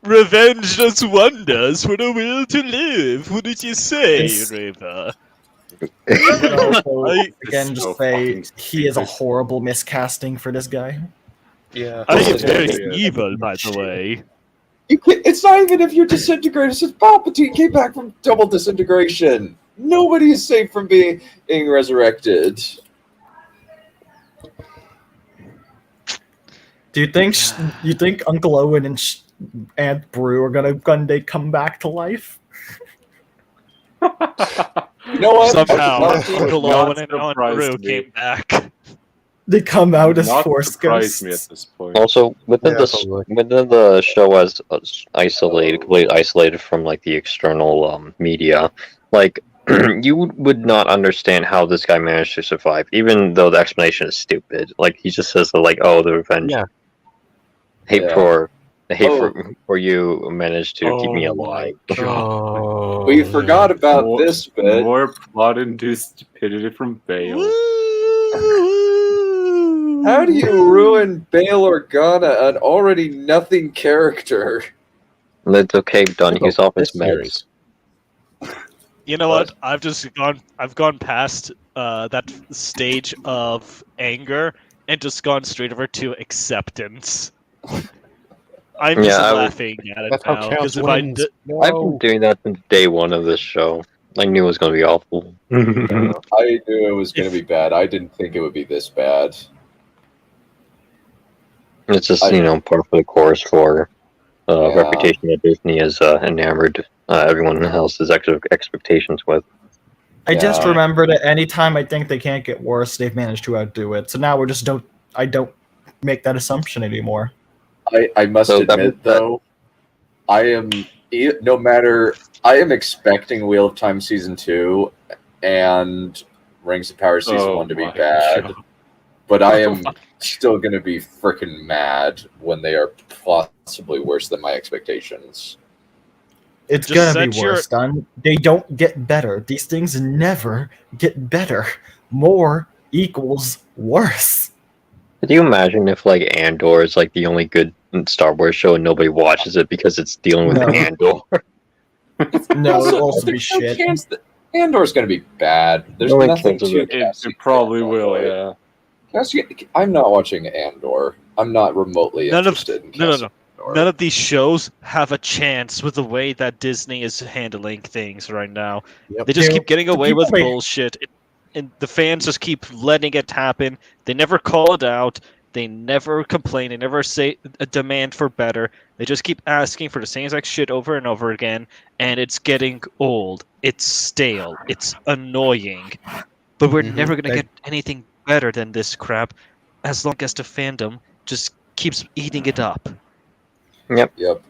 Revenge does wonders for the will to live. What did you say, Reva? But also, I- again, just so say fucking he is a stupid. horrible miscasting for this guy. Yeah. I am very evil, by the way. It's not even if you're disintegrated. It's just Palpatine came back from double disintegration. Nobody is safe from being resurrected. Do you think Uncle Owen and Aunt Brew are gonna one day come back to life? You know what? Somehow, Uncle not Owen and Aunt surprised Brew me. came back. They come out as Not Force surprised ghosts. me at this point. Also, within the show as completely isolated from like the external media, like you would not understand how this guy managed to survive, even though the explanation is stupid. Like he just says that, like, oh, the revenge, hate for you managed to keep me alive. Oh, We forgot about this bit. More plot-induced stupidity from Bale. How do you ruin Bail Organa, an already nothing character? It's okay, done. He's off his meds. You know what? I've gone past that stage of anger and just gone straight over to acceptance. I'm just laughing at it That's how now chaos because if wins. I've been doing that since day one of this show. I knew it was going to be awful. I knew it was going to be bad. I didn't think it would be this bad. It's just, part of the course for reputation that Disney has enamored everyone else's expectations with. I just remember that anytime I think they can't get worse, they've managed to outdo it. So now I don't make that assumption anymore. I must admit, though, I am expecting Wheel of Time Season 2 and Rings of Power Season 1 to be bad. God. But I am still going to be freaking mad when they are possibly worse than my expectations. It's Just gonna be set your- worse, Don. They don't get better. These things never get better. More equals worse. Could you imagine if, like, Andor is, like, the only good Star Wars show and nobody watches it because it's dealing with No. Andor? No, it'll also be shit. Andor's going to be bad. There's Nobody nothing cares to about It probably will, yeah. I'm not watching Andor. I'm not remotely interested in No. Andor. None of these shows have a chance with the way that Disney is handling things right now. Yep. They just They- keep getting away people with make- bullshit, and the fans just keep letting it happen. They never call it out. They never complain. They never say a demand for better. They just keep asking for the same exact shit over and over again, and it's getting old. It's stale. It's annoying. But we're never going to get anything better than this crap as long as the fandom just keeps eating it up. Yep.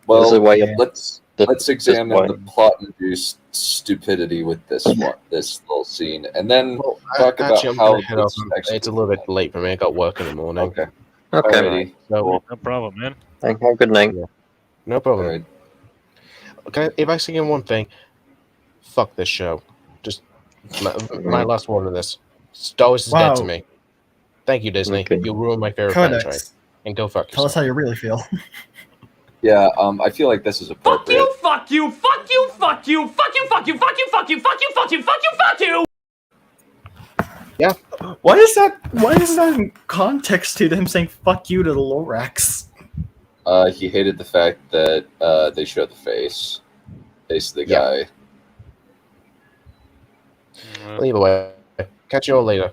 Well, This is why let's examine the plot-induced stupidity with this little scene, and then talk about I'm how gonna head off. this It's a little bit late for me. I got work in the morning. Okay. Okay. Alrighty. So, No problem, man. Have a good night. no problem. Alright. Okay, if I say one thing, fuck this show. Just my last word on this. Star Wars is dead to Wow. me. Thank you, Disney. Okay. You ruined my favorite Codex. franchise. And go fuck Tell us yourself. how you really feel. Yeah, I feel like this is appropriate. Fuck you, fuck you, fuck you, fuck you, fuck you, fuck you, fuck you, fuck you, fuck you, fuck you, fuck you, fuck you! Yeah. Why is that in context to them saying "fuck you" to the Lorax? He hated the fact that they showed the face of the guy. Well, either way, catch you all later.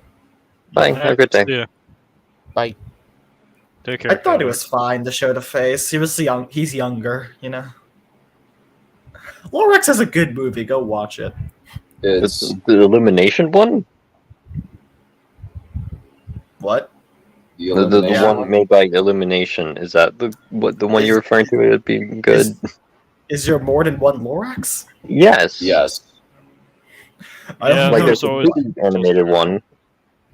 Bye. Have a good day. Yeah. Bye. Take care. I thought it was fine to show the face. He was young. He's younger, you know. Lorax is a good movie. Go watch it. It's the Illumination one. What? The one made by Illumination. Is that the one you're referring to? It'd be good. Is there more than one Lorax? Yes. Yes. Like there's a 2D animated one.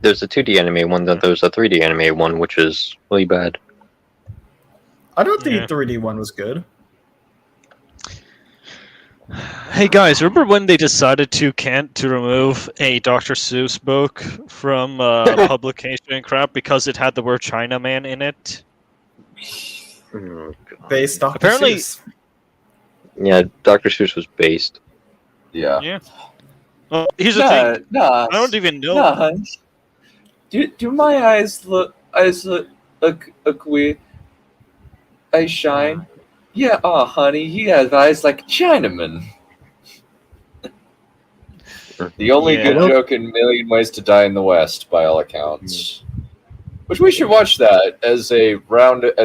There's a 2D animated one. Then there's a 3D animated one, which is really bad. I don't think the 3D one was good. Hey guys, remember when they decided to remove a Dr. Seuss book from publication and crap because it had the word Chinaman in it? Based Dr. Apparently, Seuss. Yeah, Dr. Seuss was based. Yeah. Yeah. Well, here's the thing. I don't even know. Do my eyes look weird? I shine? Yeah, honey, he has eyes like Chinaman. The only good joke in Million Ways to Die in the West, by all accounts. Which we should watch that as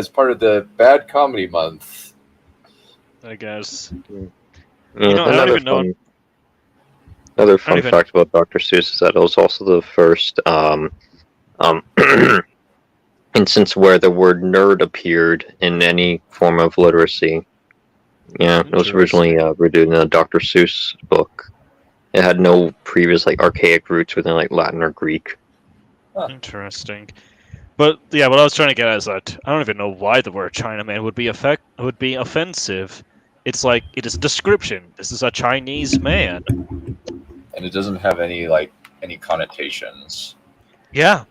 part of the Bad Comedy Month. I guess. Another fun fact about Dr. Seuss is that it was also the first instance where the word nerd appeared in any form of literacy. Yeah, it was originally written in a Dr. Seuss book. It had no previous archaic roots within Latin or Greek. Interesting. But yeah, what I was trying to get at is that I don't even know why the word Chinaman would be offensive. It's it is a description. This is a Chinese man. And it doesn't have any connotations. Yeah.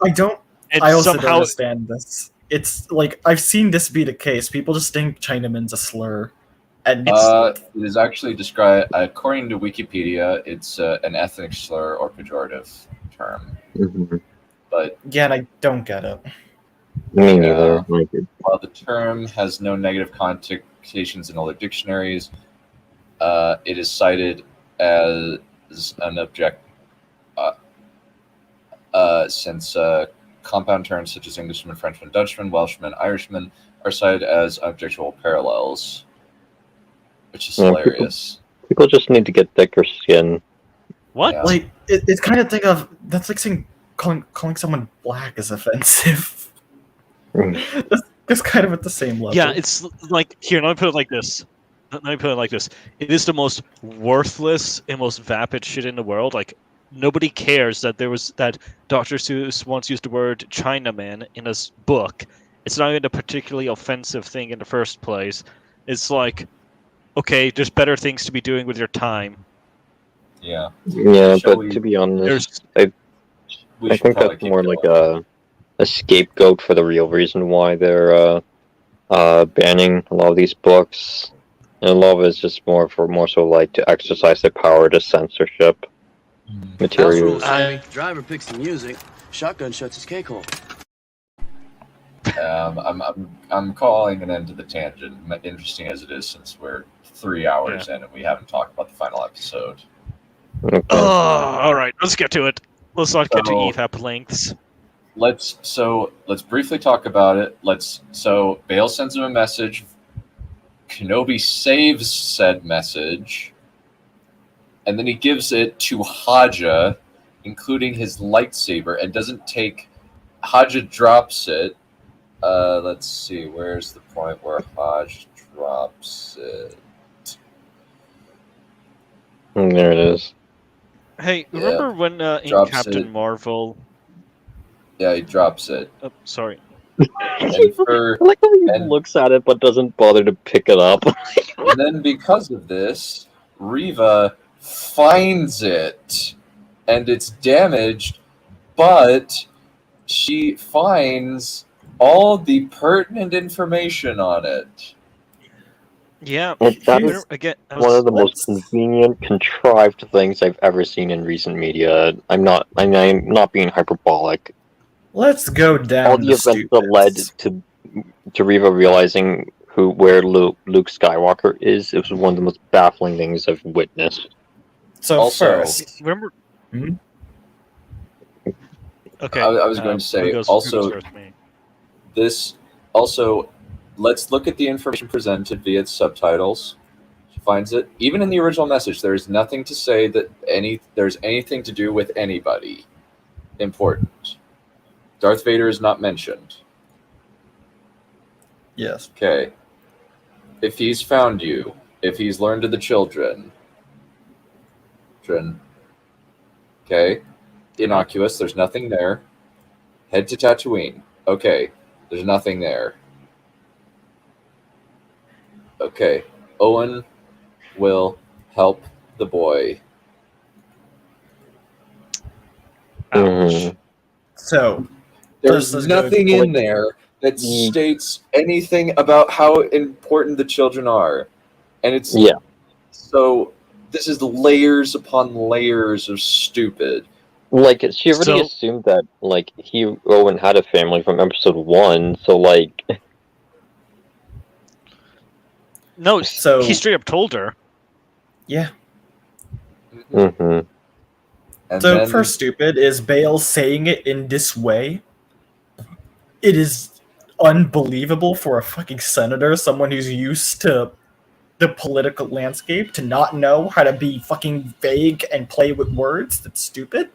I also don't understand this. It's I've seen this be the case. People just think Chinaman's a slur. And it is actually described, according to Wikipedia, it's an ethnic slur or pejorative term. Mm-hmm. But yeah, and I don't get it. Me neither. While the term has no negative connotations in other dictionaries, it is cited as an object since compound terms such as Englishman, Frenchman, Dutchman, Welshman, Irishman are cited as objectual parallels, which is hilarious. People just need to get thicker skin. What? Yeah. It's kind of thing of that's like saying calling someone black is offensive. That's kind of at the same level. Yeah, it's here. Let me put it like this. It is the most worthless and most vapid shit in the world. Nobody cares that that Dr. Seuss once used the word Chinaman in his book. It's not even a particularly offensive thing in the first place. It's okay, there's better things to be doing with your time. Yeah. Yeah, to be honest, I think that's more a scapegoat for the real reason why they're banning a lot of these books. And a lot of it is just more so to exercise their power to censorship materials. Driver picks the music. Shotgun shuts his cake hole. I'm calling an end to the tangent, interesting as it is, since we're 3 hours in and we haven't talked about the final episode. Okay. All right, let's get to it. Let's not get to EVAP lengths. Let's briefly talk about it. So Bale sends him a message. Kenobi saves said message, and then he gives it to Haja, including his lightsaber, and doesn't take. Haja drops it. Let's see. Where's the point where Haja drops it? There it is. Hey, remember when in Captain Marvel? Yeah, he drops it. Oh, sorry. I like how he looks at it but doesn't bother to pick it up. And then because of this, Reva finds it, and it's damaged, but she finds all the pertinent information on it. Yeah, That is again, one of the most convenient, contrived things I've ever seen in recent media. I'm not being hyperbolic. Let's go down All the the events that led to Reva realizing where Luke Skywalker is. It was one of the most baffling things I've witnessed. So Also, first, remember. Okay. I was going to say who goes first? Me. this also. Let's look at the information presented via subtitles. She finds it even in the original message. There is nothing to say that there's anything to do with anybody important. Darth Vader is not mentioned. Yes. Okay. If he's found you, if he's learned of the children, okay, innocuous. There's nothing there. Head to Tatooine. Okay, there's nothing there. Okay, Owen will help the boy. So there's nothing in there that states anything about how important the children are, and it's So this is layers upon layers of stupid. Like she already assumed that Owen had a family from episode 1, so like. No, so he straight up told her. Yeah. Mm-hmm. So for stupid is Bale saying it in this way. It is unbelievable for a fucking senator, someone who's used to the political landscape, to not know how to be fucking vague and play with words. That's stupid.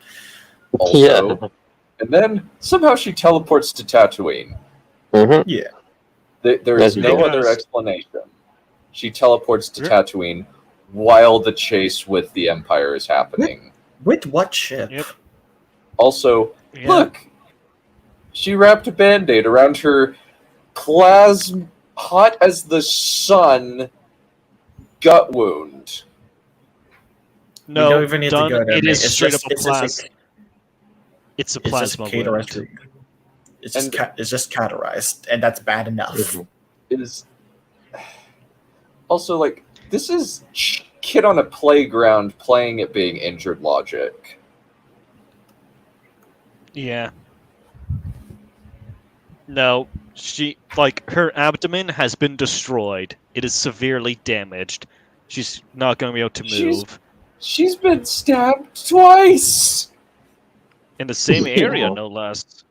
Also, and then somehow she teleports to Tatooine. Mm-hmm. Yeah. There is no other explanation. She teleports to Tatooine while the chase with the Empire is happening. With what ship? Yep. Also, look, she wrapped a Band-Aid around her hot as the sun gut wound. No, we don't even need to go there, it is it's straight just, up a plasma. It's a plasma wound. It's just cauterized, and that's bad enough. It is. Also, like, this is kid on a playground playing at being injured logic. Yeah. No, her abdomen has been destroyed. It is severely damaged. She's not going to be able to move. She's been stabbed twice! In the same area, no less.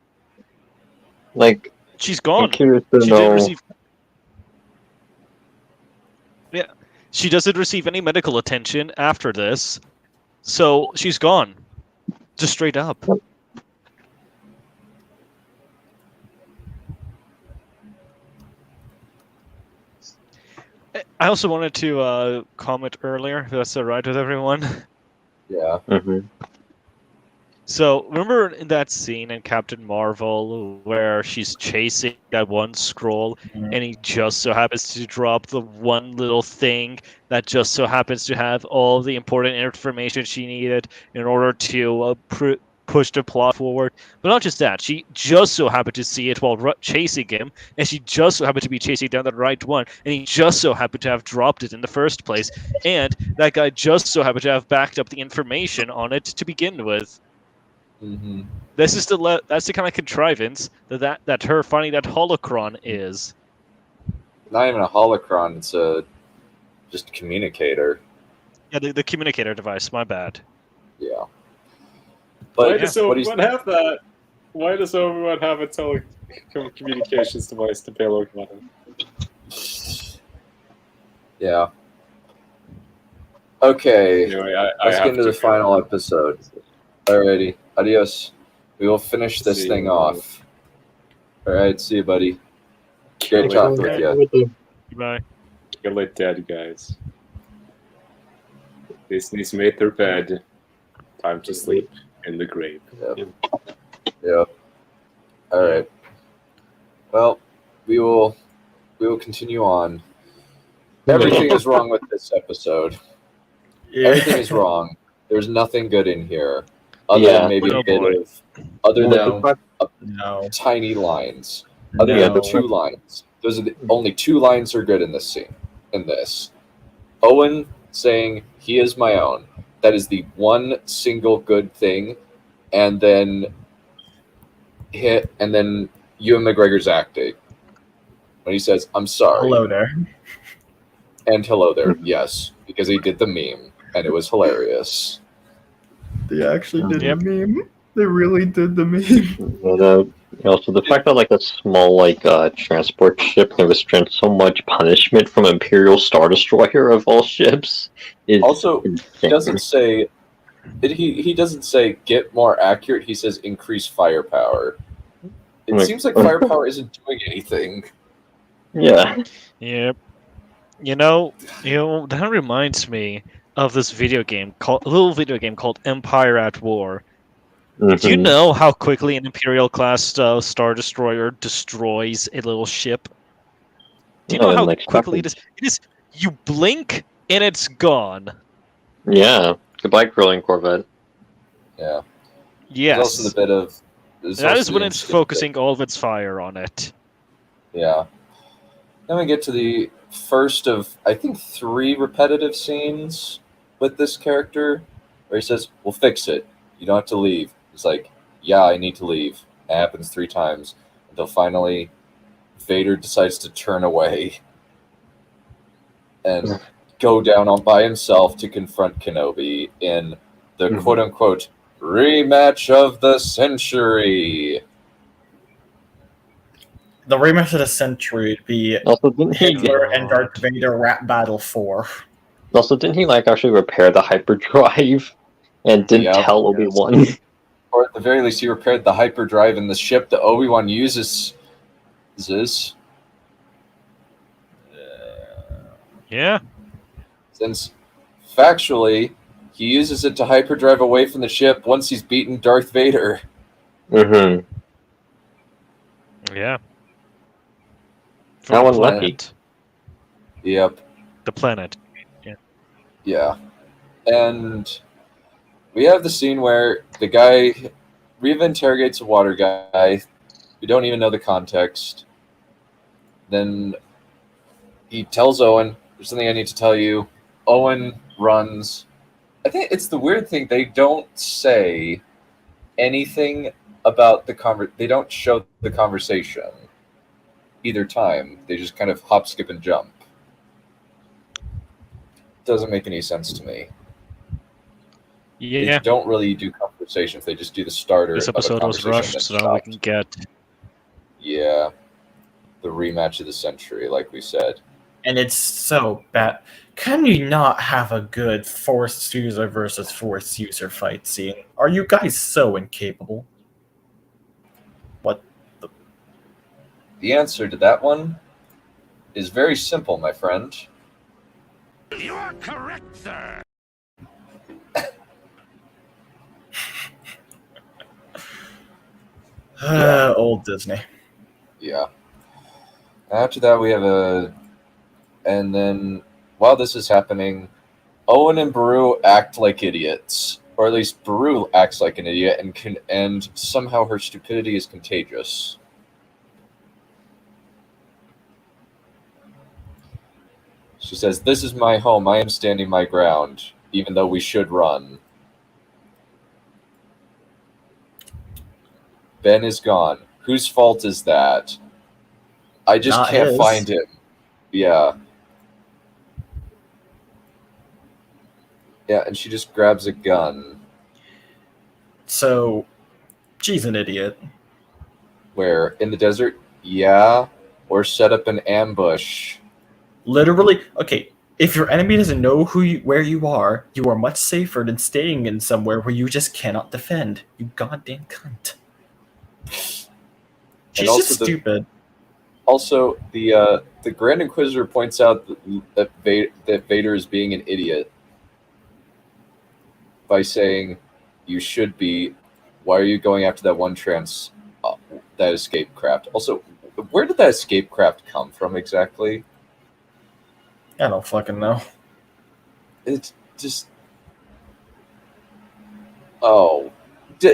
Like, she's gone. I'm curious to She know. didn't receive. Yeah, she doesn't receive any medical attention after this, so she's gone, just straight up. I also wanted to comment earlier, if that's alright with everyone. Yeah. Mm-hmm. So, remember in that scene in Captain Marvel where she's chasing that one scroll and he just so happens to drop the one little thing that just so happens to have all the important information she needed in order to push the plot forward? But not just that, she just so happened to see it while chasing him, and she just so happened to be chasing down the right one, and he just so happened to have dropped it in the first place, and that guy just so happened to have backed up the information on it to begin with. Mm-hmm. This is that's the kind of contrivance that her finding that holocron is. Not even a holocron, it's just a communicator. Yeah, the communicator device, my bad. Yeah. But why does Obi-Wan have that? Why does Obi-Wan have a telecommunications device to payload weapon? Yeah. Okay. Anyway, let's get into the final episode. Alrighty. Adios. We will finish this thing off. Alright, see you, buddy. Great talking with you. Goodbye. Good night, daddy, guys. Disney's made their bed. Time to sleep in the grave. Yep. Alright. Well, we will continue on. Everything is wrong with this episode. Yeah. Everything is wrong. There's nothing good in here. Other than maybe a bit of... Other than tiny lines. Other than 2 lines. Those are the only 2 lines are good in this scene. in this. Owen saying he is my own. That is the one single good thing, and then Ewan McGregor's acting when he says, "I'm sorry." Hello there. And hello there, yes, because he did the meme, and it was hilarious. They actually did the meme. They really did the meme. And, also, the fact that like a small transport ship can withstand so much punishment from Imperial Star Destroyer of all ships is Also, he insane. doesn't say he doesn't say get more accurate. He says increase firepower. It seems like firepower isn't doing anything. Yeah. Yep. You know, that reminds me of this video game a little video game called Empire at War. Do you know how quickly an Imperial class Star Destroyer destroys a little ship? Do you know how quickly it is? It is, you blink and it's gone. Yeah. Goodbye, Grilling Corvette. Yeah. Yes. There's also the bit of that is when it's focusing all of its fire on it. Yeah. Then we get to the first of, I think, 3 repetitive scenes with this character where he says, "We'll fix it. You don't have to leave." He's like, "Yeah, I need to leave." It happens 3 times until finally Vader decides to turn away and go down by himself to confront Kenobi in the quote-unquote rematch of the century. The rematch of the century would be Hitler and Darth Vader rap battle 4. Also, didn't he actually repair the hyperdrive and didn't tell Obi-Wan? Or at the very least, he repaired the hyperdrive in the ship that Obi-Wan uses. Yeah. Since, factually, he uses it to hyperdrive away from the ship once he's beaten Darth Vader. Mm-hmm. Yeah. How unlucky. Yep. The planet. Yeah. Yeah. And we have the scene where the guy, Reva interrogates a water guy. We don't even know the context. Then he tells Owen, "There's something I need to tell you." Owen runs. I think it's the weird thing. They don't say anything about the They don't show the conversation either time. They just kind of hop, skip, and jump. Doesn't make any sense to me. Yeah. They don't really do conversations. They just do the starter. This episode was rushed, so now we can get. Yeah. The rematch of the century, like we said. And it's so bad. Can you not have a good Force user versus Force user fight scene? Are you guys so incapable? What the? The answer to that one is very simple, my friend. You're correct, sir. Old Disney. Yeah. After that, we have and then while this is happening, Owen and Beru act like idiots, or at least Beru acts like an idiot, and somehow her stupidity is contagious. She says, "This is my home. I am standing my ground, even though we should run." Ben is gone. Whose fault is that? I just Not can't his. find him. Yeah. Yeah, and she just grabs a gun. So, she's an idiot. Where? In the desert? Yeah. Or set up an ambush. Literally, okay, if your enemy doesn't know where you are much safer than staying in somewhere where you just cannot defend. You goddamn cunt. She's just stupid. Also, the Grand Inquisitor points out that Vader is being an idiot by saying, "You should be. Why are you going after that one that escape craft?" Also, where did that escape craft come from exactly? I don't fucking know. It's just... Oh.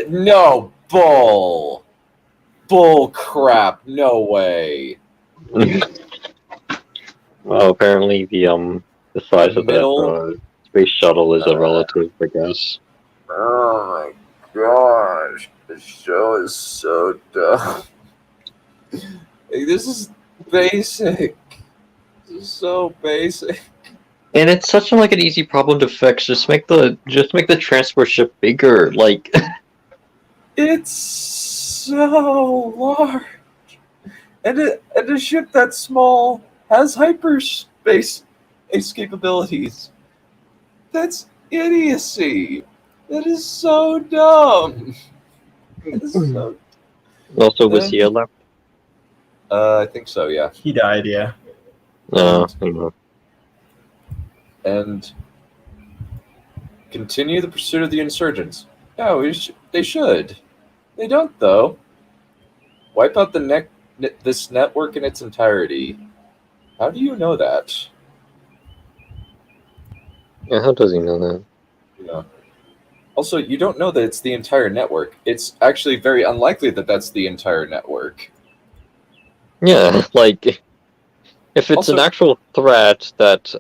No, bull. Bull crap. No way. Well, apparently the size of middle- that space shuttle is a relative, I guess. Oh my gosh, the show is so dumb. Like, this is basic. This is so basic. And it's such like an easy problem to fix. Just make the transport ship bigger. Like It's so large, and a ship that small has hyperspace capabilities. That's idiocy. That is so dumb. That is so. Also, was he left? I think so. Yeah. He died. Yeah. No. And continue the pursuit of the insurgents. Yeah, they should. They don't, though. Wipe out this network in its entirety. How do you know that? Yeah, how does he know that? Yeah. Also, you don't know that it's the entire network. It's actually very unlikely that that's the entire network. Yeah, like if it's Also- an actual threat that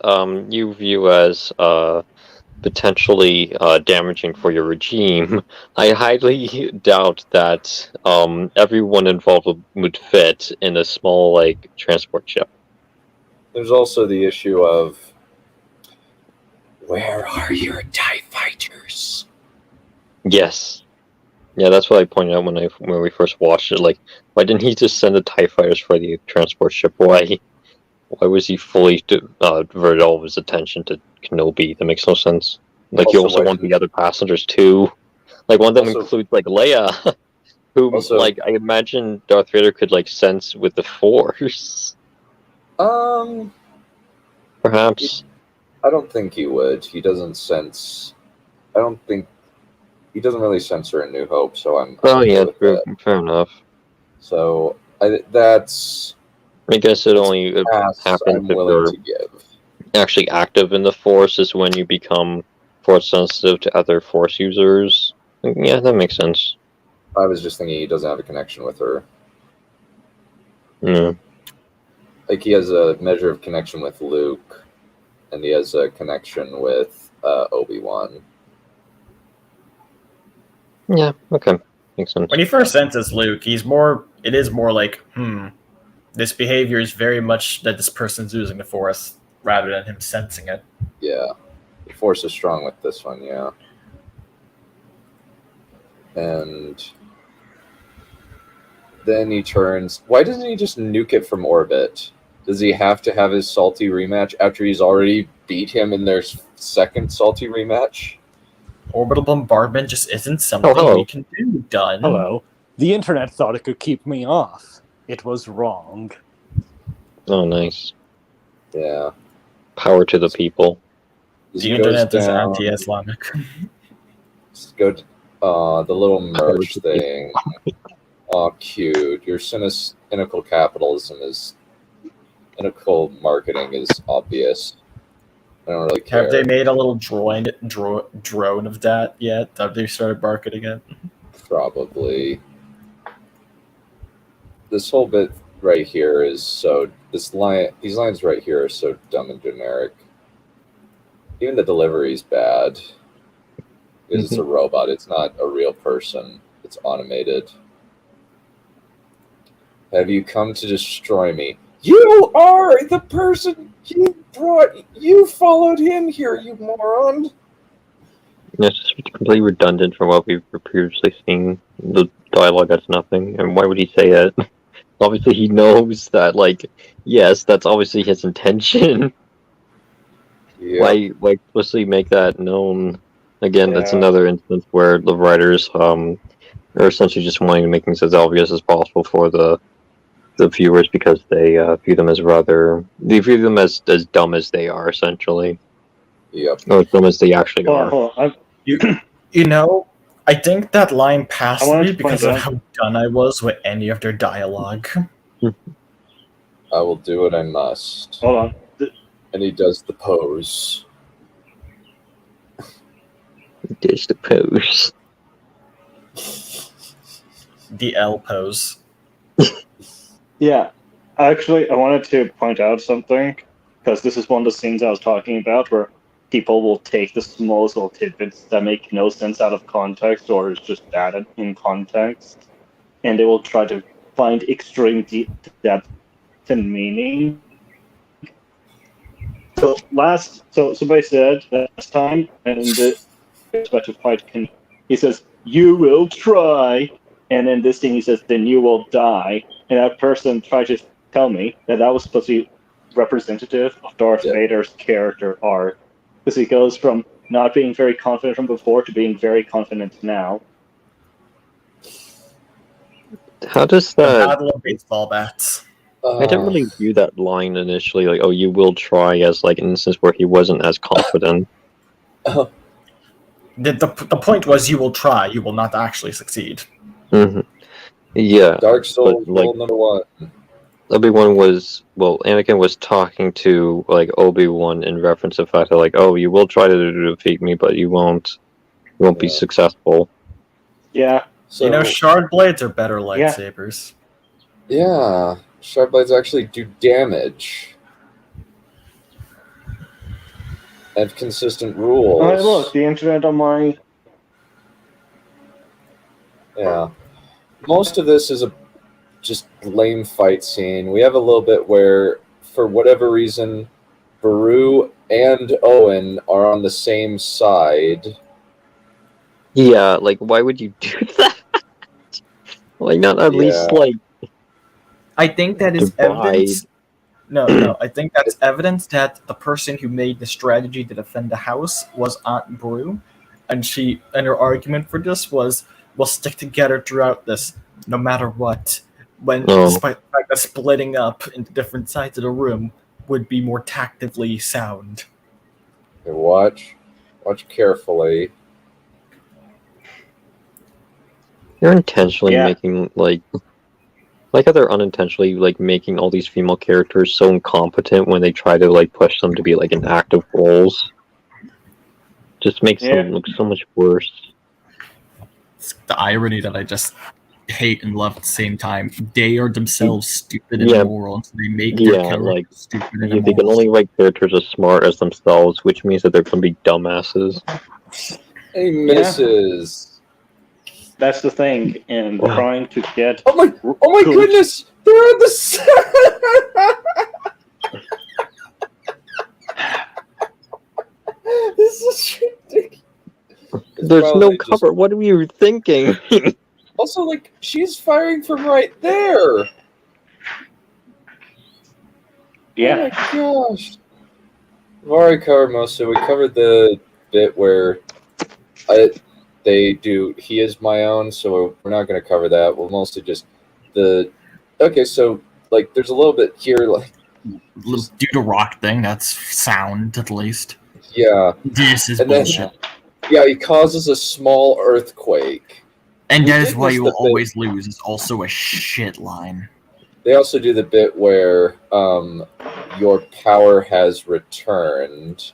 you view as potentially damaging for your regime, I highly doubt that everyone involved would fit in a small transport ship. There's also the issue of where are your TIE fighters? Yes. Yeah, that's what I pointed out when we first watched it. Like, why didn't he just send the TIE fighters for the transport ship? Why was he fully diverted all of his attention to Kenobi? That makes no sense. Like, you also want the other passengers too. Like, one of them includes Leia, who I imagine Darth Vader could sense with the Force. Perhaps. I don't think he would. He doesn't sense. I don't think he doesn't really sense her in New Hope. So I'm. Yeah, fair enough. So that's. I guess it only happens if you're actually active in the Force is when you become Force sensitive to other Force users. Yeah, that makes sense. I was just thinking he doesn't have a connection with her. Yeah. Like, he has a measure of connection with Luke, and he has a connection with Obi-Wan. Yeah, okay. Makes sense. When he first senses Luke, it is more like, this behavior is very much that this person's using the Force rather than him sensing it. Yeah. The Force is strong with this one, yeah. And then he turns. Why doesn't he just nuke it from orbit? Does he have to have his salty rematch after he's already beat him in their second salty rematch? Orbital bombardment just isn't something we can do, done. Hello. The internet thought it could keep me off. It was wrong. Oh, nice. Yeah. Power to the people. The internet is anti-Islamic. Just go to the little merch thing. Oh, cute. Your cynical capitalism is... cynical marketing is obvious. I don't really care. Have they made a little drone of that yet? Have they started marketing it? Probably. This whole bit right here is so... these lines right here are so dumb and generic. Even the delivery is bad. Because it's a robot. It's not a real person. It's automated. Have you come to destroy me? You are the person you followed him here, you moron. It's just completely redundant from what we've previously seen. The dialogue has nothing, and why would he say it? Obviously, he knows that, yes, that's obviously his intention. Yep. Why explicitly make that known? Again, that's another instance where the writers are essentially just wanting to make things as obvious as possible for the viewers because they view them as dumb as they are, essentially. Yep. Or as dumb as they actually are. You know, I think that line passed me because of how done I was with any of their dialogue. I will do what I must. Hold on. And he does the pose. He does the pose. The L pose. Yeah. Actually, I wanted to point out something. because this is one of the scenes I was talking about where people will take the smallest little tidbits that make no sense out of context or is just added in context, and they will try to find extreme depth and meaning. So somebody said last time, and in the about to fight, he says, "You will try," and in this thing he says, "Then you will die." And that person tried to tell me that was supposed to be representative of Darth Vader's character arc, because he goes from not being very confident from before to being very confident now. How does The that? battle of baseball bats. I didn't really view that line initially, like, "Oh, you will try," as like an instance where he wasn't as confident. The point was, you will try, you will not actually succeed. Mm-hmm. Yeah. Dark Souls but, like, rule number 1. Anakin was talking to like Obi-Wan in reference to the fact that like, "Oh, you will try to defeat me, but you won't be successful." Yeah. So, shard blades are better lightsabers. Yeah, shard blades actually do damage. Have consistent rules. Alright, look, the internet on my... Yeah. Most of this is a just lame fight scene. We have a little bit where, for whatever reason, Beru and Owen are on the same side. Yeah, like, why would you do that? Why not at least, like... I think that is divide? evidence... No, I think that's evidence that the person who made the strategy to defend the house was Aunt Beru, and her argument for this was, we'll stick together throughout this, no matter what. Despite the fact that splitting up into different sides of the room would be more tactically sound. Okay, watch carefully. They're intentionally making like how they're unintentionally like making all these female characters so incompetent when they try to like push them to be like in active roles. Just makes them look so much worse. It's the irony that I just hate and love at the same time. They are themselves stupid and immoral, and so they make their characters stupid and immoral. They can only write characters as smart as themselves, which means that they're going to be dumbasses. He misses. That's the thing, and trying to get... Oh my goodness! They're on the side! This is ridiculous. There's no cover. What were you thinking? Also, like, she's firing from right there! Yeah. Oh my gosh. We've already covered most of it. We covered the bit where they do "He Is My Own," so we're not going to cover that. We'll mostly just okay. So like, there's a little bit here, like do the rock thing. That's sound at least. Yeah, this is and bullshit. Then, he causes a small earthquake, and that is why you will always lose. It's also a shit line. They also do the bit where your power has returned,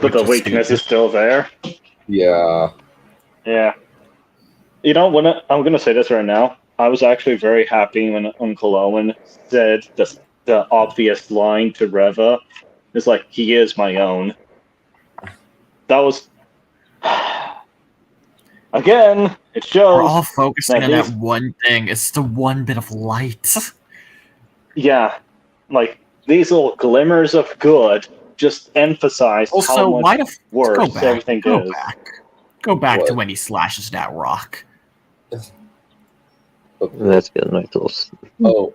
but the weakness is still there. Yeah. Yeah. You know, I'm going to say this right now. I was actually very happy when Uncle Owen said the obvious line to Reva. It's like, "He is my own." That was... Again, it shows... We're all focusing on that one thing. It's the one bit of light. Yeah. Like, these little glimmers of good just emphasize how much worse everything is. Go back to when he slashes that rock. That's good. Nice little... Oh,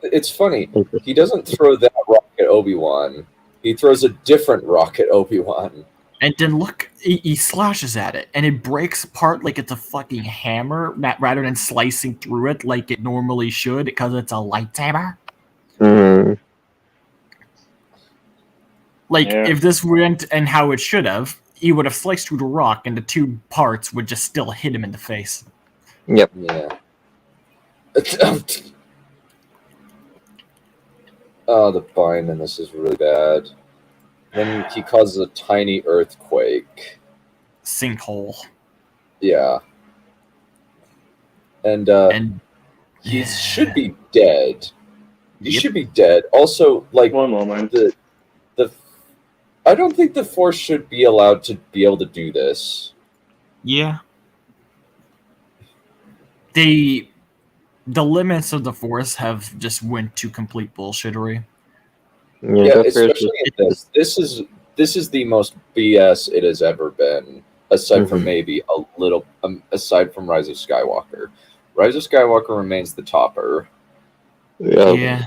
it's funny. He doesn't throw that rock at Obi-Wan. He throws a different rock at Obi-Wan. And then look, he slashes at it, and it breaks apart like it's a fucking hammer, rather than slicing through it like it normally should, because it's a lightsaber. Mm. Like, if this went and how it should have, he would have sliced through the rock, and the two parts would just still hit him in the face. Yep. Yeah. Oh, the bind in this is really bad. Then he causes a tiny earthquake. Sinkhole. Yeah. And he should be dead. He should be dead. Also, like, one moment. The I don't think the Force should be allowed to be able to do this. Yeah. The limits of the Force have just went to complete bullshittery. Yeah, especially in this. This is the most BS it has ever been, aside from maybe a little, aside from Rise of Skywalker. Rise of Skywalker remains the topper. Yeah.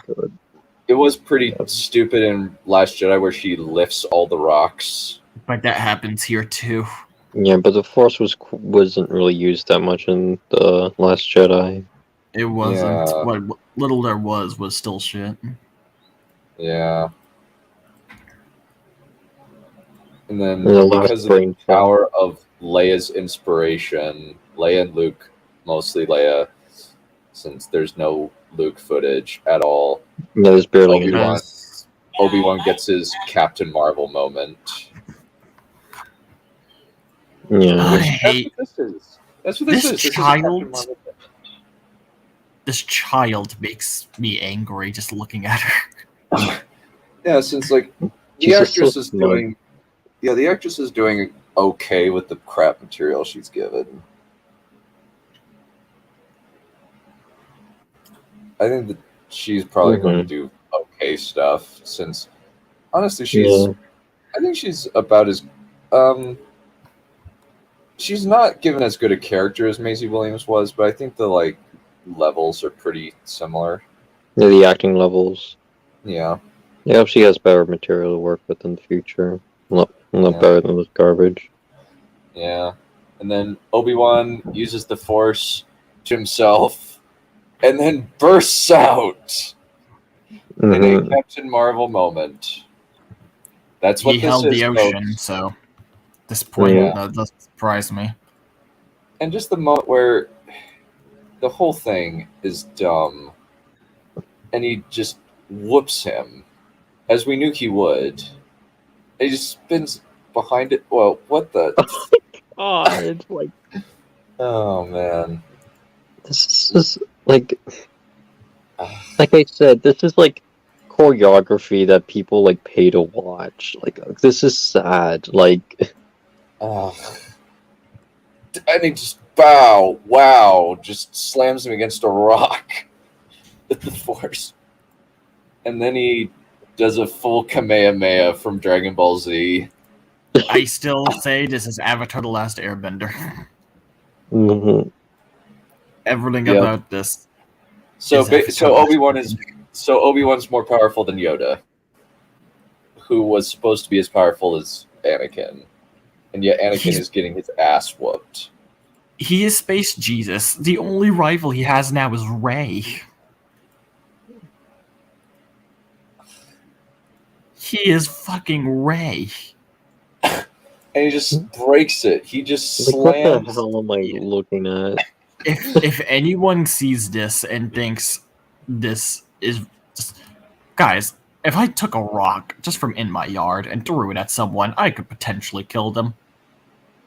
It was pretty stupid in Last Jedi where she lifts all the rocks. But that happens here too. Yeah, but the Force wasn't really used that much in the Last Jedi. It wasn't. Yeah. What little there was still shit. Yeah. And then The last because of the power of Leia's inspiration, Leia and Luke, mostly Leia, since there's no Luke footage at all. Yeah, there's barely any. Obi-Wan gets his Captain Marvel moment. Yeah. I hate That's what this is. This child makes me angry just looking at her. Yeah, since like the actress is doing, the actress is doing okay with the crap material she's given. I think that she's probably going to do okay stuff. Since honestly, I think she's about as she's not given as good a character as Maisie Williams was, but I think the like levels are pretty similar. Yeah, the acting levels. Yeah. Yeah, she has better material to work with in the future. Not better than this garbage. Yeah. And then Obi-Wan uses the Force to himself and then bursts out in a Captain Marvel moment. That's what he this held is, the ocean, folks. so at this point that doesn't surprise me. And just the moment where the whole thing is dumb and he just whoops him, as we knew he would. He just spins behind it. Well, what the? Oh, it's like... Oh, man. This is like I said, this is like choreography that people like pay to watch. Like, this is sad. Like, and he just wow, just slams him against a rock with the Force. And then he does a full Kamehameha from Dragon Ball Z. I still say this is Avatar: The Last Airbender. Everything about this. So Obi-Wan's more powerful than Yoda, who was supposed to be as powerful as Anakin, and yet Anakin is getting his ass whooped. He is Space Jesus. The only rival he has now is Rey. He is fucking Rey. And he just breaks it. He just slams. What the hell am I looking at? If anyone sees this and thinks this is just, guys, if I took a rock just from in my yard and threw it at someone, I could potentially kill them.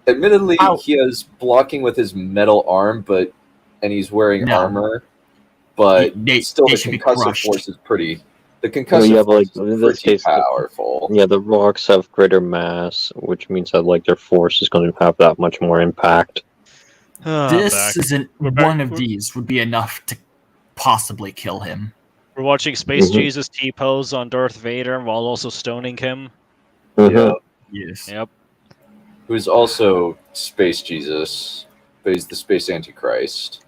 Admittedly, he is blocking with his metal arm, and he's wearing armor. But still, the concussive force is pretty. The concussive force is pretty powerful. Yeah, the rocks have greater mass, which means that like their force is going to have that much more impact. This isn't one of these would be enough to possibly kill him. We're watching Space Jesus T-pose on Darth Vader while also stoning him. Yeah. Yes. Yep. Who's also Space Jesus, but he's the Space Antichrist.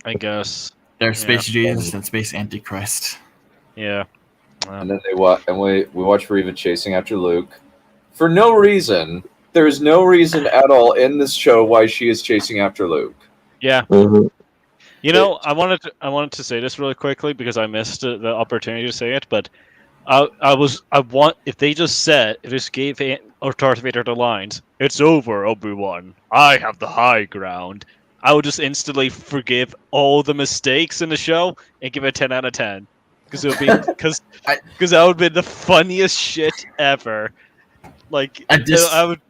I guess. There's Space Jesus and Space Antichrist. Yeah. And then we watch Reva chasing after Luke for no reason. There is no reason at all in this show why she is chasing after Luke. Yeah. You know, I wanted to say this really quickly because I missed the opportunity to say it, but if they just gave Darth Vader the lines, "It's over, Obi-Wan. I have the high ground." I would just instantly forgive all the mistakes in the show and give it a 10 out of 10. Because that would have been the funniest shit ever. Like, I would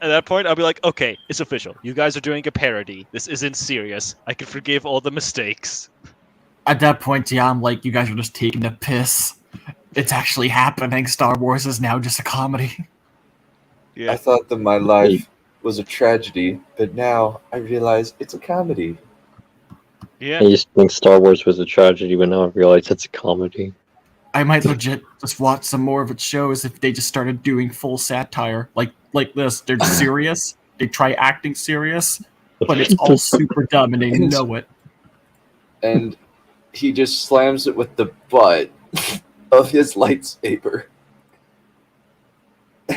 at that point I'd be like, okay, it's official. You guys are doing a parody. This isn't serious. I can forgive all the mistakes. At that point, yeah, I'm like, you guys are just taking the piss. It's actually happening. Star Wars is now just a comedy. I thought that my life was a tragedy, but now I realize it's a comedy. Yeah. I used to think Star Wars was a tragedy, but now I realize it's a comedy. I might legit just watch some more of its shows if they just started doing full satire. Like this. They're serious. They try acting serious, but it's all super dumb and they know it. And he just slams it with the butt of his lightsaber.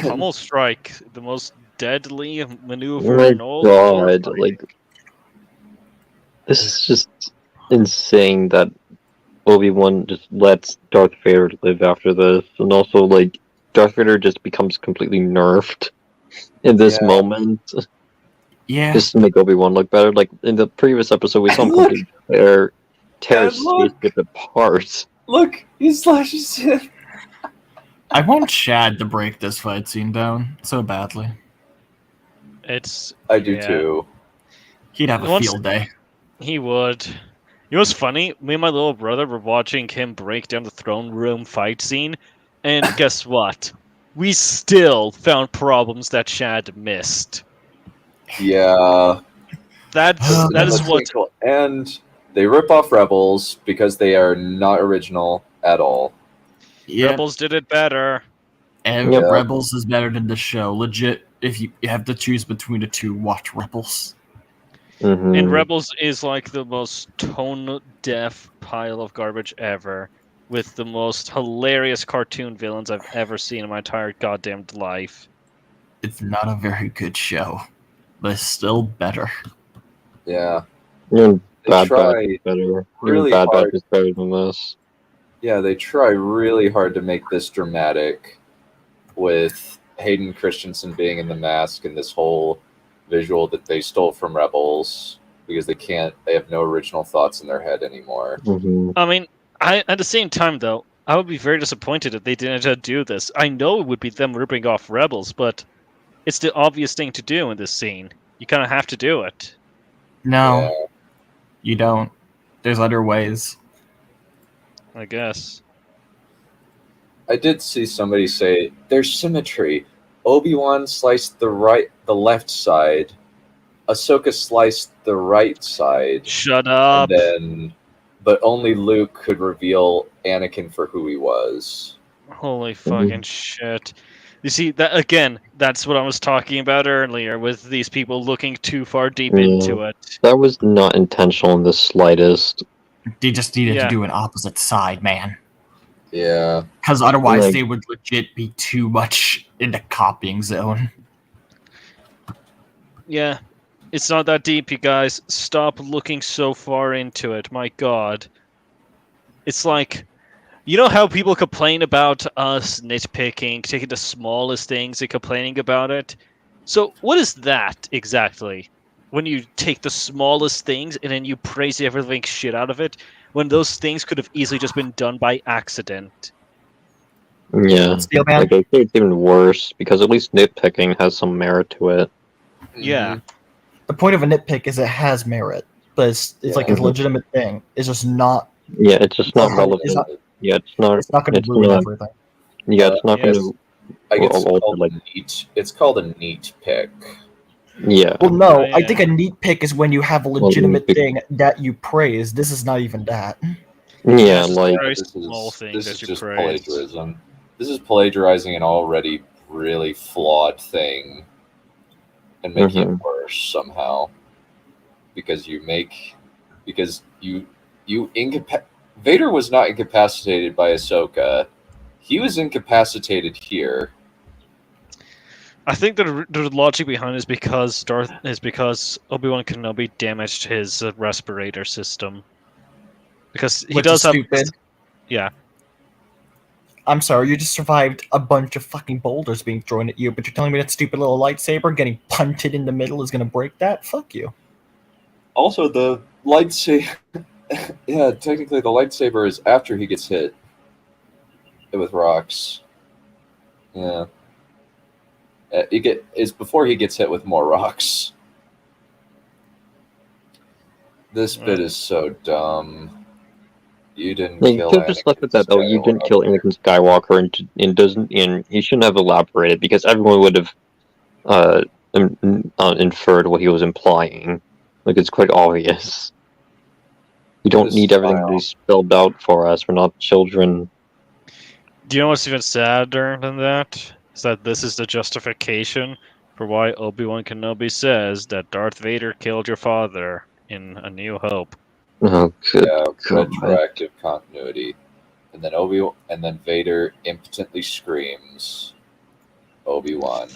Pummel strike, the most deadly maneuver Oh my in all. god, like this is just insane that Obi-Wan just lets Darth Vader live after this, and also like Darth Vader just becomes completely nerfed in this moment. Yeah. Just to make Obi-Wan look better. Like in the previous episode, we saw him completely tear his spaceship apart. Look, he slashes him. I want Chad to break this fight scene down so badly. I do too. He'd have a field day. He would. You know what's funny? Me and my little brother were watching him break down the throne room fight scene, and guess what? We still found problems that Chad missed. Yeah. That is what. And they rip off Rebels because they are not original at all. Yep. Rebels did it better. And Yep. Rebels is better than the show. Legit, if you have to choose between the two, watch Rebels. And Rebels is like the most tone-deaf pile of garbage ever, with the most hilarious cartoon villains I've ever seen in my entire goddamn life. It's not a very good show, but it's still better. Yeah. Even Bad try Batch is better. really Even Bad Batch hard. is better than this. Yeah, they try really hard to make this dramatic with Hayden Christensen being in the mask and this whole visual that they stole from Rebels because they have no original thoughts in their head anymore. I mean, at the same time, though, I would be very disappointed if they didn't do this. I know it would be them ripping off Rebels, but it's the obvious thing to do in this scene. You kind of have to do it. No, you don't. There's other ways. I guess. I did see somebody say there's symmetry. Obi-Wan sliced the left side. Ahsoka sliced the right side. Shut up. But only Luke could reveal Anakin for who he was. Holy fucking shit. You see, that again, that's what I was talking about earlier, with these people looking too far deep into it. That was not intentional in the slightest. They just needed to do an opposite side, man. Yeah. Because otherwise Like- they would legit be too much in the copying zone. Yeah. It's not that deep, you guys. Stop looking so far into it. My god. It's like, you know how people complain about us nitpicking, taking the smallest things and complaining about it? So what is that exactly? When you take the smallest things and then you praise everything shit out of it, when those things could have easily just been done by accident. Yeah. Steelman? Like, I think it's even worse, because at least nitpicking has some merit to it. Yeah. The point of a nitpick is it has merit, but it's like a legitimate thing. It's just not. Yeah, it's just not It's relevant. not- yeah, it's not. It's not going to ruin everything. Yeah, it's not going Yes. to. I guess it's alter, called like, a neat. It's called a neat pick. yeah. Well, no, I think a neat pick is when you have a legitimate neat pick- thing that you praise. This is not even that. Yeah, like. Very This small is, thing this that is you just praise. plagiarism. This is plagiarizing an already really flawed thing and making it worse somehow. Because Vader was not incapacitated by Ahsoka. He was incapacitated here. I think the logic behind it is because Obi-Wan Kenobi damaged his respirator system. Because he Which does is have stupid. Yeah. I'm sorry, you just survived a bunch of fucking boulders being thrown at you, but you're telling me that stupid little lightsaber getting punted in the middle is going to break that? Fuck you. Also, the lightsaber... yeah, technically the lightsaber is after he gets hit with rocks. Yeah. It's before he gets hit with more rocks. This bit is so dumb. You didn't They kill could have just left it that, oh, you didn't kill Anakin Skywalker, and he shouldn't have elaborated, because everyone would have inferred what he was implying. Like, it's quite obvious. We don't need everything to be spelled out for us. We're not children. Do you know what's even sadder than that? Is that this is the justification for why Obi-Wan Kenobi says that Darth Vader killed your father in A New Hope. Oh, good God. Retroactive continuity. And then Vader impotently screams, Obi-Wan.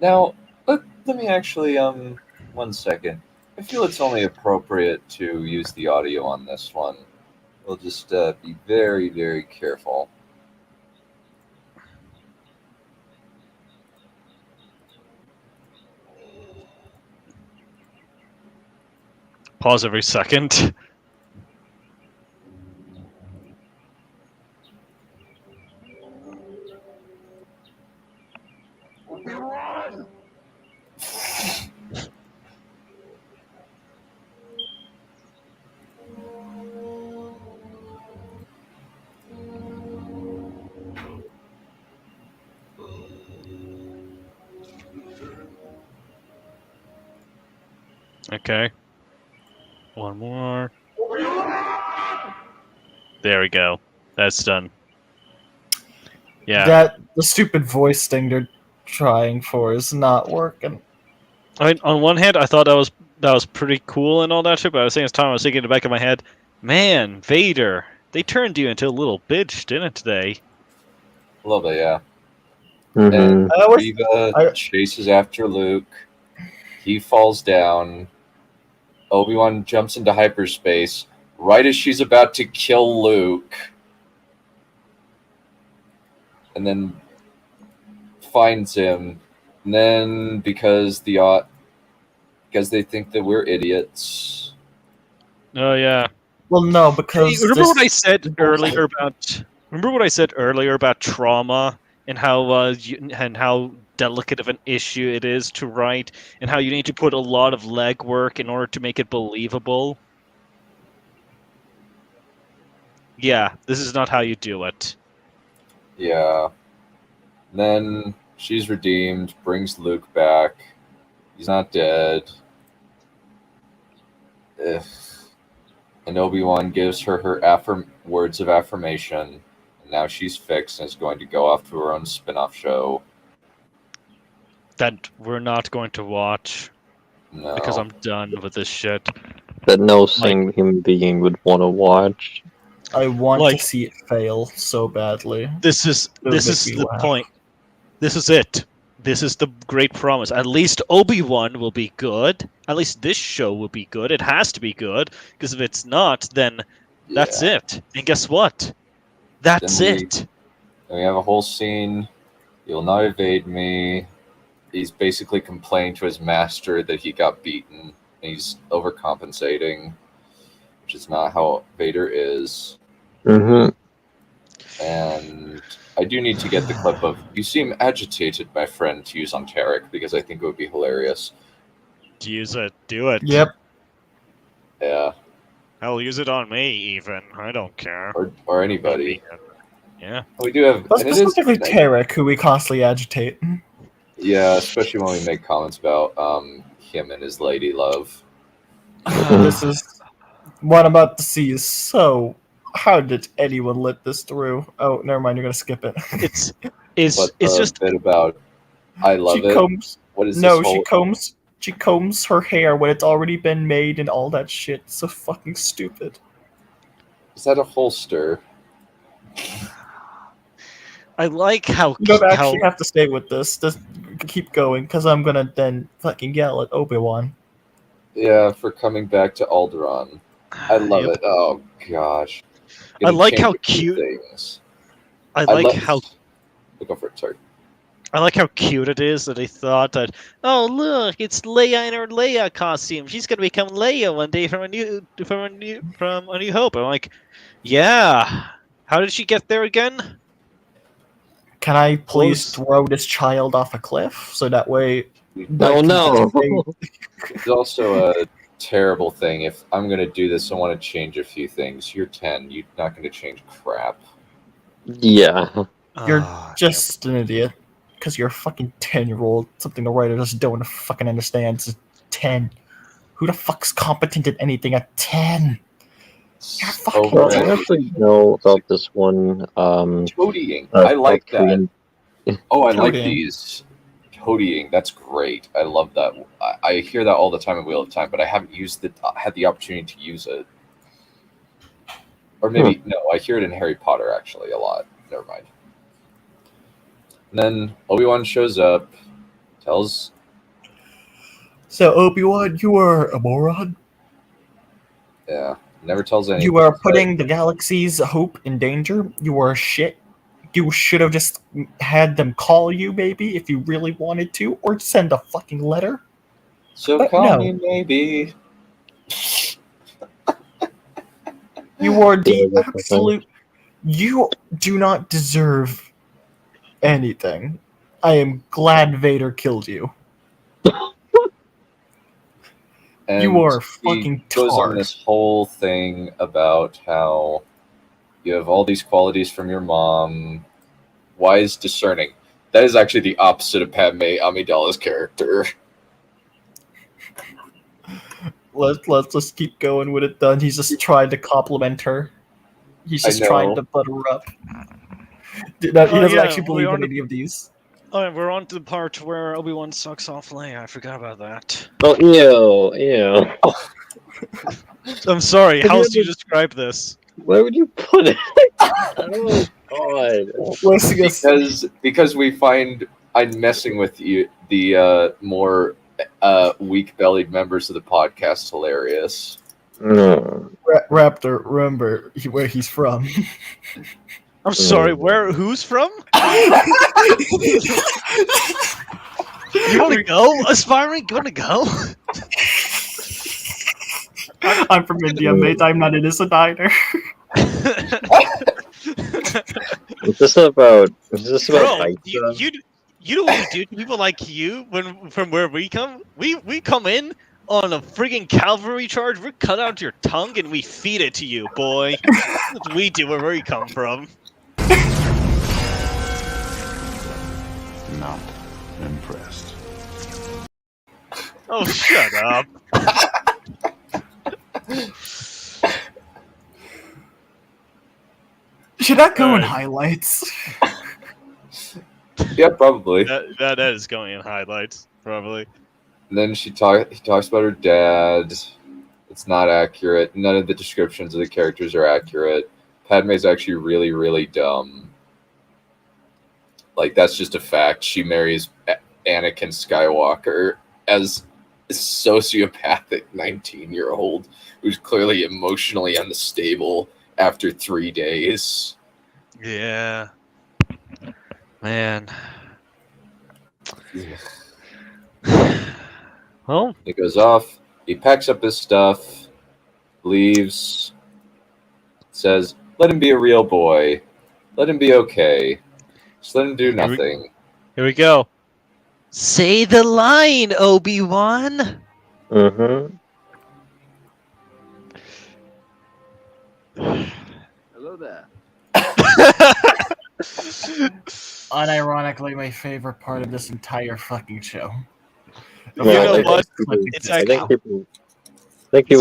Now, let me actually, 1 second. I feel it's only appropriate to use the audio on this one. We'll just be very, very careful. Pause every second. Okay. One more. There we go. That's done. Yeah. The stupid voice thing they're trying for is not working. I mean, on one hand, I thought that was pretty cool and all that shit, but at the same time, I was thinking in the back of my head, man, Vader, they turned you into a little bitch, didn't they? A little bit, yeah. Mm-hmm. And Reva chases after Luke. He falls down. Obi-Wan jumps into hyperspace right as she's about to kill Luke. And then finds him. And then because they think that we're idiots. Oh yeah. Well, no, because hey, remember what I said earlier about trauma and how delicate of an issue it is to write, and how you need to put a lot of legwork in order to make it believable. Yeah, this is not how you do it. Yeah. Then she's redeemed, brings Luke back. He's not dead. And Obi-Wan gives her words of affirmation. And now she's fixed and is going to go off to her own spin-off show. That we're not going to watch. No. Because I'm done with this shit. That no sane human being would want to watch. I want to see it fail so badly. This is the point. This is it. This is the great promise. At least Obi-Wan will be good. At least this show will be good. It has to be good. Because if it's not, then that's it. And guess what? That's it. Then we have a whole scene. You'll not evade me. He's basically complaining to his master that he got beaten. And he's overcompensating, which is not how Vader is. Mm-hmm. And I do need to get the clip of "You seem agitated, my friend," to use on Tarek, because I think it would be hilarious. Use it. Do it. Yep. Yeah. Hell, use it on me, even. I don't care. Or anybody. Yeah. We do have... But specifically Tarek, who we constantly agitate. Yeah, especially when we make comments about him and his lady love. This is what I'm about to see is so... How did anyone let this through? Oh, never mind. You're gonna skip it. It's just a bit about. I love it. Combs, what is no? this She combs her hair when it's already been made and all that shit. It's so fucking stupid. Is that a holster? I like how you don't actually have to stay with this. Just keep going, because I'm gonna then fucking yell at Obi-Wan. Yeah, for coming back to Alderaan. I love it. Oh gosh. I like how cute. Things. I like how. Go for it. Sorry. I like how cute it is that they thought that. Oh look, it's Leia in her Leia costume. She's gonna become Leia one day from a new Hope. I'm like, yeah. How did she get there again? Can I please throw this child off a cliff so that way? No. There's also terrible thing. If I'm going to do this, I want to change a few things. You're 10. You're not going to change crap. Yeah. You're just an idiot. Because you're a fucking 10-year-old. Something the writer just don't fucking understand. It's 10. Who the fuck's competent at anything at 10? You're fucking Well, I actually know about this one. Toadying. I like that. Korean. Oh, I like Toadying. these. Toadying. That's great. I love that. I hear that all the time in Wheel of Time, but I haven't had the opportunity to use it. Or maybe, no, I hear it in Harry Potter, actually, a lot. Never mind. And then Obi-Wan shows up, tells... So, Obi-Wan, you are a moron. Yeah, never tells anything. You are putting the galaxy's hope in danger. You are shit. You should have just had them call you, maybe, if you really wanted to, or send a fucking letter. So But call no. me, maybe. You are the absolute... You do not deserve anything. I am glad Vader killed you. And You are he fucking goes on tard. this whole thing about how you have all these qualities from your mom. Wise, discerning. That is actually the opposite of Padme Amidala's character. Let's just keep going with it then. He's just trying to compliment her. He's just trying to butter her up. He doesn't actually believe in any of these. Oh, we're on to the part where Obi-Wan sucks off Leia. I forgot about that. Oh, ew. I'm sorry. Have How you else do you ever- describe this? Where would you put it? Oh, God. Because we find I'm messing with you, the more weak-bellied members of the podcast hilarious. No. Raptor, remember where he's from. I'm sorry. Who's from? You want to go? Aspiring? You want to go? I'm from India, mate. I'm not innocent either. Is this about Bro, height you know what we do to people like you from where we come? We come in on a friggin' cavalry charge, we cut out your tongue and we feed it to you, boy. That's what we do where we come from. Not impressed. Oh, shut up. Should that go in highlights? Yeah, probably. That is going in highlights, probably. And then he talks about her dad. It's not accurate. None of the descriptions of the characters are accurate. Padme's actually really, really dumb. Like, that's just a fact. She marries Anakin Skywalker as a sociopathic 19-year-old who's clearly emotionally unstable after 3 days. Yeah. Man. Well, he goes off. He packs up his stuff, leaves, says, let him be a real boy. Let him be okay. Just let him do nothing. Here we go. Say the line, Obi-Wan. Mm-hmm. Hello there. Unironically, my favorite part of this entire fucking show. You know what? I think people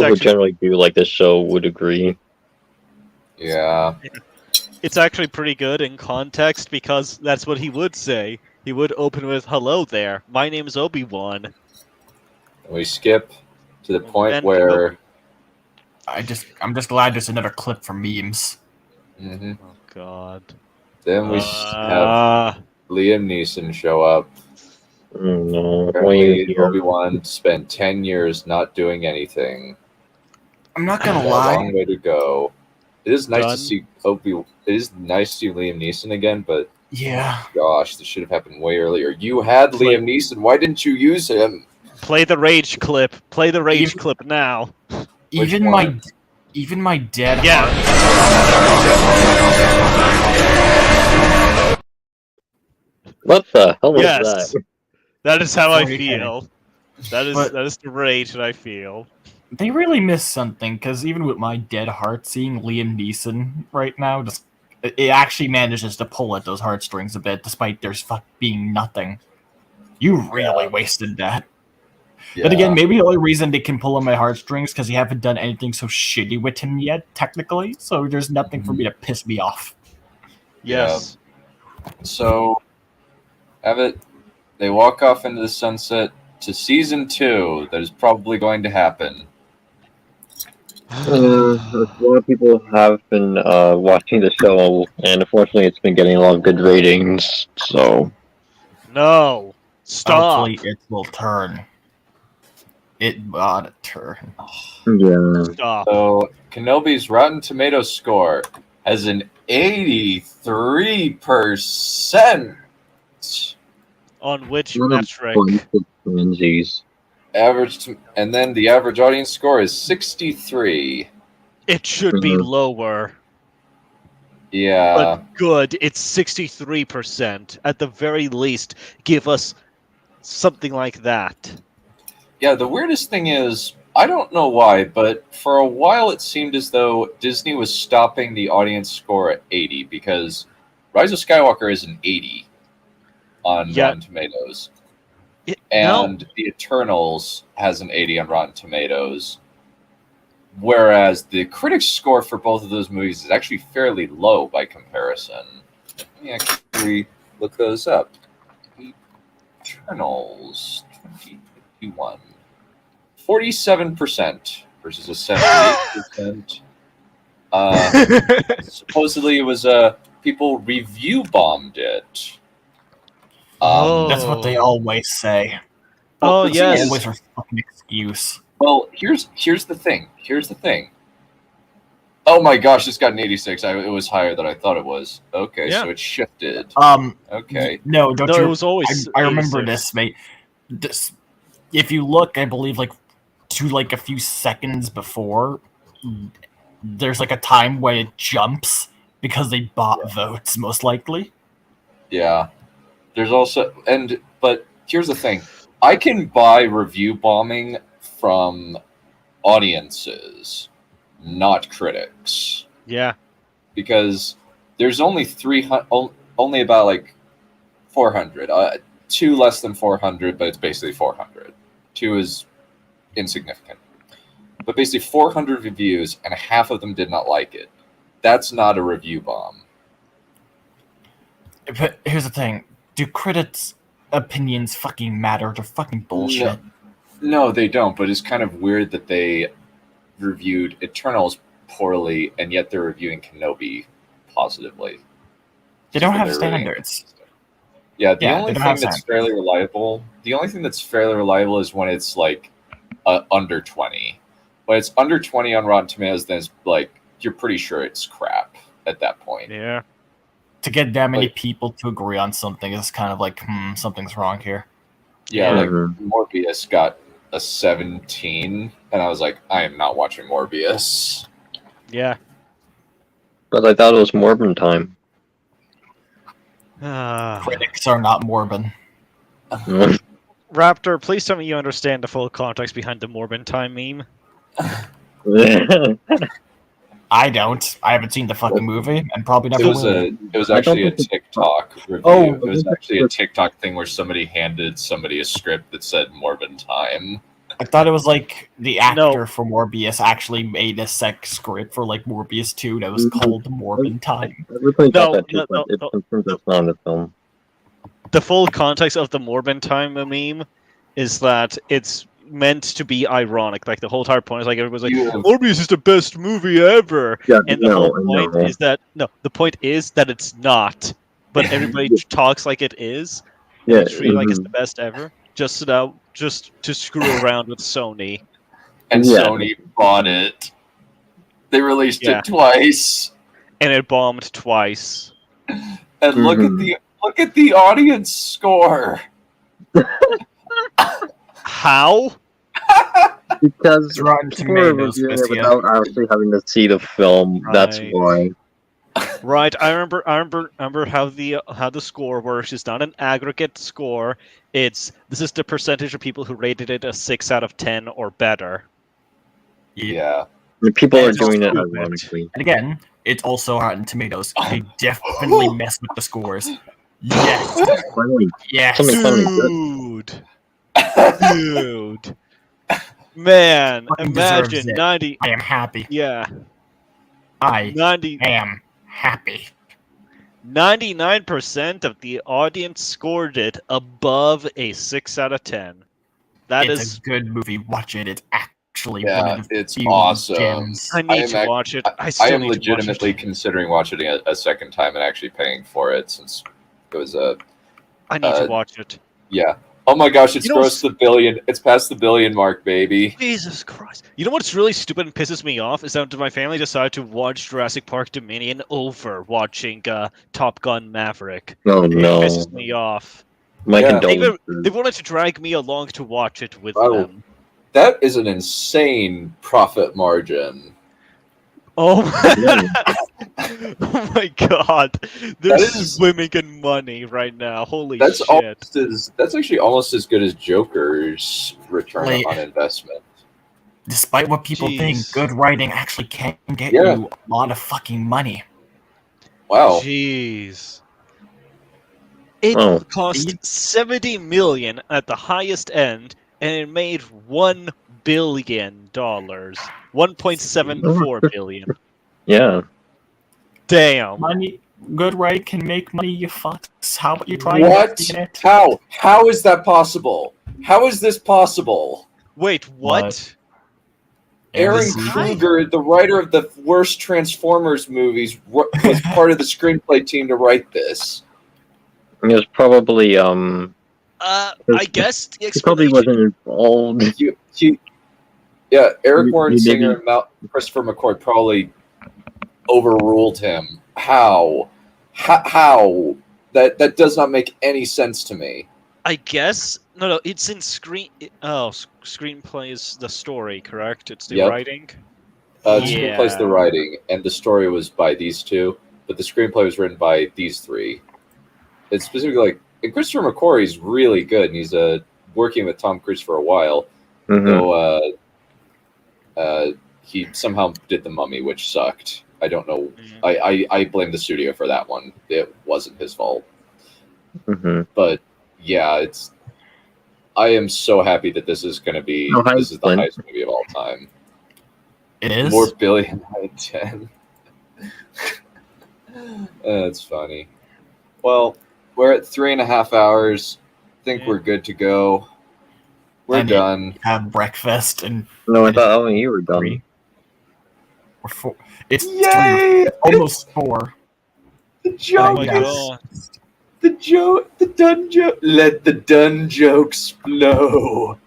who generally do like this show would agree. Yeah. It's actually pretty good in context because that's what he would say. He would open with, hello there, my name is Obi-Wan. And we skip to the point And- where... I'm just glad there's another clip for memes. Mm-hmm. Oh, God. Then we have Liam Neeson show up. No. Apparently, Obi-Wan spent 10 years not doing anything. I'm not gonna A lie. long way to go. It is nice Done. to see It is nice to see Liam Neeson again, but Yeah. gosh, this should have happened way earlier. You had Liam Neeson. Why didn't you use him? Play the rage clip. Play the rage clip now. Even my dead What the hell was Yes. that? That is how I Sorry, feel. That is the rage that I feel. They really missed something, because even with my dead heart, seeing Liam Neeson right now, just it actually manages to pull at those heartstrings a bit, despite there's being nothing. You really wasted that. But again, maybe the only reason they can pull on my heartstrings because you haven't done anything so shitty with him yet, technically. So there's nothing for me to piss me off. Yes. Yeah. So, they walk off into the sunset to season 2. That is probably going to happen. A lot of people have been watching the show, and unfortunately, it's been getting a lot of good ratings. So, No, stop. Hopefully, it will turn. It ought to turn. Yeah. Stop. So Kenobi's Rotten Tomatoes score has an 83%. On which What a metric? bunch of pansies. And then the average audience score is 63. It should be lower. Yeah. But good, it's 63%. At the very least, give us something like that. Yeah, the weirdest thing is, I don't know why, but for a while it seemed as though Disney was stopping the audience score at 80, because Rise of Skywalker is an 80 on Rotten Tomatoes. And The Eternals has an 80 on Rotten Tomatoes. Whereas the critics' score for both of those movies is actually fairly low by comparison. Let me actually look those up. Eternals 2021. 47% versus a 78%. Supposedly it was people review bombed it. That's what they always say. Oh, yes. Always a fucking excuse. Well, here's the thing. Oh my gosh, this got an 86. It was higher than I thought it was. Okay, so it shifted. Okay. No, don't you? It was always I remember 86. this, mate. If you look, I believe to a few seconds before, there's a time when it jumps because they bought votes, most likely. Yeah. There's also but here's the thing. I can buy review bombing from audiences, not critics. Yeah. Because there's only only about 400. 2 less than 400, but it's basically 400. 2 is insignificant. But basically 400 reviews and half of them did not like it. That's not a review bomb. But here's the thing. Do critics' opinions fucking matter? They're fucking bullshit. No, they don't, but it's kind of weird that they reviewed Eternals poorly, and yet they're reviewing Kenobi positively. They don't have standards. Yeah, the only thing that's fairly reliable is when it's under 20. When it's under 20 on Rotten Tomatoes, then it's you're pretty sure it's crap at that point. Yeah. To get that many people to agree on something is kind of something's wrong here. Yeah, Morbius got a 17, and I was like, I am not watching Morbius. Yeah. But I thought it was Morbin time. Critics are not Morbin. Raptor, please tell me you understand the full context behind the Morbin time meme. I don't. I haven't seen the fucking movie, and probably never will. It was actually a TikTok review. It was actually a TikTok thing where somebody handed somebody a script that said Morbin time. I thought it was the actor for Morbius actually made a sex script for Morbius 2 that was called Morbin Time. Everybody thought that too, but it confirms that's not in the film. The full context of the Morbin time meme is that it's meant to be ironic. The whole entire point is everybody's Morbius is the best movie ever. Yeah, and the whole point is that the point is that it's not. But everybody talks like it is. Yeah, treat like it's the best ever. Just to screw around with Sony. And Sony bought it. They released it twice. And it bombed twice. And look at the audience score. How? Because Rotten people are reviewing it without actually having to see the film. Right. That's why. Right. I remember how the score works. It's not an aggregate score. This is the percentage of people who rated it a 6 out of 10 or better. Yeah. People are It's doing it also- ironically. And again, it's also Rotten Tomatoes. They definitely mess with the scores. Yes. Yes. Dude. Dude. Man, Fucking deserves imagine it. 90. I am happy. Yeah. I 90. am happy. 99% of the audience scored it above a 6 out of 10. That It's is a good movie. Watch it. It's actually one Yeah, of the it's few awesome. gems. I need to watch it. I I still am need to watch legitimately it. considering watching it a second time and actually paying for it since it was a. I need to watch it. Yeah. Oh my gosh! It's You know grossed the billion. It's past the billion mark, baby. Jesus Christ. You know what's really stupid and pisses me off is that my family decided to watch Jurassic Park Dominion over watching Top Gun Maverick. Oh It no. pisses me off. My Yeah. condolences. They wanted to drag me along to watch it with Oh. them. That is an insane profit margin. Oh my god. They're That is- swimming in money right now. Holy That's shit. that's actually almost as good as Joker's return Wait. on investment. Despite what people think, Jeez. good writing actually can get Yeah. you a lot of fucking money. Wow. Jeez. It Oh. cost 70 million at the highest end, and it made $1 billion. 1.74 billion. Yeah. Damn. Money, good writing can make money. You fucks. How about you try What? investing in it? How? How is that possible? How is this possible? Wait, what? Aaron Kruger, the writer of the worst Transformers movies, was part of the screenplay team to write this. It was probably I guess the he probably wasn't involved. Yeah, Eric You- Warren you Singer didn't- and Christopher McCoy probably overruled him. How? How? That does not make any sense to me. I guess no, it's in screenplay is the story, correct? It's the Yep. writing. The screenplay's the writing, and the story was by these two, but the screenplay was written by these three. It's specifically like, and Christopher McQuarrie is really good, and he's working with Tom Cruise for a while. Though he somehow did The Mummy, which sucked. I don't know. I blame the studio for that one. It wasn't his fault. But yeah, I am so happy that this is going to be. Oh, hi, this is the Clint. highest movie of all time. It is? More billion out of 10. That's funny. Well, we're at 3.5 hours. Think we're good to go. We're done. Have breakfast and No, I thought you were done. or four. It's Yay! almost 4. The joke But I is guess- the joke. The dun joke. Let the dun jokes flow.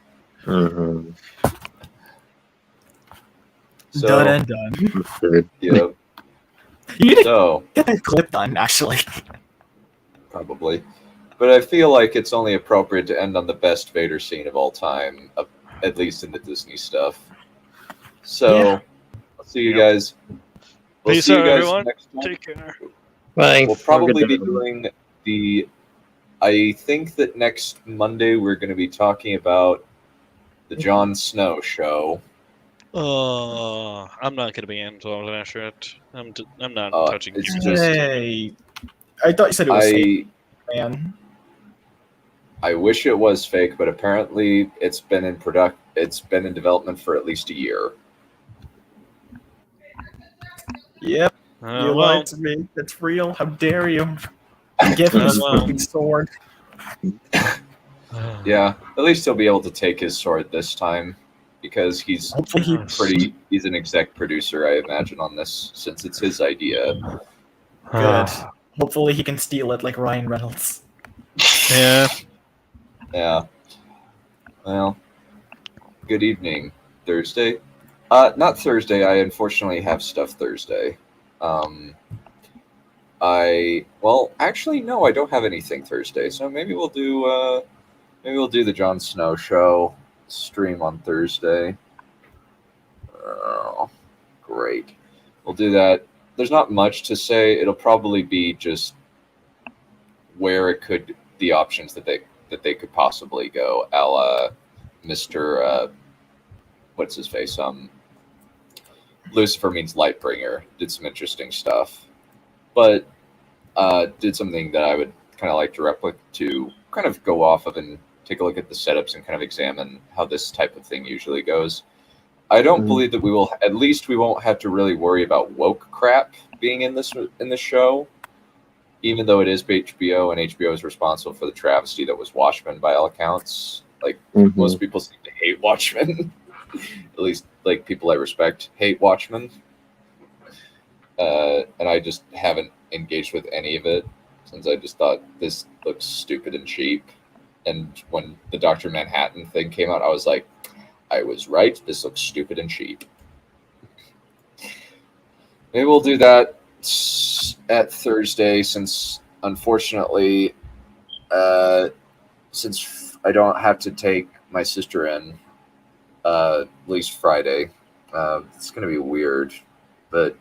So, Done and done. Yeah. You need to So get that clip done, actually. probably, but I feel like it's only appropriate to end on the best Vader scene of all time, at least in the Disney stuff. So, Yeah. I'll see you guys. We'll Peace see you out, guys everyone. next time. Take care. Bye. We'll probably be doing the. I think that next Monday we're going to be talking about the Jon Snow show. I'm not gonna be involved in that shit. I'm not touching it's games. just- Hey, I thought you said it was fake, man. I wish it was fake, but apparently it's been in It's been in development for at least a year. Yep. You well. lied to me. It's real. How dare you? Give him his well. fucking sword. Yeah, at least he'll be able to take his sword this time, because he's he's an exec producer, I imagine, on this, since it's his idea. Good. Hopefully he can steal it like Ryan Reynolds. Yeah. Yeah. Well, good evening. Thursday? Not Thursday. I unfortunately have stuff Thursday. Actually, no, I don't have anything Thursday. So maybe we'll do the Jon Snow show stream on Thursday. Oh, great. We'll do that. There's not much to say. It'll probably be just where the options that they could possibly go, a la Mr. What's his face? Lucifer means Lightbringer. Did some interesting stuff, but did something that I would kind of like to kind of go off of and take a look at the setups and kind of examine how this type of thing usually goes. I don't believe that we won't have to really worry about woke crap being in this show, even though it is HBO and HBO is responsible for the travesty that was Watchmen by all accounts. Like most people seem to hate Watchmen. At least like people I respect hate Watchmen. And I just haven't engaged with any of it since I just thought this looks stupid and cheap. And when the Dr. Manhattan thing came out, I was like, I was right. This looks stupid and cheap. Maybe we'll do that at Thursday, since unfortunately, since I don't have to take my sister in, at least Friday. It's going to be weird, but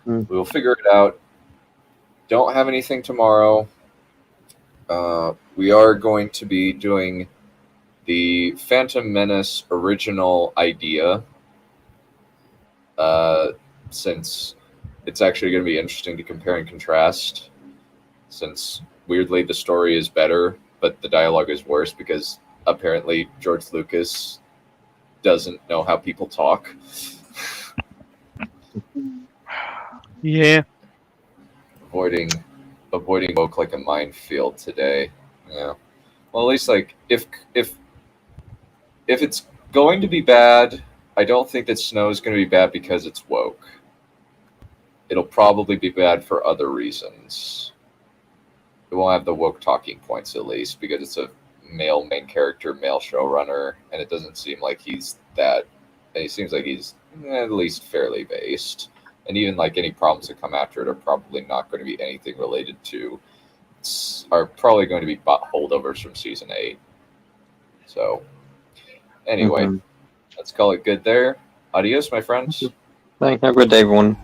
we will figure it out. Don't have anything tomorrow. We are going to be doing the Phantom Menace original idea, since it's actually going to be interesting to compare and contrast, since weirdly the story is better, but the dialogue is worse because apparently George Lucas doesn't know how people talk. Yeah. Avoiding woke like a minefield today. Yeah. Well, at least like if it's going to be bad, I don't think that Snow is going to be bad because it's woke. It'll probably be bad for other reasons. It won't have the woke talking points, at least, because it's a male main character, male showrunner, and it doesn't seem like he's that. And he seems like he's at least fairly based. And even like any problems that come after it are probably not going to be anything related to, are probably going to be holdovers from season 8. So, anyway, let's call it good there. Adios, my friends. Have a good day, everyone.